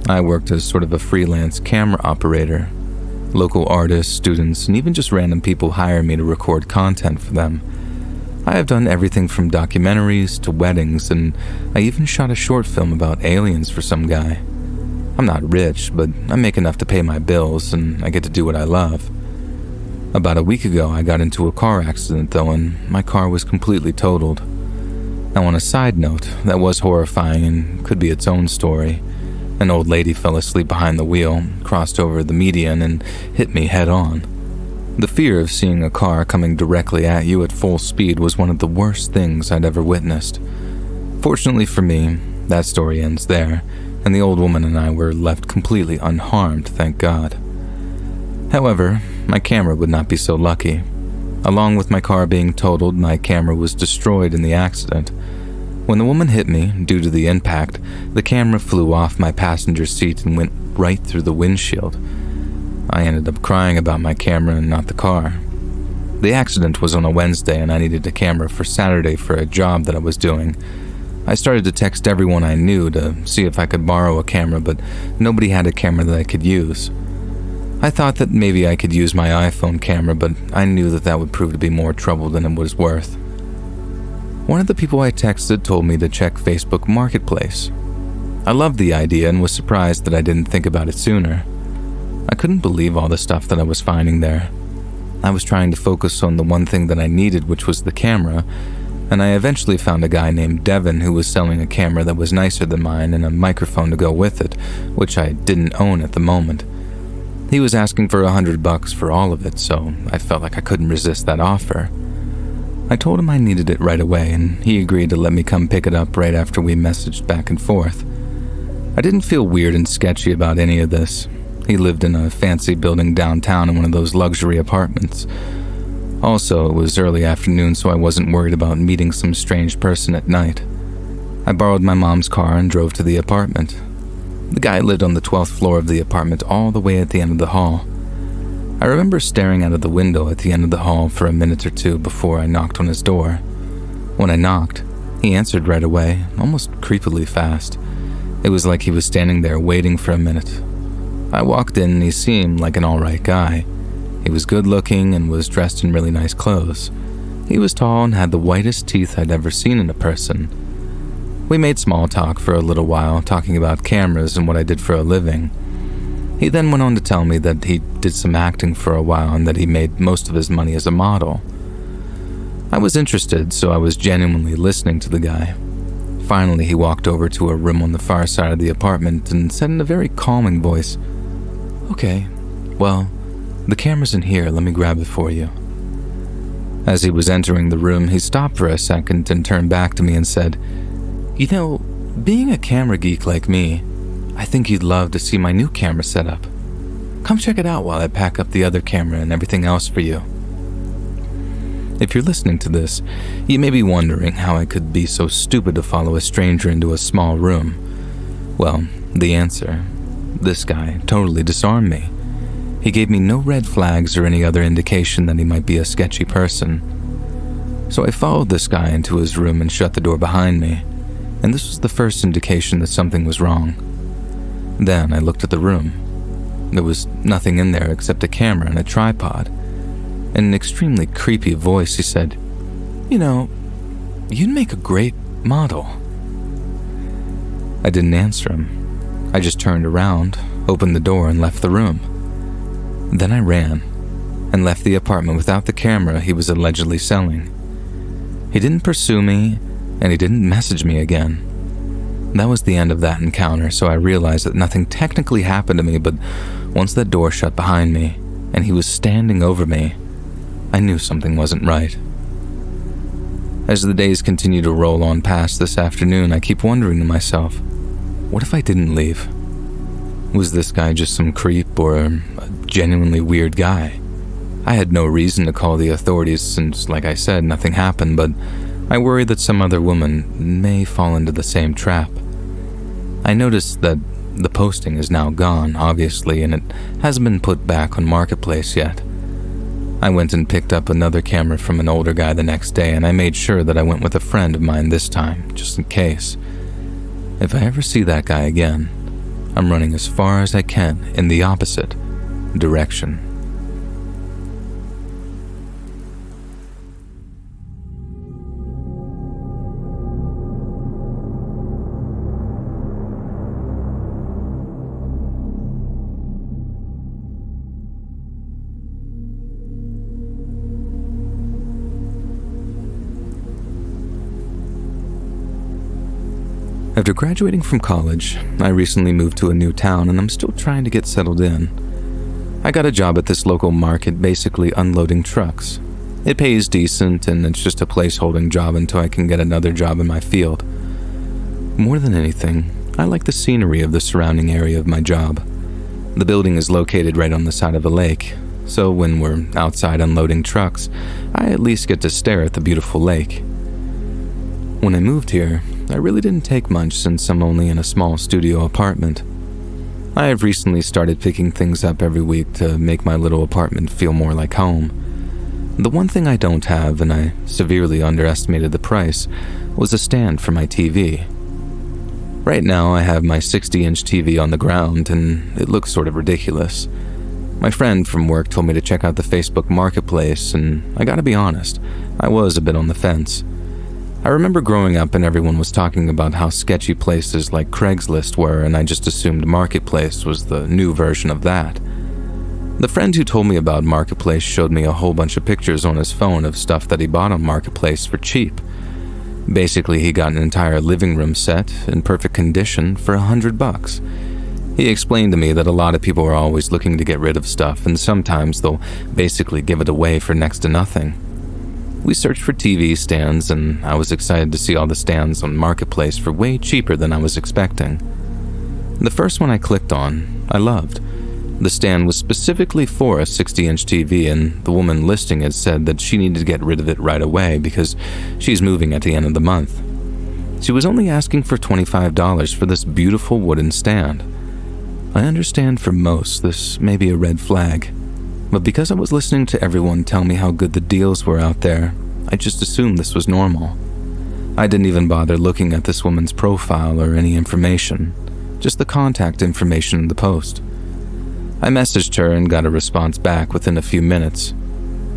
A: I worked as sort of a freelance camera operator. Local artists, students, and even just random people hire me to record content for them. I have done everything from documentaries to weddings, and I even shot a short film about aliens for some guy. I'm not rich, but I make enough to pay my bills, and I get to do what I love. About a week ago, I got into a car accident though, and my car was completely totaled. Now, on a side note, that was horrifying and could be its own story. An old lady fell asleep behind the wheel, crossed over the median, and hit me head on. The fear of seeing a car coming directly at you at full speed was one of the worst things I'd ever witnessed. Fortunately for me, that story ends there, and the old woman and I were left completely unharmed, thank God. However, my camera would not be so lucky. Along with my car being totaled, my camera was destroyed in the accident. When the woman hit me, due to the impact, the camera flew off my passenger seat and went right through the windshield. I ended up crying about my camera and not the car. The accident was on a Wednesday and I needed a camera for Saturday for a job that I was doing. I started to text everyone I knew to see if I could borrow a camera, but nobody had a camera that I could use. I thought that maybe I could use my iPhone camera, but I knew that that would prove to be more trouble than it was worth. One of the people I texted told me to check Facebook Marketplace. I loved the idea and was surprised that I didn't think about it sooner. I couldn't believe all the stuff that I was finding there. I was trying to focus on the one thing that I needed, which was the camera, and I eventually found a guy named Devin who was selling a camera that was nicer than mine and a microphone to go with it, which I didn't own at the moment. He was asking for $100 for all of it, so I felt like I couldn't resist that offer. I told him I needed it right away, and he agreed to let me come pick it up right after we messaged back and forth. I didn't feel weird and sketchy about any of this. He lived in a fancy building downtown in one of those luxury apartments. Also, it was early afternoon, so I wasn't worried about meeting some strange person at night. I borrowed my mom's car and drove to the apartment. The guy lived on the 12th floor of the apartment all the way at the end of the hall. I remember staring out of the window at the end of the hall for a minute or two before I knocked on his door. When I knocked, he answered right away, almost creepily fast. It was like he was standing there waiting for a minute. I walked in and he seemed like an alright guy. He was good looking and was dressed in really nice clothes. He was tall and had the whitest teeth I'd ever seen in a person. We made small talk for a little while, talking about cameras and what I did for a living. He then went on to tell me that he did some acting for a while and that he made most of his money as a model. I was interested, so I was genuinely listening to the guy. Finally, he walked over to a room on the far side of the apartment and said in a very calming voice, "Okay, well, the camera's in here, let me grab it for you." As he was entering the room, he stopped for a second and turned back to me and said, "You know, being a camera geek like me, I think you'd love to see my new camera setup. Come check it out while I pack up the other camera and everything else for you." If you're listening to this, you may be wondering how I could be so stupid to follow a stranger into a small room. Well, the answer: this guy totally disarmed me. He gave me no red flags or any other indication that he might be a sketchy person. So I followed this guy into his room and shut the door behind me, and this was the first indication that something was wrong. Then I looked at the room. There was nothing in there except a camera and a tripod. In an extremely creepy voice, he said, "You know, you'd make a great model." I didn't answer him. I just turned around, opened the door, and left the room. Then I ran and left the apartment without the camera he was allegedly selling. He didn't pursue me, and he didn't message me again. That was the end of that encounter, so I realized that nothing technically happened to me, but once that door shut behind me, and he was standing over me, I knew something wasn't right. As the days continue to roll on past this afternoon, I keep wondering to myself, what if I didn't leave? Was this guy just some creep or a genuinely weird guy? I had no reason to call the authorities since, like I said, nothing happened, but I worry that some other woman may fall into the same trap. I noticed that the posting is now gone, obviously, and it hasn't been put back on Marketplace yet. I went and picked up another camera from an older guy the next day, and I made sure that I went with a friend of mine this time, just in case. If I ever see that guy again, I'm running as far as I can in the opposite direction. After graduating from college, I recently moved to a new town and I'm still trying to get settled in. I got a job at this local market basically unloading trucks. It pays decent and it's just a placeholding job until I can get another job in my field. More than anything, I like the scenery of the surrounding area of my job. The building is located right on the side of a lake, so when we're outside unloading trucks, I at least get to stare at the beautiful lake. When I moved here, I really didn't take much since I'm only in a small studio apartment. I have recently started picking things up every week to make my little apartment feel more like home. The one thing I don't have, and I severely underestimated the price, was a stand for my TV. Right now I have my 60-inch TV on the ground and it looks sort of ridiculous. My friend from work told me to check out the Facebook Marketplace, and I gotta be honest, I was a bit on the fence. I remember growing up and everyone was talking about how sketchy places like Craigslist were, and I just assumed Marketplace was the new version of that. The friend who told me about Marketplace showed me a whole bunch of pictures on his phone of stuff that he bought on Marketplace for cheap. Basically, he got an entire living room set in perfect condition for $100. He explained to me that a lot of people are always looking to get rid of stuff, and sometimes they'll basically give it away for next to nothing. We searched for TV stands, and I was excited to see all the stands on Marketplace for way cheaper than I was expecting. The first one I clicked on, I loved. The stand was specifically for a 60-inch TV, and the woman listing it said that she needed to get rid of it right away because she's moving at the end of the month. She was only asking for $25 for this beautiful wooden stand. I understand for most this may be a red flag, but because I was listening to everyone tell me how good the deals were out there, I just assumed this was normal. I didn't even bother looking at this woman's profile or any information, just the contact information in the post. I messaged her and got a response back within a few minutes.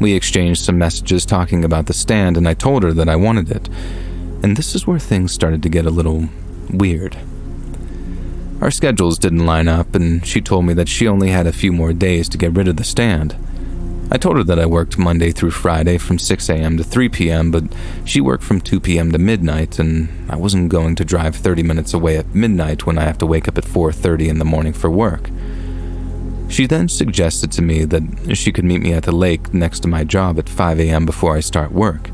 A: We exchanged some messages talking about the stand, and I told her that I wanted it, and this is where things started to get a little weird. Our schedules didn't line up, and she told me that she only had a few more days to get rid of the stand. I told her that I worked Monday through Friday from 6 a.m. to 3 p.m., but she worked from 2 p.m. to midnight, and I wasn't going to drive 30 minutes away at midnight when I have to wake up at 4:30 in the morning for work. She then suggested to me that she could meet me at the lake next to my job at 5 a.m. before I start work.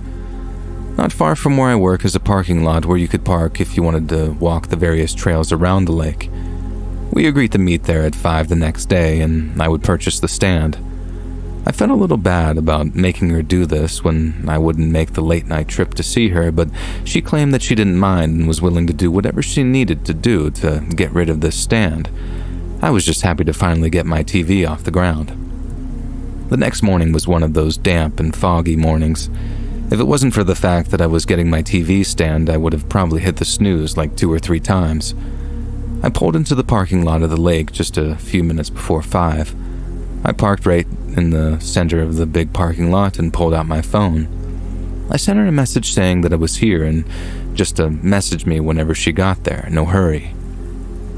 A: Not far from where I work is a parking lot where you could park if you wanted to walk the various trails around the lake. We agreed to meet there at 5 the next day, and I would purchase the stand. I felt a little bad about making her do this when I wouldn't make the late-night trip to see her, but she claimed that she didn't mind and was willing to do whatever she needed to do to get rid of this stand. I was just happy to finally get my TV off the ground. The next morning was one of those damp and foggy mornings. If it wasn't for the fact that I was getting my TV stand, I would have probably hit the snooze like 2 or 3 times. I pulled into the parking lot of the lake just a few minutes before 5. I parked right in the center of the big parking lot and pulled out my phone. I sent her a message saying that I was here and just to message me whenever she got there, no hurry.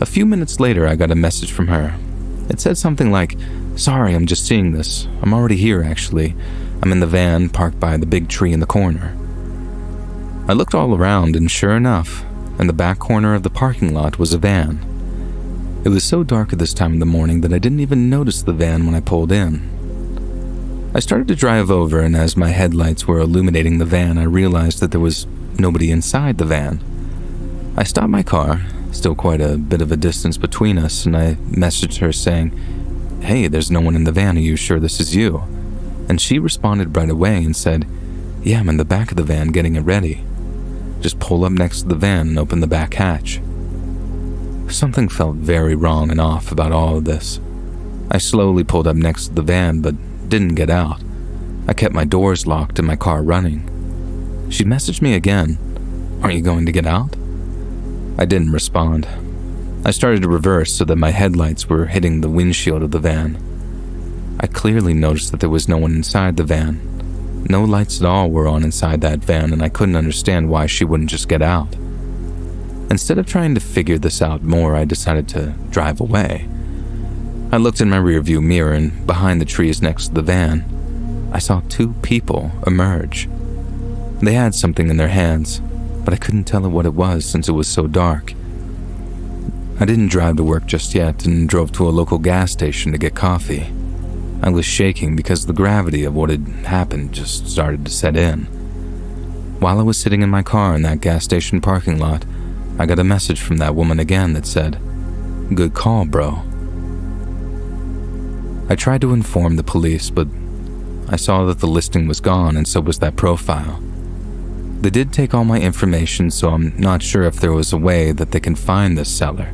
A: A few minutes later, I got a message from her. It said something like, "Sorry, I'm just seeing this. I'm already here, actually. I'm in the van parked by the big tree in the corner." I looked all around, and sure enough, in the back corner of the parking lot was a van. It was so dark at this time of the morning that I didn't even notice the van when I pulled in. I started to drive over, and as my headlights were illuminating the van, I realized that there was nobody inside the van. I stopped my car, still quite a bit of a distance between us, and I messaged her saying, "Hey, there's no one in the van. Are you sure this is you?" And she responded right away and said, "Yeah, I'm in the back of the van getting it ready. Just pull up next to the van and open the back hatch." Something felt very wrong and off about all of this. I slowly pulled up next to the van, but didn't get out. I kept my doors locked and my car running. She messaged me again, "Aren't you going to get out?" I didn't respond. I started to reverse so that my headlights were hitting the windshield of the van. I clearly noticed that there was no one inside the van. No lights at all were on inside that van, and I couldn't understand why she wouldn't just get out. Instead of trying to figure this out more, I decided to drive away. I looked in my rearview mirror, and behind the trees next to the van, I saw 2 people emerge. They had something in their hands, but I couldn't tell what it was since it was so dark. I didn't drive to work just yet and drove to a local gas station to get coffee. I was shaking because the gravity of what had happened just started to set in. While I was sitting in my car in that gas station parking lot, I got a message from that woman again that said, "Good call, bro." I tried to inform the police, but I saw that the listing was gone and so was that profile. They did take all my information, so I'm not sure if there was a way that they can find this seller.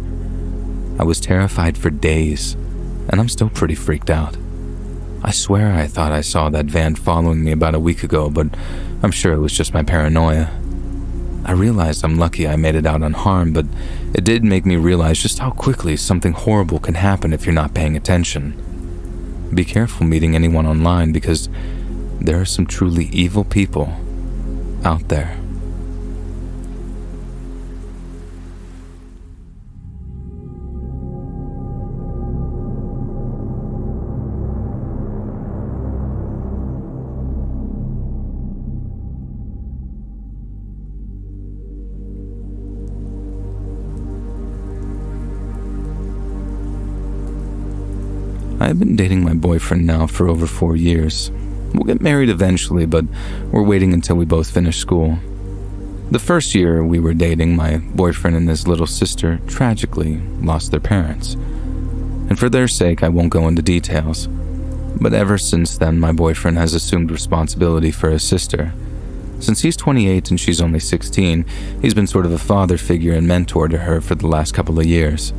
A: I was terrified for days, and I'm still pretty freaked out. I swear I thought I saw that van following me about a week ago, but I'm sure it was just my paranoia. I realized I'm lucky I made it out unharmed, but it did make me realize just how quickly something horrible can happen if you're not paying attention. Be careful meeting anyone online because there are some truly evil people out there. I've been dating my boyfriend now for over 4 years. We'll get married eventually, but we're waiting until we both finish school. The first year we were dating, my boyfriend and his little sister tragically lost their parents. And for their sake, I won't go into details. But ever since then, my boyfriend has assumed responsibility for his sister. Since he's 28 and she's only 16, he's been sort of a father figure and mentor to her for the last couple of years.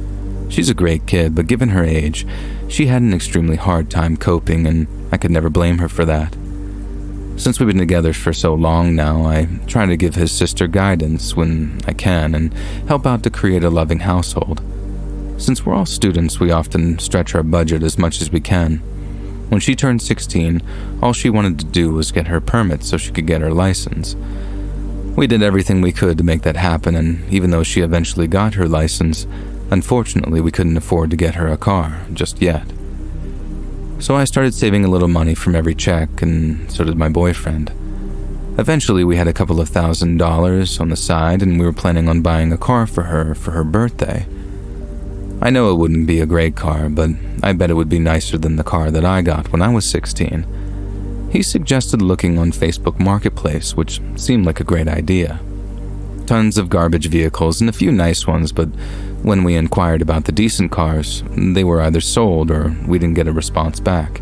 A: She's a great kid, but given her age, she had an extremely hard time coping, and I could never blame her for that. Since we've been together for so long now, I try to give his sister guidance when I can and help out to create a loving household. Since we're all students, we often stretch our budget as much as we can. When she turned 16, all she wanted to do was get her permit so she could get her license. We did everything we could to make that happen, and even though she eventually got her license, unfortunately, we couldn't afford to get her a car just yet. So I started saving a little money from every check, and so did my boyfriend. Eventually, we had a couple of $1,000s on the side, and we were planning on buying a car for her birthday. I know it wouldn't be a great car, but I bet it would be nicer than the car that I got when I was 16. He suggested looking on Facebook Marketplace, which seemed like a great idea. Tons of garbage vehicles and a few nice ones, but when we inquired about the decent cars, they were either sold or we didn't get a response back.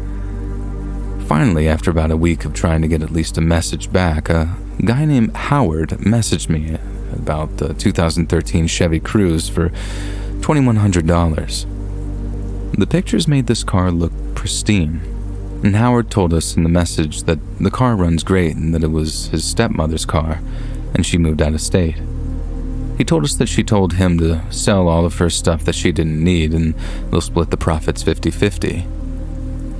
A: Finally, after about a week of trying to get at least a message back, a guy named Howard messaged me about the 2013 Chevy Cruze for $2,100. The pictures made this car look pristine, and Howard told us in the message that the car runs great and that it was his stepmother's car, and she moved out of state. He told us that she told him to sell all of her stuff that she didn't need and they'll split the profits 50-50.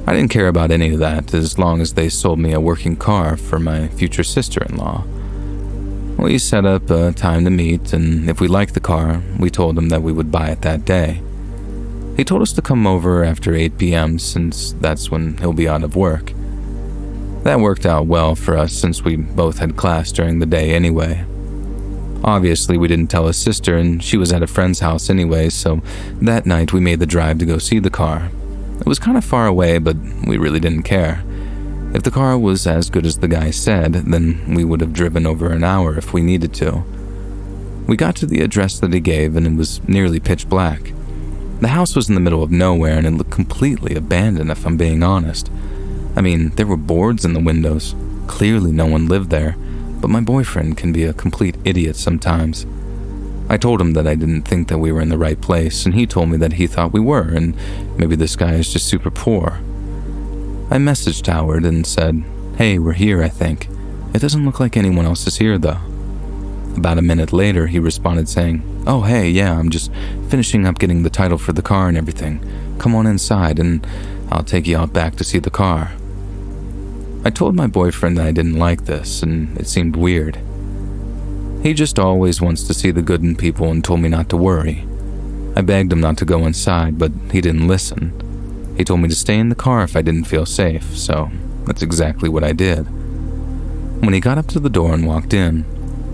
A: I didn't care about any of that as long as they sold me a working car for my future sister-in-law. We set up a time to meet, and if we liked the car, we told him that we would buy it that day. He told us to come over after 8 p.m. since that's when he'll be out of work. That worked out well for us since we both had class during the day anyway. Obviously, we didn't tell his sister, and she was at a friend's house anyway, so that night we made the drive to go see the car. It was kind of far away, but we really didn't care. If the car was as good as the guy said, then we would have driven over an hour if we needed to. We got to the address that he gave, and it was nearly pitch black. The house was in the middle of nowhere, and it looked completely abandoned, if I'm being honest. I mean, there were boards in the windows. Clearly no one lived there, but my boyfriend can be a complete idiot sometimes. I told him that I didn't think that we were in the right place, and he told me that he thought we were, and maybe this guy is just super poor. I messaged Howard and said, "Hey, we're here, I think. It doesn't look like anyone else is here, though." About a minute later, he responded saying, "Oh, hey, yeah, I'm just finishing up getting the title for the car and everything. Come on inside, and I'll take you out back to see the car." I told my boyfriend that I didn't like this, and it seemed weird. He just always wants to see the good in people and told me not to worry. I begged him not to go inside, but he didn't listen. He told me to stay in the car if I didn't feel safe, so that's exactly what I did. When he got up to the door and walked in,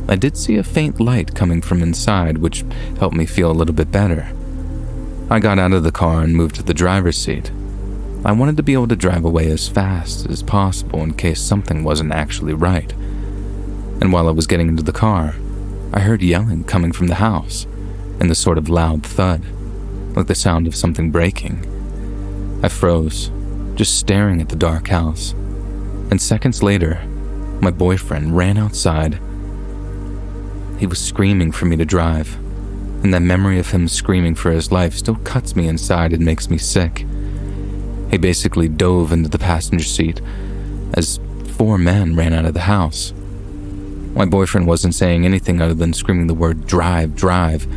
A: I did see a faint light coming from inside, which helped me feel a little bit better. I got out of the car and moved to the driver's seat. I wanted to be able to drive away as fast as possible in case something wasn't actually right. And while I was getting into the car, I heard yelling coming from the house, and the sort of loud thud, like the sound of something breaking. I froze, just staring at the dark house, and seconds later, my boyfriend ran outside. He was screaming for me to drive, and that memory of him screaming for his life still cuts me inside and makes me sick. He basically dove into the passenger seat as 4 men ran out of the house. My boyfriend wasn't saying anything other than screaming the word "drive, drive,"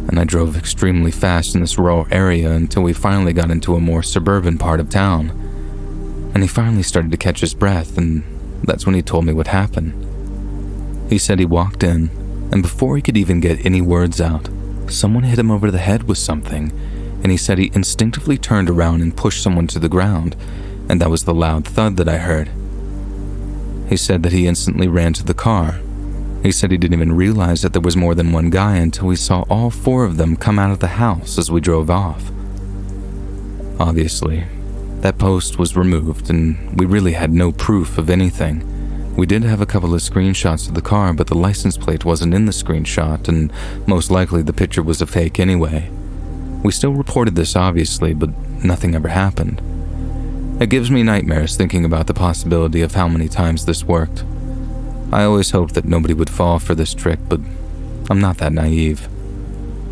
A: and I drove extremely fast in this rural area until we finally got into a more suburban part of town. And he finally started to catch his breath, and that's when he told me what happened. He said he walked in, and before he could even get any words out, someone hit him over the head with something, and he said he instinctively turned around and pushed someone to the ground, and that was the loud thud that I heard. He said that he instantly ran to the car. He said he didn't even realize that there was more than one guy until he saw all 4 of them come out of the house as we drove off. Obviously, that post was removed, and we really had no proof of anything. We did have a couple of screenshots of the car, but the license plate wasn't in the screenshot, and most likely the picture was a fake anyway. We still reported this, obviously, but nothing ever happened. It gives me nightmares thinking about the possibility of how many times this worked. I always hoped that nobody would fall for this trick, but I'm not that naive.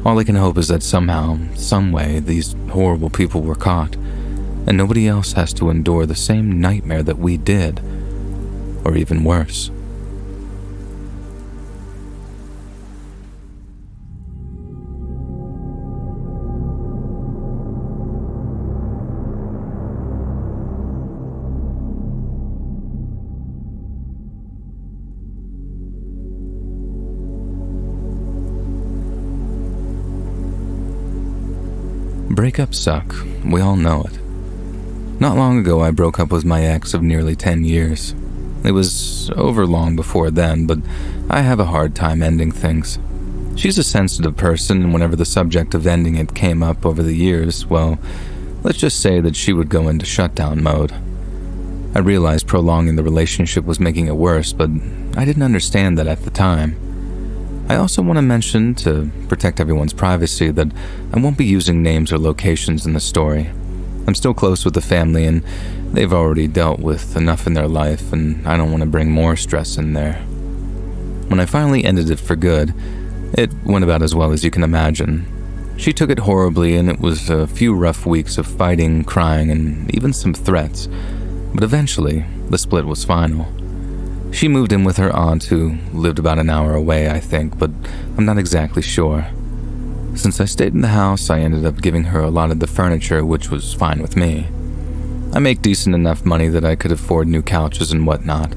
A: All I can hope is that somehow, some way, these horrible people were caught, and nobody else has to endure the same nightmare that we did, or even worse. Breakups suck, we all know it. Not long ago, I broke up with my ex of nearly 10 years. It was over long before then, but I have a hard time ending things. She's a sensitive person, and whenever the subject of ending it came up over the years, well, let's just say that she would go into shutdown mode. I realized prolonging the relationship was making it worse, but I didn't understand that at the time. I also want to mention, to protect everyone's privacy, that I won't be using names or locations in the story. I'm still close with the family, and they've already dealt with enough in their life, and I don't want to bring more stress in there. When I finally ended it for good, it went about as well as you can imagine. She took it horribly, and it was a few rough weeks of fighting, crying, and even some threats. But eventually, the split was final. She moved in with her aunt, who lived about an hour away, I think, but I'm not exactly sure. Since I stayed in the house, I ended up giving her a lot of the furniture, which was fine with me. I make decent enough money that I could afford new couches and whatnot.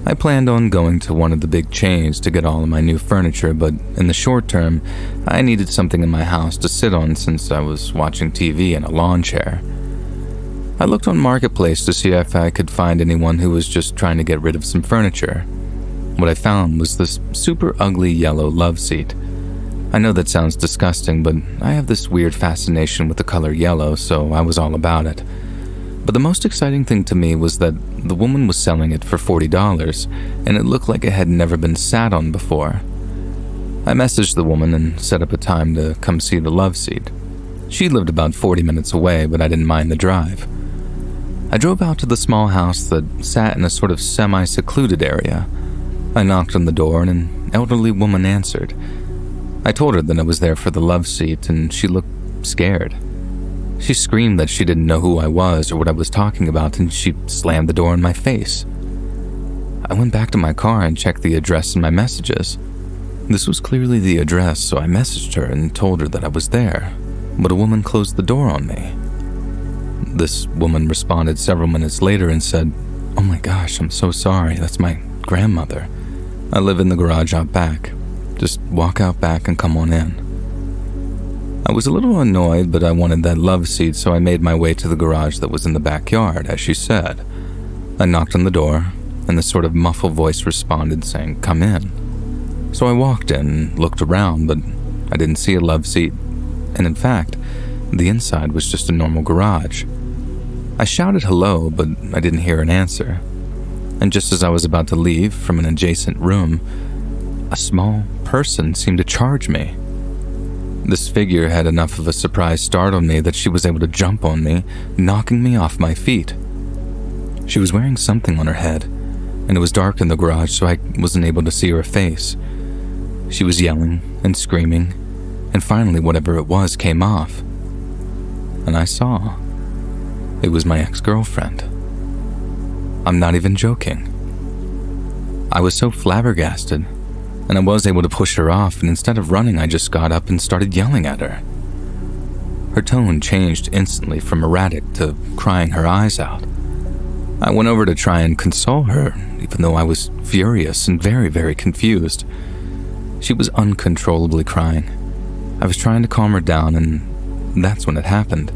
A: I planned on going to one of the big chains to get all of my new furniture, but in the short term, I needed something in my house to sit on since I was watching TV in a lawn chair. I looked on Marketplace to see if I could find anyone who was just trying to get rid of some furniture. What I found was this super ugly yellow love seat. I know that sounds disgusting, but I have this weird fascination with the color yellow, so I was all about it. But the most exciting thing to me was that the woman was selling it for $40, and it looked like it had never been sat on before. I messaged the woman and set up a time to come see the love seat. She lived about 40 minutes away, but I didn't mind the drive. I drove out to the small house that sat in a sort of semi-secluded area. I knocked on the door, and an elderly woman answered. I told her that I was there for the love seat, and she looked scared. She screamed that she didn't know who I was or what I was talking about, and she slammed the door in my face. I went back to my car and checked the address in my messages. This was clearly the address, so I messaged her and told her that I was there, but a woman closed the door on me. This woman responded several minutes later and said, "Oh my gosh, I'm so sorry, that's my grandmother. I live in the garage out back. Just walk out back and come on in." I was a little annoyed, but I wanted that love seat, so I made my way to the garage that was in the backyard, as she said. I knocked on the door, and the sort of muffled voice responded saying, "Come in." So I walked in and looked around, but I didn't see a love seat, and in fact, the inside was just a normal garage. I shouted hello, but I didn't hear an answer. And just as I was about to leave from an adjacent room, a small person seemed to charge me. This figure had enough of a surprise start on me that she was able to jump on me, knocking me off my feet. She was wearing something on her head, and it was dark in the garage, so I wasn't able to see her face. She was yelling and screaming, and finally whatever it was came off. And I saw. It was my ex-girlfriend. I'm not even joking. I was so flabbergasted, and I was able to push her off, and instead of running, I just got up and started yelling at her. Her tone changed instantly from erratic to crying her eyes out. I went over to try and console her, even though I was furious and very, very confused. She was uncontrollably crying. I was trying to calm her down, and that's when it happened.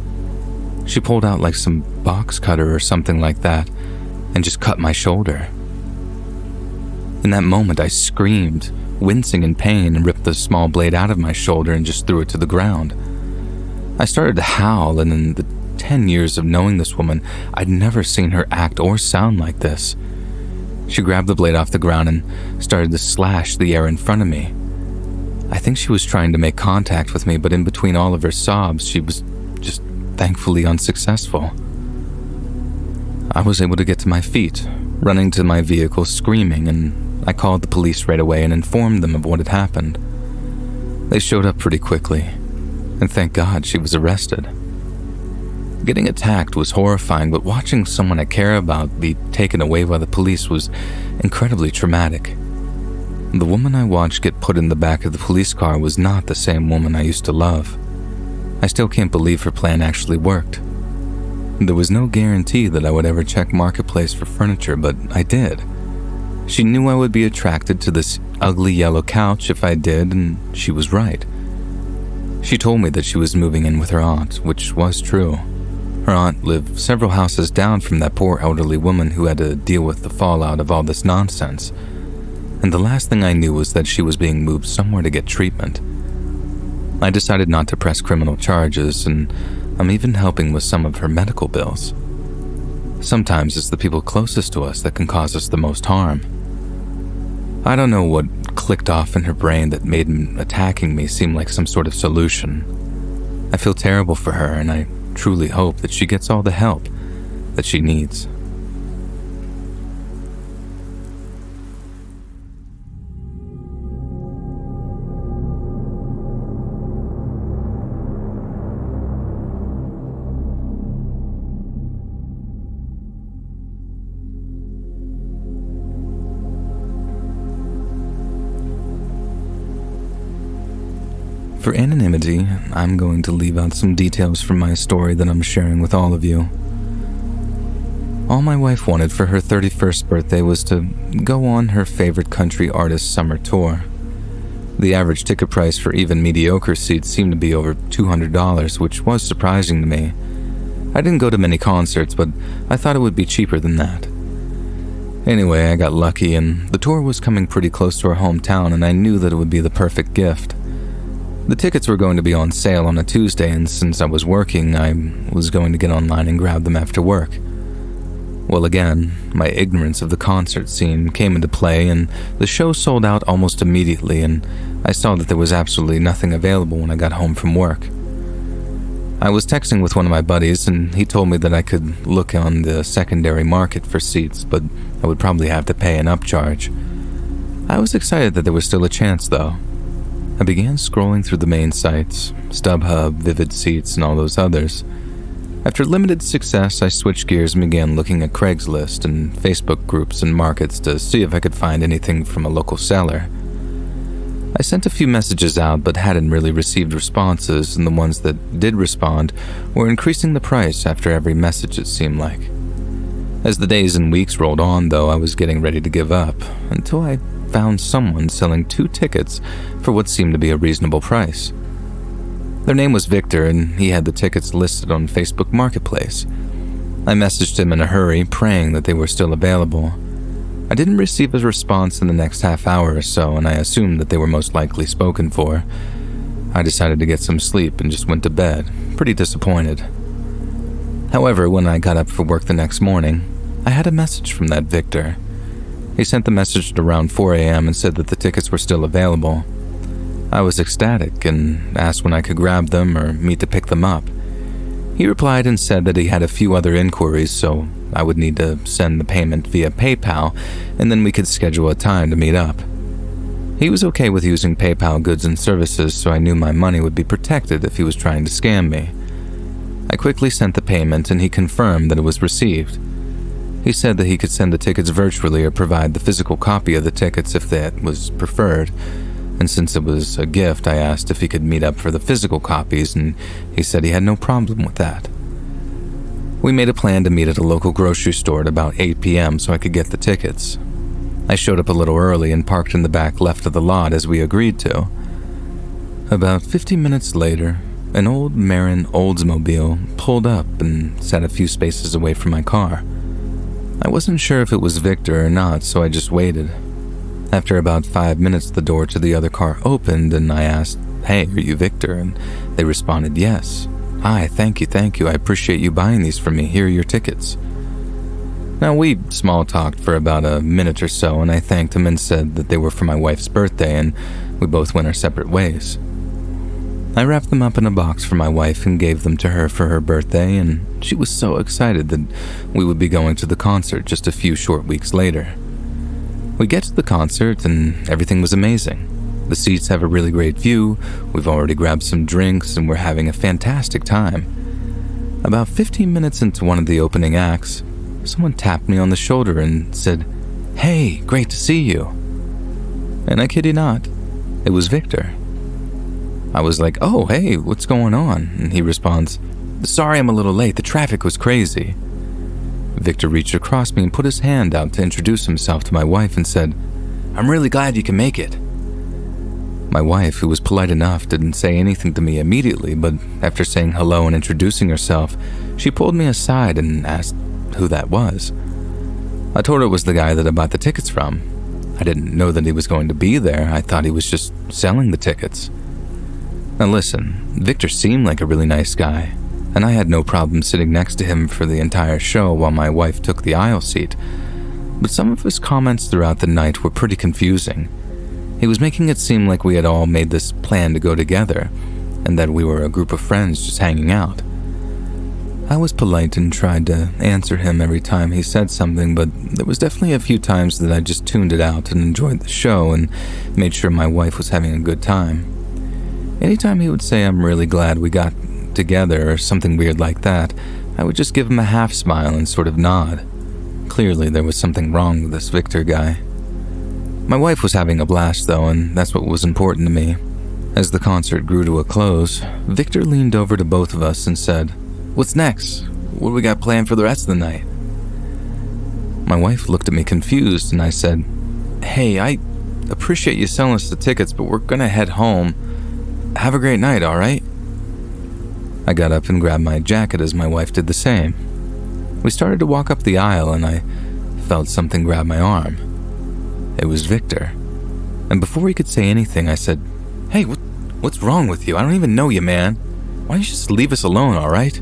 A: She pulled out like some box cutter or something like that, and just cut my shoulder. In that moment, I screamed, wincing in pain, and ripped the small blade out of my shoulder and just threw it to the ground. I started to howl, and in the 10 years of knowing this woman, I'd never seen her act or sound like this. She grabbed the blade off the ground and started to slash the air in front of me. I think she was trying to make contact with me, but in between all of her sobs, she was just thankfully unsuccessful. I was able to get to my feet, running to my vehicle screaming, and I called the police right away and informed them of what had happened. They showed up pretty quickly, and thank God she was arrested. Getting attacked was horrifying, but watching someone I care about be taken away by the police was incredibly traumatic. The woman I watched get put in the back of the police car was not the same woman I used to love. I still can't believe her plan actually worked. There was no guarantee that I would ever check Marketplace for furniture, but I did. She knew I would be attracted to this ugly yellow couch if I did, and she was right. She told me that she was moving in with her aunt, which was true. Her aunt lived several houses down from that poor elderly woman who had to deal with the fallout of all this nonsense. And the last thing I knew was that she was being moved somewhere to get treatment. I decided not to press criminal charges, and I'm even helping with some of her medical bills. Sometimes it's the people closest to us that can cause us the most harm. I don't know what clicked off in her brain that made attacking me seem like some sort of solution. I feel terrible for her, and I truly hope that she gets all the help that she needs. For anonymity, I'm going to leave out some details from my story that I'm sharing with all of you. All my wife wanted for her 31st birthday was to go on her favorite country artist's summer tour. The average ticket price for even mediocre seats seemed to be over $200, which was surprising to me. I didn't go to many concerts, but I thought it would be cheaper than that. Anyway, I got lucky, and the tour was coming pretty close to our hometown, and I knew that it would be the perfect gift. The tickets were going to be on sale on a Tuesday, and since I was working, I was going to get online and grab them after work. Well, again, my ignorance of the concert scene came into play, and the show sold out almost immediately, and I saw that there was absolutely nothing available when I got home from work. I was texting with one of my buddies, and he told me that I could look on the secondary market for seats, but I would probably have to pay an upcharge. I was excited that there was still a chance, though. I began scrolling through the main sites, StubHub, Vivid Seats, and all those others. After limited success, I switched gears and began looking at Craigslist and Facebook groups and markets to see if I could find anything from a local seller. I sent a few messages out but hadn't really received responses, and the ones that did respond were increasing the price after every message, it seemed like. As the days and weeks rolled on, though, I was getting ready to give up, until I found someone selling 2 tickets for what seemed to be a reasonable price. Their name was Victor, and he had the tickets listed on Facebook Marketplace. I messaged him in a hurry, praying that they were still available. I didn't receive a response in the next half hour or so, and I assumed that they were most likely spoken for. I decided to get some sleep and just went to bed, pretty disappointed. However, when I got up for work the next morning, I had a message from that Victor. He sent the message at around 4 a.m. and said that the tickets were still available. I was ecstatic and asked when I could grab them or meet to pick them up. He replied and said that he had a few other inquiries, so I would need to send the payment via PayPal, and then we could schedule a time to meet up. He was okay with using PayPal goods and services, so I knew my money would be protected if he was trying to scam me. I quickly sent the payment, and he confirmed that it was received. He said that he could send the tickets virtually or provide the physical copy of the tickets if that was preferred, and since it was a gift, I asked if he could meet up for the physical copies, and he said he had no problem with that. We made a plan to meet at a local grocery store at about 8 p.m. so I could get the tickets. I showed up a little early and parked in the back left of the lot as we agreed to. About 50 minutes later, an old Marin Oldsmobile pulled up and sat a few spaces away from my car. I wasn't sure if it was Victor or not, so I just waited. After about 5 minutes, the door to the other car opened, and I asked, "Hey, are you Victor?" And they responded, "Yes. Hi, thank you, I appreciate you buying these for me. Here are your tickets." Now, we small-talked for about a minute or so, and I thanked him and said that they were for my wife's birthday, and we both went our separate ways. I wrapped them up in a box for my wife and gave them to her for her birthday, and she was so excited that we would be going to the concert just a few short weeks later. We get to the concert, and everything was amazing. The seats have a really great view, we've already grabbed some drinks, and we're having a fantastic time. About 15 minutes into one of the opening acts, someone tapped me on the shoulder and said, "Hey, great to see you." And I kid you not, it was Victor. I was like, "Oh, hey, what's going on?" And he responds, "Sorry I'm a little late, the traffic was crazy." Victor reached across me and put his hand out to introduce himself to my wife and said, "I'm really glad you can make it." My wife, who was polite enough, didn't say anything to me immediately, but after saying hello and introducing herself, she pulled me aside and asked who that was. I told her it was the guy that I bought the tickets from. I didn't know that he was going to be there. I thought he was just selling the tickets. Now listen, Victor seemed like a really nice guy, and I had no problem sitting next to him for the entire show while my wife took the aisle seat. But some of his comments throughout the night were pretty confusing. He was making it seem like we had all made this plan to go together, and that we were a group of friends just hanging out. I was polite and tried to answer him every time he said something, but there was definitely a few times that I just tuned it out and enjoyed the show and made sure my wife was having a good time. Anytime he would say I'm really glad we got together or something weird like that, I would just give him a half smile and sort of nod. Clearly there was something wrong with this Victor guy. My wife was having a blast though, and that's what was important to me. As the concert grew to a close, Victor leaned over to both of us and said, "What's next? What do we got planned for the rest of the night?" My wife looked at me confused, and I said, "Hey, I appreciate you selling us the tickets, but we're gonna head home. Have a great night, alright?" I got up and grabbed my jacket as my wife did the same. We started to walk up the aisle, and I felt something grab my arm. It was Victor. And before he could say anything, I said, "Hey, what's wrong with you? I don't even know you, man. Why don't you just leave us alone, alright?"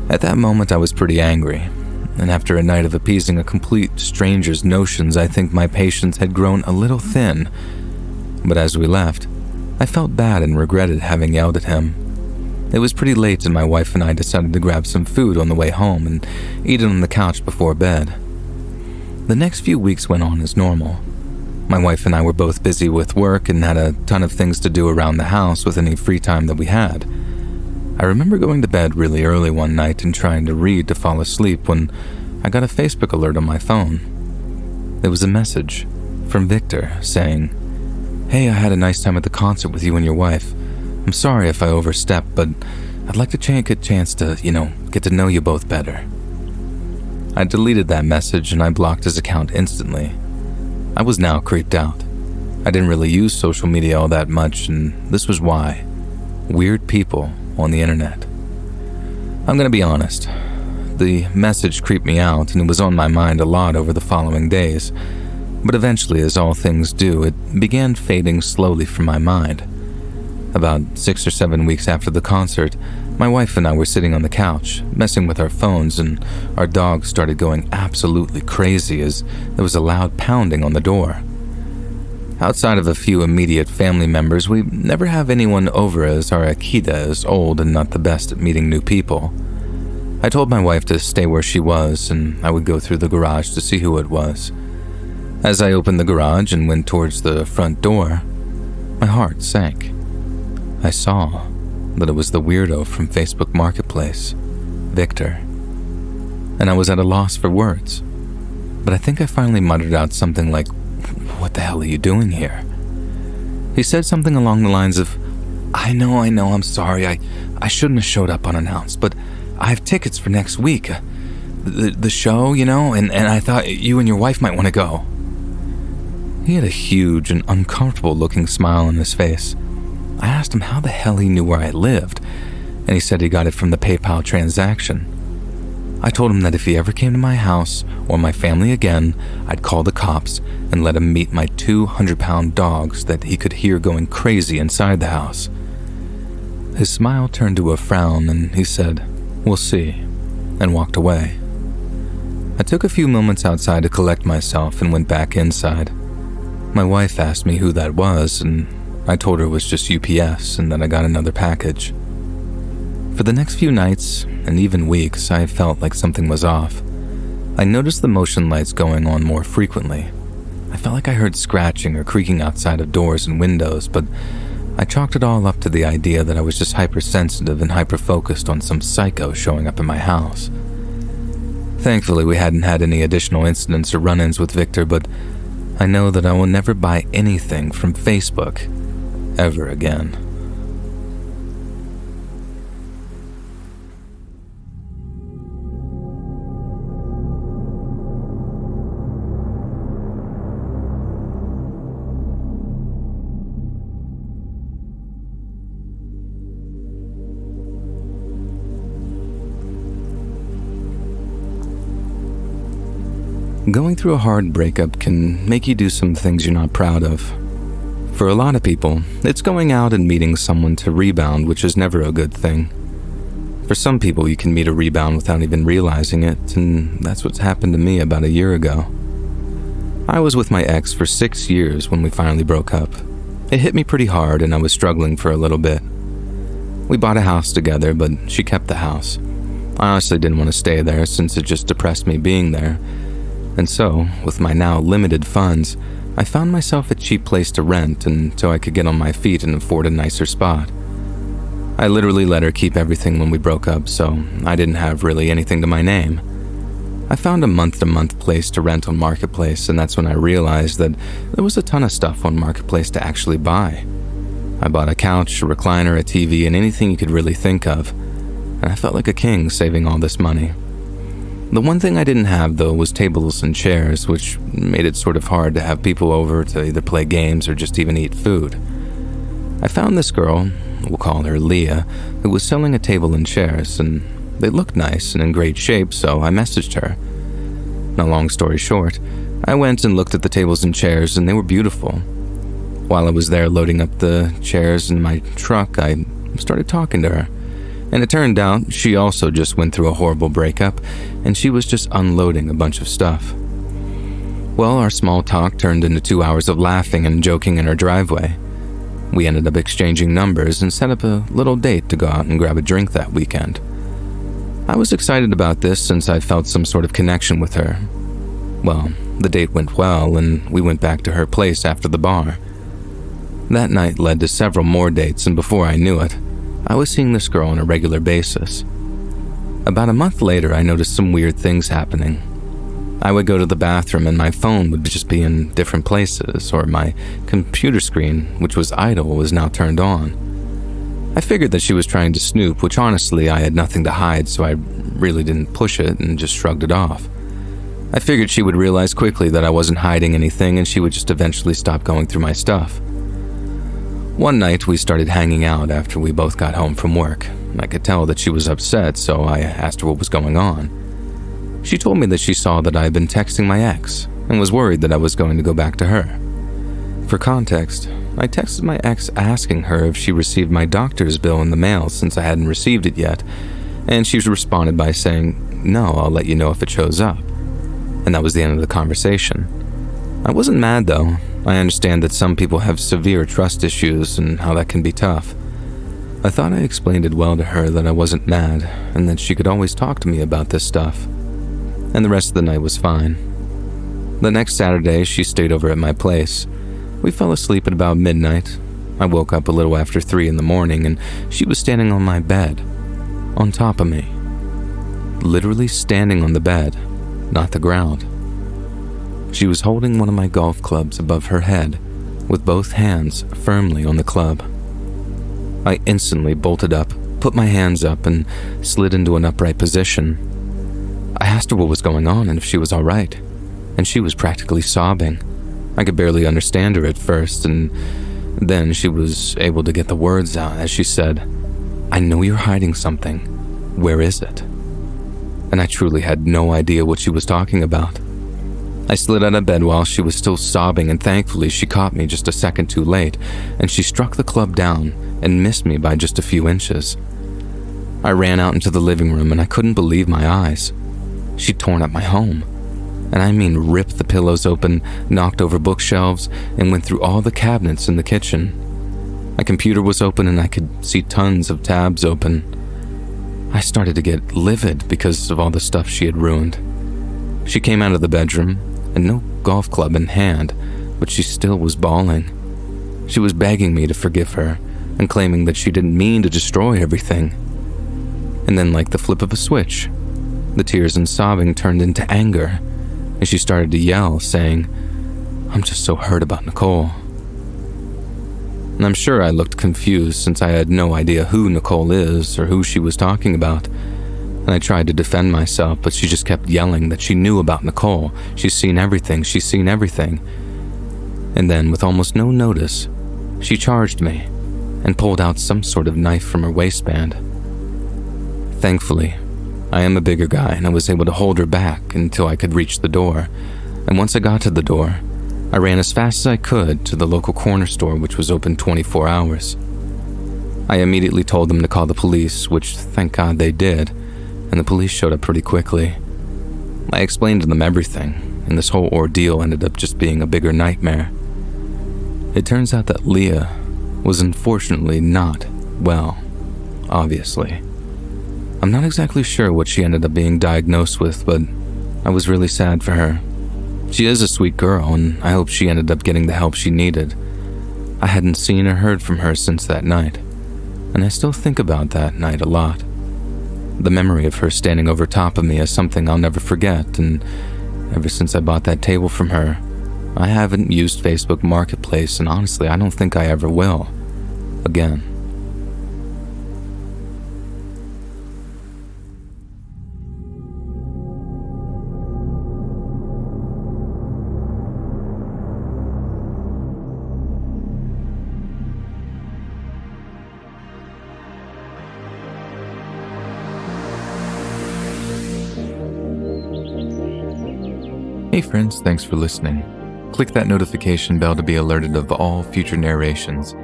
A: At that moment, I was pretty angry, and after a night of appeasing a complete stranger's notions, I think my patience had grown a little thin. But as we left, I felt bad and regretted having yelled at him. It was pretty late, and my wife and I decided to grab some food on the way home and eat it on the couch before bed. The next few weeks went on as normal. My wife and I were both busy with work and had a ton of things to do around the house with any free time that we had. I remember going to bed really early one night and trying to read to fall asleep when I got a Facebook alert on my phone. It was a message from Victor saying, "Hey, I had a nice time at the concert with you and your wife. I'm sorry if I overstepped, but I'd like to take a chance to, get to know you both better." I deleted that message and I blocked his account instantly. I was now creeped out. I didn't really use social media all that much, and this was why. Weird people on the internet. I'm gonna be honest. The message creeped me out, and it was on my mind a lot over the following days. But eventually, as all things do, it began fading slowly from my mind. About 6 or 7 weeks after the concert, my wife and I were sitting on the couch, messing with our phones, and our dog started going absolutely crazy as there was a loud pounding on the door. Outside of a few immediate family members, we never have anyone over as our Akita is old and not the best at meeting new people. I told my wife to stay where she was, and I would go through the garage to see who it was. As I opened the garage and went towards the front door, my heart sank. I saw that it was the weirdo from Facebook Marketplace, Victor. And I was at a loss for words. But I think I finally muttered out something like, "What the hell are you doing here?" He said something along the lines of, I know, I'm sorry, I shouldn't have showed up unannounced, but I have tickets for next week. The show, and I thought you and your wife might want to go." He had a huge and uncomfortable looking smile on his face. I asked him how the hell he knew where I lived, and he said he got it from the PayPal transaction. I told him that if he ever came to my house or my family again, I'd call the cops and let him meet my 200-pound dogs that he could hear going crazy inside the house. His smile turned to a frown, and he said, "We'll see," and walked away. I took a few moments outside to collect myself and went back inside. My wife asked me who that was, and I told her it was just UPS and that I got another package. For the next few nights, and even weeks, I felt like something was off. I noticed the motion lights going on more frequently. I felt like I heard scratching or creaking outside of doors and windows, but I chalked it all up to the idea that I was just hypersensitive and hyper-focused on some psycho showing up in my house. Thankfully, we hadn't had any additional incidents or run-ins with Victor, but I know that I will never buy anything from Facebook ever again. Going through a hard breakup can make you do some things you're not proud of. For a lot of people, it's going out and meeting someone to rebound, which is never a good thing. For some people, you can meet a rebound without even realizing it, and that's what's happened to me about a year ago. I was with my ex for 6 years when we finally broke up. It hit me pretty hard and I was struggling for a little bit. We bought a house together, but she kept the house. I honestly didn't want to stay there since it just depressed me being there. And so, with my now limited funds, I found myself a cheap place to rent until I could get on my feet and afford a nicer spot. I literally let her keep everything when we broke up, so I didn't have really anything to my name. I found a month-to-month place to rent on Marketplace, and that's when I realized that there was a ton of stuff on Marketplace to actually buy. I bought a couch, a recliner, a TV, and anything you could really think of, and I felt like a king saving all this money. The one thing I didn't have, though, was tables and chairs, which made it sort of hard to have people over to either play games or just even eat food. I found this girl, we'll call her Leah, who was selling a table and chairs, and they looked nice and in great shape, so I messaged her. Now, long story short, I went and looked at the tables and chairs, and they were beautiful. While I was there loading up the chairs in my truck, I started talking to her, and it turned out she also just went through a horrible breakup, and she was just unloading a bunch of stuff. Well, our small talk turned into 2 hours of laughing and joking in her driveway. We ended up exchanging numbers and set up a little date to go out and grab a drink that weekend. I was excited about this since I felt some sort of connection with her. Well, the date went well, and we went back to her place after the bar. That night led to several more dates, and before I knew it, I was seeing this girl on a regular basis. About a month later, I noticed some weird things happening. I would go to the bathroom and my phone would just be in different places, or my computer screen, which was idle, was now turned on. I figured that she was trying to snoop, which honestly I had nothing to hide, so I really didn't push it and just shrugged it off. I figured she would realize quickly that I wasn't hiding anything and she would just eventually stop going through my stuff. One night we started hanging out after we both got home from work. I could tell that she was upset, so I asked her what was going on. She told me that she saw that I had been texting my ex and was worried that I was going to go back to her. For context, I texted my ex asking her if she received my doctor's bill in the mail since I hadn't received it yet, and she responded by saying, "No, I'll let you know if it shows up." And that was the end of the conversation. I wasn't mad though. I understand that some people have severe trust issues and how that can be tough. I thought I explained it well to her that I wasn't mad and that she could always talk to me about this stuff. And the rest of the night was fine. The next Saturday, she stayed over at my place. We fell asleep at about midnight. I woke up a little after 3 in the morning and she was standing on my bed, on top of me. Literally standing on the bed, not the ground. She was holding one of my golf clubs above her head, with both hands firmly on the club. I instantly bolted up, put my hands up, and slid into an upright position. I asked her what was going on and if she was all right, and she was practically sobbing. I could barely understand her at first, and then she was able to get the words out as she said, "I know you're hiding something. Where is it?" And I truly had no idea what she was talking about. I slid out of bed while she was still sobbing, and thankfully she caught me just a second too late, and she struck the club down and missed me by just a few inches. I ran out into the living room and I couldn't believe my eyes. She'd torn up my home. And I mean ripped the pillows open, knocked over bookshelves, and went through all the cabinets in the kitchen. My computer was open and I could see tons of tabs open. I started to get livid because of all the stuff she had ruined. She came out of the bedroom, and no golf club in hand, but she still was bawling. She was begging me to forgive her and claiming that she didn't mean to destroy everything. And then, like the flip of a switch, the tears and sobbing turned into anger, and she started to yell, saying, "I'm just so hurt about Nicole." And I'm sure I looked confused since I had no idea who Nicole is or who she was talking about. And I tried to defend myself, but she just kept yelling that she knew about Nicole. She's seen everything. And then, with almost no notice, she charged me and pulled out some sort of knife from her waistband. Thankfully, I am a bigger guy and I was able to hold her back until I could reach the door. and once I got to the door, I ran as fast as I could to the local corner store, which was open 24 hours. I immediately told them to call the police, which thank God they did, and the police showed up pretty quickly. I explained to them everything, and this whole ordeal ended up just being a bigger nightmare. It turns out that Leah was unfortunately not well, obviously. I'm not exactly sure what she ended up being diagnosed with, but I was really sad for her. She is a sweet girl, and I hope she ended up getting the help she needed. I hadn't seen or heard from her since that night, and I still think about that night a lot. The memory of her standing over top of me is something I'll never forget, and ever since I bought that table from her, I haven't used Facebook Marketplace, and honestly, I don't think I ever will again. Hey friends, thanks for listening. Click that notification bell to be alerted of all future narrations.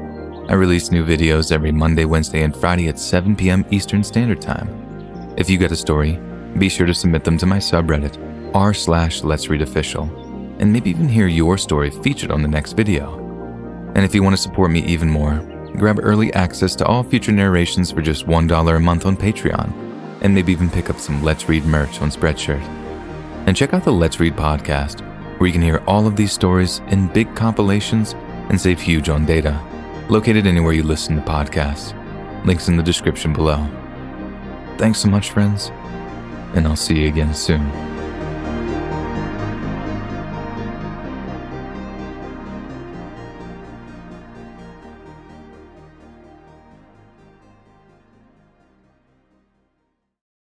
A: I release new videos every Monday, Wednesday, and Friday at 7 p.m. Eastern Standard Time. If you get a story, be sure to submit them to my subreddit, r/LetsReadOfficial, and maybe even hear your story featured on the next video. And if you want to support me even more, grab early access to all future narrations for just $1 a month on Patreon, and maybe even pick up some Let's Read merch on Spreadshirt. And check out the Let's Read podcast, where you can hear all of these stories in big compilations and save huge on data, located anywhere you listen to podcasts. Links in the description below. Thanks so much, friends, and I'll see you again soon.